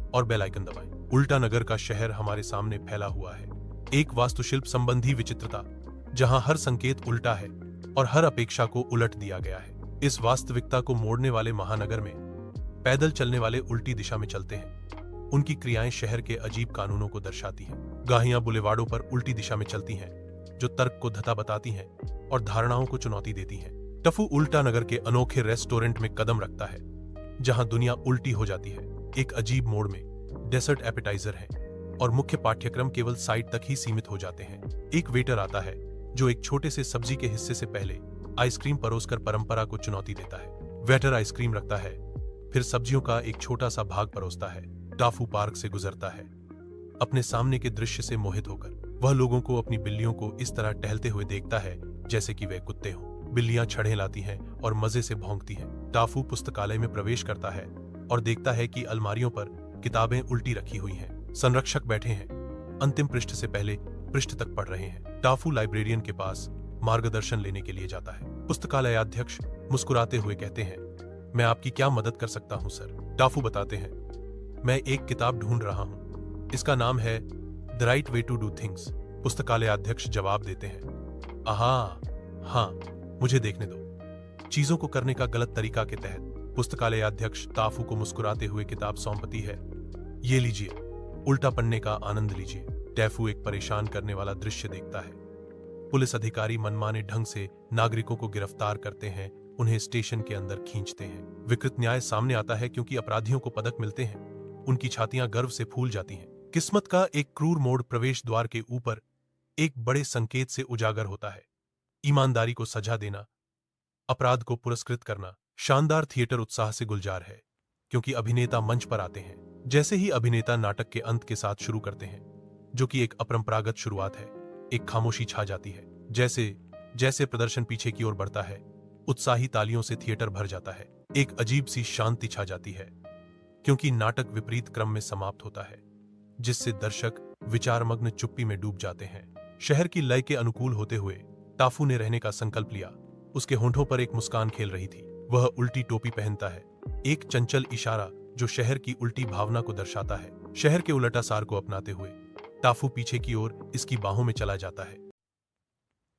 Speaker 1: और बेल आइकन दबाएं। उल्टा नगर का शहर हमारे सामने फैला हुआ है। एक वास्तुशिल्प संबंधी विचित्रता जहां हर संकेत उल्टा है और हर अपेक्षा को उलट दिया गया है। इस वास्तविकता को मोड़ने वाले महानगर में पैदल चलने वाले उल्टी दिशा में चलते हैं। उनकी क्रियाएं शहर के अजीब कानूनों को दर्शाती हैं। गाहियां बुलेवार्डों पर उल्टी दिशा में चलती हैं, जो तर्क को धता बताती हैं और धारणाओं को चुनौती देती हैं। टफू उल्टा नगर के अनोखे रेस्टोरेंट में कदम रखता है, जहां दुनिया उल्टी हो जाती है। एक अजीब मोड़ में डेसर्ट एपेटाइजर है और मुख्य पाठ्यक्रम केवल साइड तक ही सीमित हो जाते हैं। एक वेटर आता है जो एक छोटे से सब्जी के हिस्से से पहले आइसक्रीम परोसकर परंपरा को चुनौती देता है। वेटर आइसक्रीम रखता है, फिर सब्जियों का एक छोटा सा भाग परोसता है। टाफू पार्क से गुजरता है, अपने सामने के दृश्य से मोहित होकर। वह लोगों को, अपनी बिल्लियों को इस तरह टहलते हुए देखता है जैसे कि वे कुत्ते हों। बिल्लियां छड़ें लाती हैं और मजे से भौंकती हैं। टाफू पुस्तकालय में प्रवेश करता है और देखता है कि अलमारियों पर किताबें उल्टी रखी हुई हैं। संरक्षक बैठे हैं, अंतिम पृष्ठ से पहले पृष्ठ तक पढ़ रहे हैं। टाफू लाइब्रेरियन के पास मार्गदर्शन लेने के लिए जाता है। पुस्तकालयाध्यक्ष मुस्कुराते हुए कहते हैं, मैं आपकी क्या मदद कर सकता हूं सर? टाफू बताते हैं, मैं एक किताब ढूंढ रहा हूं, इसका नाम है the right way to do things. पुस्तकालयाध्यक्ष जवाब देते हैं, हाँ, मुझे देखने दो। चीजों को करने का गलत तरीका के तहत। पुस्तकालयाध्यक्ष टाफू को मुस्कुराते हुए किताब सौंपती है। ये लीजिए, उल्टा पन्ने का आनंद लीजिए। टैफू एक परेशान करने वाला दृश्य देखता है। पुलिस अधिकारी मनमाने ढंग से नागरिकों को गिरफ्तार करते हैं, उन्हें स्टेशन के अंदर खींचते हैं। विकृत न्याय सामने आता है क्योंकि अपराधियों को पदक मिलते हैं। उनकी छातियां गर्व से फूल जाती हैं। किस्मत का एक क्रूर मोड़ प्रवेश द्वार के ऊपर एक बड़े संकेत से उजागर होता है। ईमानदारी को सजा देना, अपराध को पुरस्कृत करना। शानदार थिएटर उत्साह से गुलजार है क्योंकि अभिनेता मंच पर आते हैं। जैसे ही अभिनेता नाटक के अंत के साथ शुरू करते हैं, जो कि एक अपरंपरागत शुरुआत है, एक खामोशी छा जाती है। जैसे जैसे प्रदर्शन पीछे की ओर बढ़ता है, उत्साही तालियों से थिएटर भर जाता है। एक अजीब सी शांति छा जाती है क्योंकि नाटक विपरीत क्रम में समाप्त होता है, जिससे दर्शक विचारमग्न चुप्पी में डूब जाते हैं। शहर की लय के अनुकूल होते हुए टाफू ने रहने का संकल्प लिया। उसके होंठों पर एक मुस्कान खेल रही थी। वह उल्टी टोपी पहनता है, एक चंचल इशारा जो शहर की उल्टी भावना को दर्शाता है। शहर के उलटासार को अपनाते हुए टाफू पीछे की ओर इसकी बाहों में चला जाता है।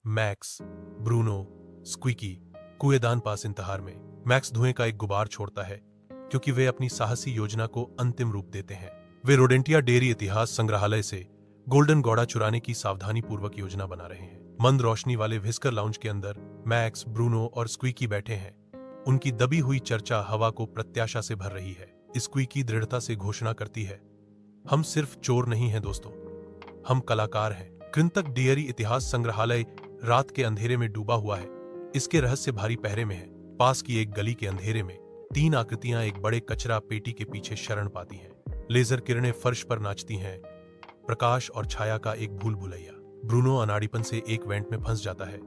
Speaker 1: मैक्स, ब्रूनो, स्क्वीकी कुएदान पास इंतहार में। मैक्स धुएं का एक गुबार छोड़ता है क्योंकि वे अपनी साहसी योजना को अंतिम रूप देते हैं। वे रोडेंटिया डेयरी इतिहास संग्रहालय से गोल्डन गौड़ा चुराने की सावधानी पूर्वक योजना बना रहे हैं। मंद रोशनी वाले व्हिस्कर लाउंज के अंदर मैक्स, ब्रूनो और स्क्वीकी बैठे हैं। उनकी दबी हुई चर्चा हवा को प्रत्याशा से भर रही है। स्क्वीकी दृढ़ता से घोषणा करती है, हम सिर्फ चोर नहीं हैं दोस्तों, हम कलाकार हैं। कृंतक डेयरी इतिहास संग्रहालय रात के अंधेरे में डूबा हुआ है। इसके रहस्य भारी पहरे में है। पास की एक गली के अंधेरे में 3 आकृतियां एक बड़े कचरा पेटी के पीछे शरण पाती हैं। लेजर किरणें फर्श पर नाचती हैं। प्रकाश और छाया का एक भूल भुलैया। ब्रूनो अनाड़ीपन से एक वेंट में फंस जाता है।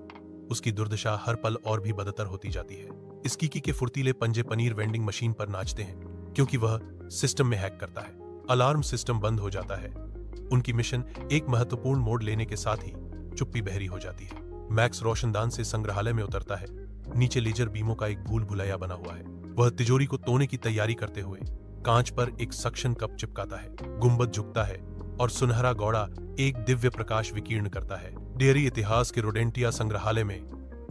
Speaker 1: उसकी दुर्दशा हर पल और भी बदतर होती जाती है। स्कीकी के फुर्तीले पंजे पनीर वेंडिंग मशीन पर नाचते हैं क्योंकि वह सिस्टम में हैक करता है। अलार्म सिस्टम बंद हो जाता है। उनकी मिशन एक महत्वपूर्ण मोड़ लेने के साथ ही चुप्पी बहरी हो जाती है। मैक्स रोशनदान से संग्रहालय में उतरता है। नीचे लेजर बीमों का एक भूल भुलैया बना हुआ है। वह तिजोरी को तोड़ने की तैयारी करते हुए कांच पर एक सक्शन कप चिपकाता है। गुंबद झुकता है और सुनहरा गौड़ा एक दिव्य प्रकाश विकीर्ण करता है। डेयरी इतिहास के रोडेंटिया संग्रहालय में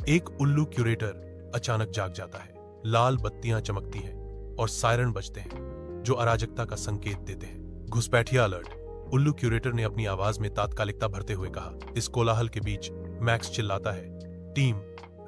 Speaker 1: एक उल्लू क्यूरेटर अचानक जाग जाता है। लाल बत्तियां चमकती हैं और सायरन बजते हैं जो अराजकता का संकेत देते हैं। घुसपैठिया अलर्ट, उल्लू क्यूरेटर ने अपनी आवाज में तात्कालिकता भरते हुए कहा। इस कोलाहल के बीच मैक्स चिल्लाता है, टीम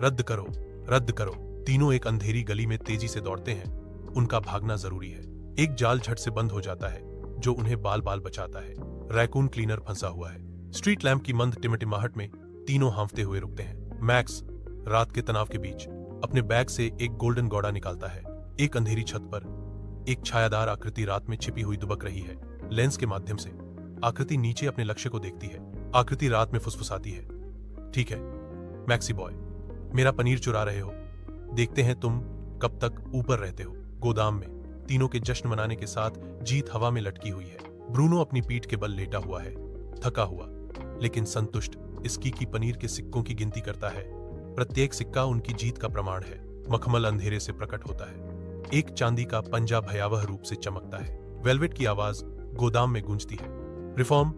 Speaker 1: रद्द करो, रद्द करो। तीनों एक अंधेरी गली में तेजी से दौड़ते हैं। उनका भागना जरूरी है। एक जाल झट से बंद हो जाता है जो उन्हें बाल बाल बचाता है। रैकून क्लीनर फंसा हुआ है। स्ट्रीट लैंप की मंद टिमटिमाहट में तीनों हांफते हुए रुकते हैं। मैक्स रात के तनाव के बीच अपने बैग से एक गोल्डन गौड़ा निकालता है। एक अंधेरी छत पर एक छायादार आकृति रात में छिपी हुई दुबक रही है। लेंस के माध्यम से आकृति नीचे अपने लक्ष्य को देखती है। आकृति रात में फुसफुसाती है, ठीक है मैक्सी बॉय, मेरा पनीर चुरा रहे हो, देखते हैं तुम कब तक ऊपर रहते हो। गोदाम में तीनों के जश्न मनाने के साथ जीत हवा में लटकी हुई है। ब्रूनो अपनी पीठ के बल लेटा हुआ है, थका हुआ लेकिन संतुष्ट। स्कीकी पनीर के सिक्कों की गिनती करता है। प्रत्येक सिक्का उनकी जीत का प्रमाण है। मखमल अंधेरे से प्रकट होता है। एक चांदी का पंजा भयावह रूप से चमकता है। वेलवेट की आवाज गोदाम में गूंजती है, रिफॉर्म,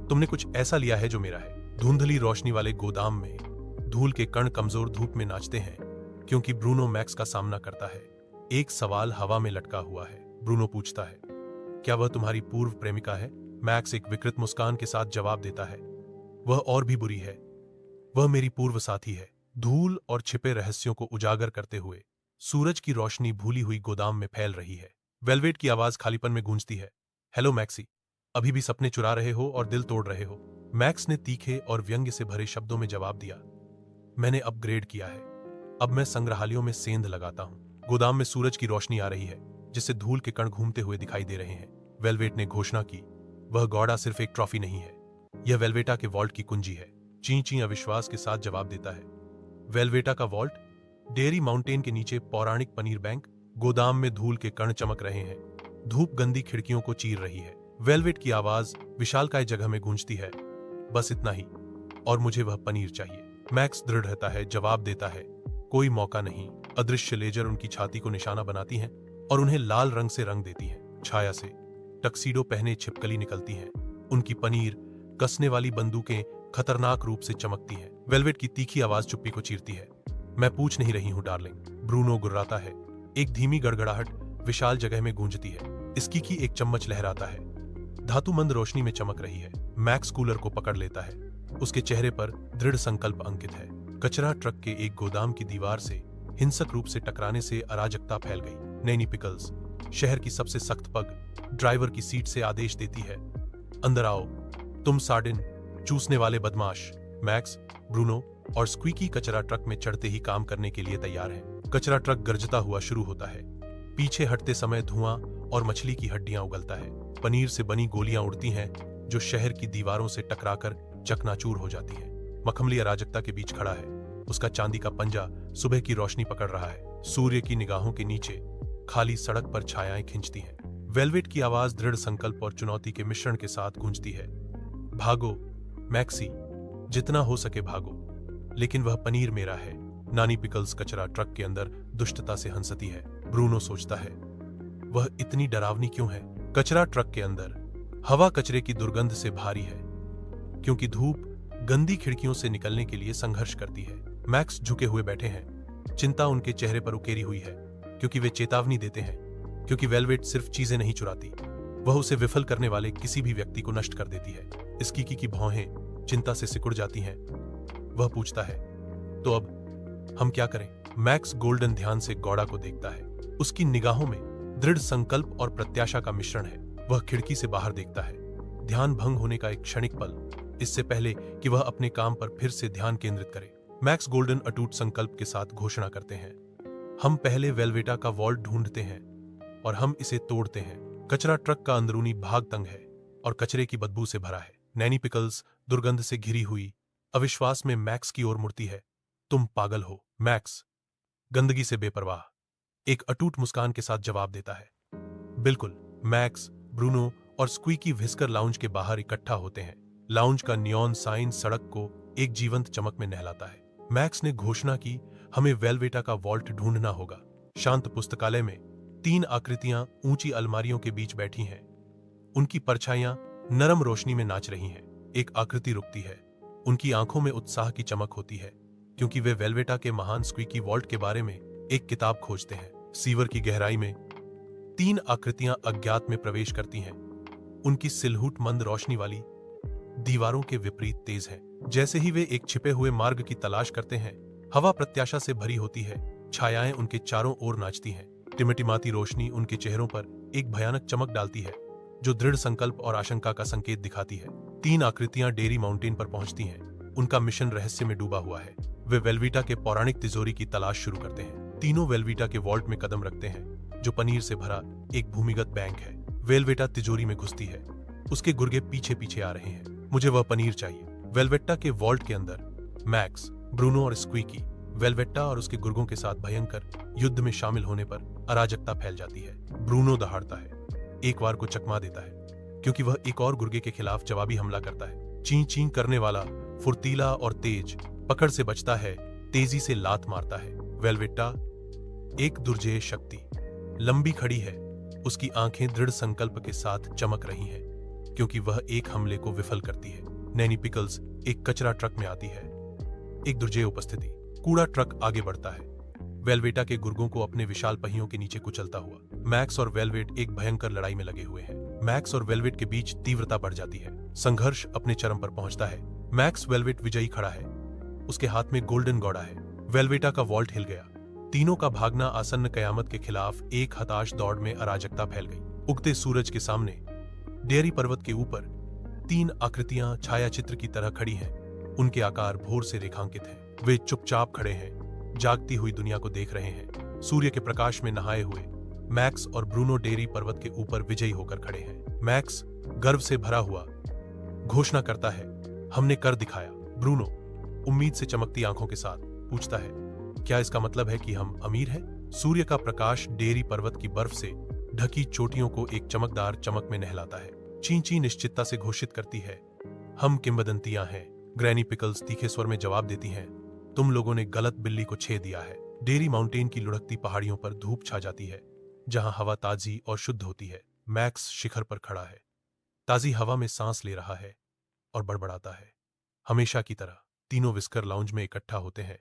Speaker 1: तुमने कुछ ऐसा लिया है जो मेरा है। धुंधली रोशनी वाले गोदाम में धूल के कण कमजोर धूप में नाचते हैं क्योंकि ब्रूनो मैक्स का सामना करता है। एक सवाल हवा में लटका हुआ है। ब्रूनो पूछता है, क्या वह तुम्हारी पूर्व प्रेमिका है? मैक्स एक विकृत मुस्कान के साथ जवाब देता है, वह और भी बुरी है, वह मेरी पूर्व साथी है। धूल और छिपे रहस्यों को उजागर करते हुए सूरज की रोशनी भूली हुई गोदाम में फैल रही है। वेलवेट की आवाज खालीपन में गूंजती है, हेलो मैक्सी, अभी भी सपने चुरा रहे हो और दिल तोड़ रहे हो? मैक्स ने तीखे और व्यंग्य से भरे शब्दों में जवाब दिया, मैंने अपग्रेड किया है, अब मैं संग्रहालयों में सेंध लगाता हूं। गोदाम में सूरज की रोशनी आ रही है जिससे धूल के कण घूमते हुए दिखाई दे रहे हैं। वेलवेट ने घोषणा की, वह गौड़ा सिर्फ एक ट्रॉफी नहीं है, यह वेलवेटा के वॉल्ट की कुंजी है। ची ची अविश्वास के साथ जवाब देता है, वेलवेटा का वॉल्ट? डेयरी माउंटेन के नीचे पौराणिक पनीर बैंक। गोदाम में धूल के कण चमक रहे हैं। धूप गंदी खिड़कियों को चीर रही है। वेलवेट की आवाज विशालकाय जगह में गूंजती है, बस इतना ही, और मुझे वह पनीर चाहिए। मैक्स दृढ़ रहता है, जवाब देता है, कोई मौका नहीं। अदृश्य लेजर उनकी छाती को निशाना बनाती हैं और उन्हें लाल रंग से रंग देती हैं। छाया से टक्सीडो पहने छिपकली निकलती हैं। उनकी पनीर कसने वाली बंदूकें खतरनाक रूप से चमकती हैं। वेलवेट की तीखी आवाज चुप्पी को चीरती है, मैं पूछ नहीं रही हूं डार्लिंग। ब्रूनो गुर्राता है। एक धीमी गड़गड़ाहट विशाल जगह में गूंजती है। इसकी की एक चम्मच लहराता है, धातुमंद रोशनी में चमक रही है। मैक्स कूलर को पकड़ लेता है। उसके चेहरे पर दृढ़ संकल्प अंकित है। कचरा ट्रक के एक गोदाम की दीवार से हिंसक रूप से टकराने से अराजकता फैल गई। नैनी पिकल्स, शहर की सबसे सख्त पग, ड्राइवर की सीट से आदेश देती है, अंदर आओ, तुम सार्डिन चूसने वाले बदमाश। मैक्स, ब्रूनो और स्क्वीकी कचरा ट्रक में चढ़ते ही काम करने के लिए तैयार हैं। कचरा ट्रक गरजता हुआ शुरू होता है। पीछे हटते समय धुआं और मछली की हड्डियां उगलता है। पनीर से बनी गोलियां उड़ती हैं जो शहर की दीवारों से टकराकर चकनाचूर हो जाती हैं। मखमली अराजकता के बीच खड़ा है। उसका चांदी का पंजा सुबह की रोशनी पकड़ रहा है। सूर्य की निगाहों के नीचे खाली सड़क पर छायाएं खिंचती हैं। वेलवेट की आवाज दृढ़ संकल्प और चुनौती के मिश्रण के साथ गूंजती है, भागो मैक्सी, जितना हो सके भागो, लेकिन वह पनीर मेरा है। नानी पिकल्स कचरा ट्रक के अंदर दुष्टता से हंसती है। ब्रूनो सोचता है, वह इतनी डरावनी क्यों है? कचरा ट्रक के अंदर हवा कचरे की दुर्गंध से भारी है, क्योंकि धूप गंदी खिड़कियों से निकलने के लिए संघर्ष करती है। मैक्स झुके हुए बैठे हैं। चिंता उनके चेहरे पर उकेरी हुई है, क्योंकि वे चेतावनी देते हैं, क्योंकि वेलवेट सिर्फ चीजें नहीं चुराती, वह उसे विफल करने वाले किसी भी व्यक्ति को नष्ट कर देती है। स्कीकी की भौहें चिंता से सिकुड़ जाती हैं। वह पूछता है, तो अब हम क्या करें? मैक्स गोल्डन ध्यान से गौड़ा को देखता है। उसकी निगाहों में दृढ़ संकल्प और प्रत्याशा का मिश्रण है। वह खिड़की से बाहर देखता है। ध्यान भंग होने का एक क्षणिक पल, इससे पहले कि वह अपने काम पर फिर से ध्यान केंद्रित करे। मैक्स गोल्डन अटूट संकल्प के साथ घोषणा करते हैं, हम पहले वेलवेटा का वॉल्ट ढूंढते हैं और हम इसे तोड़ते हैं। कचरा ट्रक का अंदरूनी भाग तंग है और कचरे की बदबू से भरा है। नैनी पिकल्स दुर्गंध से घिरी हुई अविश्वास में मैक्स की ओर मुड़ती है, तुम पागल हो। मैक्स गंदगी से बेपरवाह एक अटूट मुस्कान के साथ जवाब देता है, बिल्कुल। मैक्स, ब्रूनो और स्क्वीकी व्हिस्कर लाउंज के बाहर इकट्ठा होते हैं। लाउंज का नियॉन साइन सड़क को एक जीवंत चमक में नहलाता है। मैक्स ने घोषणा की, हमें वेलवेटा का वॉल्ट ढूंढना होगा। शांत पुस्तकालय में 3 आकृतियां ऊंची अलमारियों के बीच बैठी हैं। उनकी परछाइयां नरम रोशनी में नाच रही हैं। एक आकृति रुकती है। उनकी आंखों में उत्साह की चमक होती है, क्योंकि वे वेलवेटा के महान स्क्वीकी वॉल्ट के बारे में एक किताब खोजते हैं। सीवर की गहराई में 3 आकृतियां अज्ञात में प्रवेश करती हैं। उनकी सिलहुट मंद रोशनी वाली दीवारों के विपरीत तेज है। जैसे ही वे एक छिपे हुए मार्ग की तलाश करते हैं, हवा प्रत्याशा से भरी होती है। छायाएं उनके चारों ओर नाचती हैं। टिमटिमाती रोशनी उनके चेहरों पर एक भयानक चमक डालती है, जो दृढ़ संकल्प और आशंका का संकेत दिखाती है। 3 आकृतियां डेरी माउंटेन पर पहुंचती हैं। उनका मिशन रहस्य में डूबा हुआ है। वे वेलवेटा के पौराणिक तिजोरी की तलाश शुरू करते हैं। तीनों वेलवेटा के वॉल्ट में कदम रखते हैं, जो पनीर से भरा एक भूमिगत बैंक है। वेलवेटा तिजोरी में घुसती है। उसके गुर्गे पीछे पीछे आ रहे हैं। मुझे वह पनीर चाहिए। वेलवेटा के वॉल्ट के अंदर मैक्स, ब्रूनो और स्क्वीकी वेलवेटा और उसके गुर्गों के साथ भयंकर युद्ध में शामिल होने पर अराजकता फैल जाती है। ब्रूनो दहाड़ता है, एक वार को चकमा देता है, क्योंकि वह एक और गुर्गे के खिलाफ जवाबी हमला करता है। ची ची करने वाला, फुर्तीला और तेज, पकड़ से बचता है, तेजी से लात मारता है। वेलवेटा एक दुर्जेय शक्ति, लंबी खड़ी है। उसकी आंखें दृढ़ संकल्प के साथ चमक रही हैं, क्योंकि वह एक हमले को विफल करती है। नैनी पिकल्स एक कचरा ट्रक में आती है। एक दुर्जेय उपस्थिति। कूड़ा ट्रक आगे बढ़ता है, वेलवेटा के गुर्गों को अपने विशाल पहियों के नीचे कुचलता हुआ। मैक्स और वेलवेट एक भयंकर लड़ाई में लगे हुए हैं। मैक्स और वेलवेट के बीच तीव्रता बढ़ जाती है। संघर्ष अपने चरम पर पहुंचता है। मैक्स वेलवेट विजयी खड़ा है। उसके हाथ में गोल्डन गौड़ा है। वेलवेटा का वॉल्ट हिल गया। तीनों का भागना आसन्न कयामत के खिलाफ एक हताश दौड़ में अराजकता फैल गई। उगते सूरज के सामने डेयरी पर्वत के ऊपर 3 आकृतियां छायाचित्र की तरह खड़ी हैं। उनके आकार भोर से रेखांकित हैं। वे चुपचाप खड़े हैं, जागती हुई दुनिया को देख रहे हैं। सूर्य के प्रकाश में नहाए हुए मैक्स और ब्रूनो डेयरी पर्वत के ऊपर विजयी होकर खड़े हैं। मैक्स गर्व से भरा हुआ घोषणा करता है, हमने कर दिखाया। ब्रूनो उम्मीद से चमकती आंखों के साथ पूछता है, क्या इसका मतलब है कि हम अमीर हैं? सूर्य का प्रकाश डेयरी पर्वत की बर्फ से ढकी चोटियों को एक चमकदार चमक में नहलाता है। चींची निश्चितता से घोषित करती है, हम किंवदंतियां हैं। ग्रैनी पिकल्स तीखे स्वर में जवाब देती हैं, तुम लोगों ने गलत बिल्ली को छेद दिया है। डेरी माउंटेन की लुढ़कती पहाड़ियों पर धूप छा जाती है, जहां हवा ताजी और शुद्ध होती है। मैक्स शिखर पर खड़ा है, ताजी हवा में सांस ले रहा है और बड़बड़ाता है। हमेशा की तरह तीनों विस्कर लाउंज में इकट्ठा होते हैं।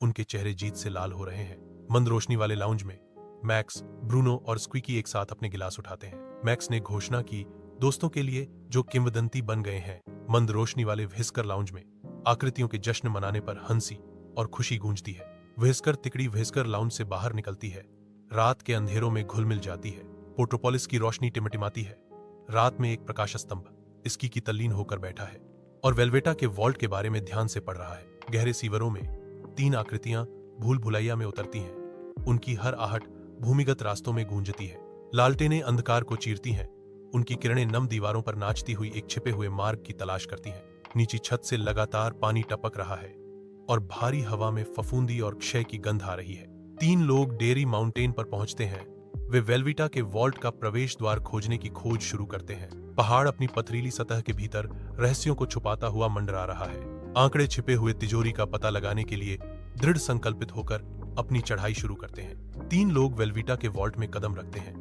Speaker 1: उनके चेहरे जीत से लाल हो रहे हैं। मंद रोशनी वाले लाउंज में मैक्स, ब्रूनो और स्क्वीकी एक साथ अपने गिलास उठाते हैं। मैक्स ने घोषणा की, दोस्तों के लिए जो किंवदंती बन गए हैं। मंद रोशनी वाले व्हिस्कर लाउंज में आकृतियों के जश्न मनाने पर हंसी और खुशी गूंजती है। व्हिस्कर तिकड़ी व्हिस्कर लाउंज से बाहर निकलती है, रात के अंधेरों में घुल मिल जाती है। पोर्टोपोलिस की रोशनी टिमटिमाती है। रात में एक प्रकाश स्तंभ इसकी की तल्लीन होकर बैठा है और वेलवेटा के वॉल्ट के बारे में ध्यान से पढ़ रहा है। गहरे सीवरों में 3 आकृतियां भूल भुलैया में उतरती हैं। उनकी हर आहट भूमिगत रास्तों में गूंजती है। लालटेनें अंधकार को चीरती हैं। उनकी किरणें नम दीवारों पर नाचती हुई एक छिपे हुए मार्ग की तलाश करती हैं। नीची छत से लगातार पानी टपक रहा है और भारी हवा में फफूंदी और क्षय की गंध आ रही है। 3 लोग डेरी माउंटेन पर पहुंचते हैं। वे वेलविटा के वॉल्ट का प्रवेश द्वार खोजने की खोज शुरू करते हैं। पहाड़ अपनी पथरीली सतह के भीतर रहस्यों को छुपाता हुआ मंडरा रहा है। आंकड़े छिपे हुए तिजोरी का पता लगाने के लिए दृढ़ संकल्पित होकर अपनी चढ़ाई शुरू करते हैं। 3 लोग वेलविटा के वॉल्ट में कदम रखते हैं,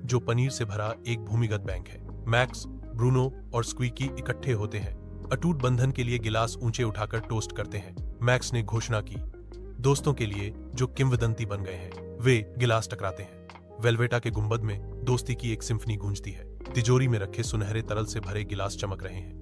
Speaker 1: जो पनीर से भरा एक भूमिगत बैंक है। मैक्स, ब्रूनो और स्क्वीकी इकट्ठे होते हैं, अटूट बंधन के लिए गिलास ऊंचे उठाकर टोस्ट करते हैं। मैक्स ने घोषणा की, दोस्तों के लिए जो किंवदंती बन गए हैं। वे गिलास टकराते हैं। वेलवेटा के गुंबद में दोस्ती की एक सिम्फनी गूंजती है। तिजोरी में रखे सुनहरे तरल से भरे गिलास चमक रहे हैं।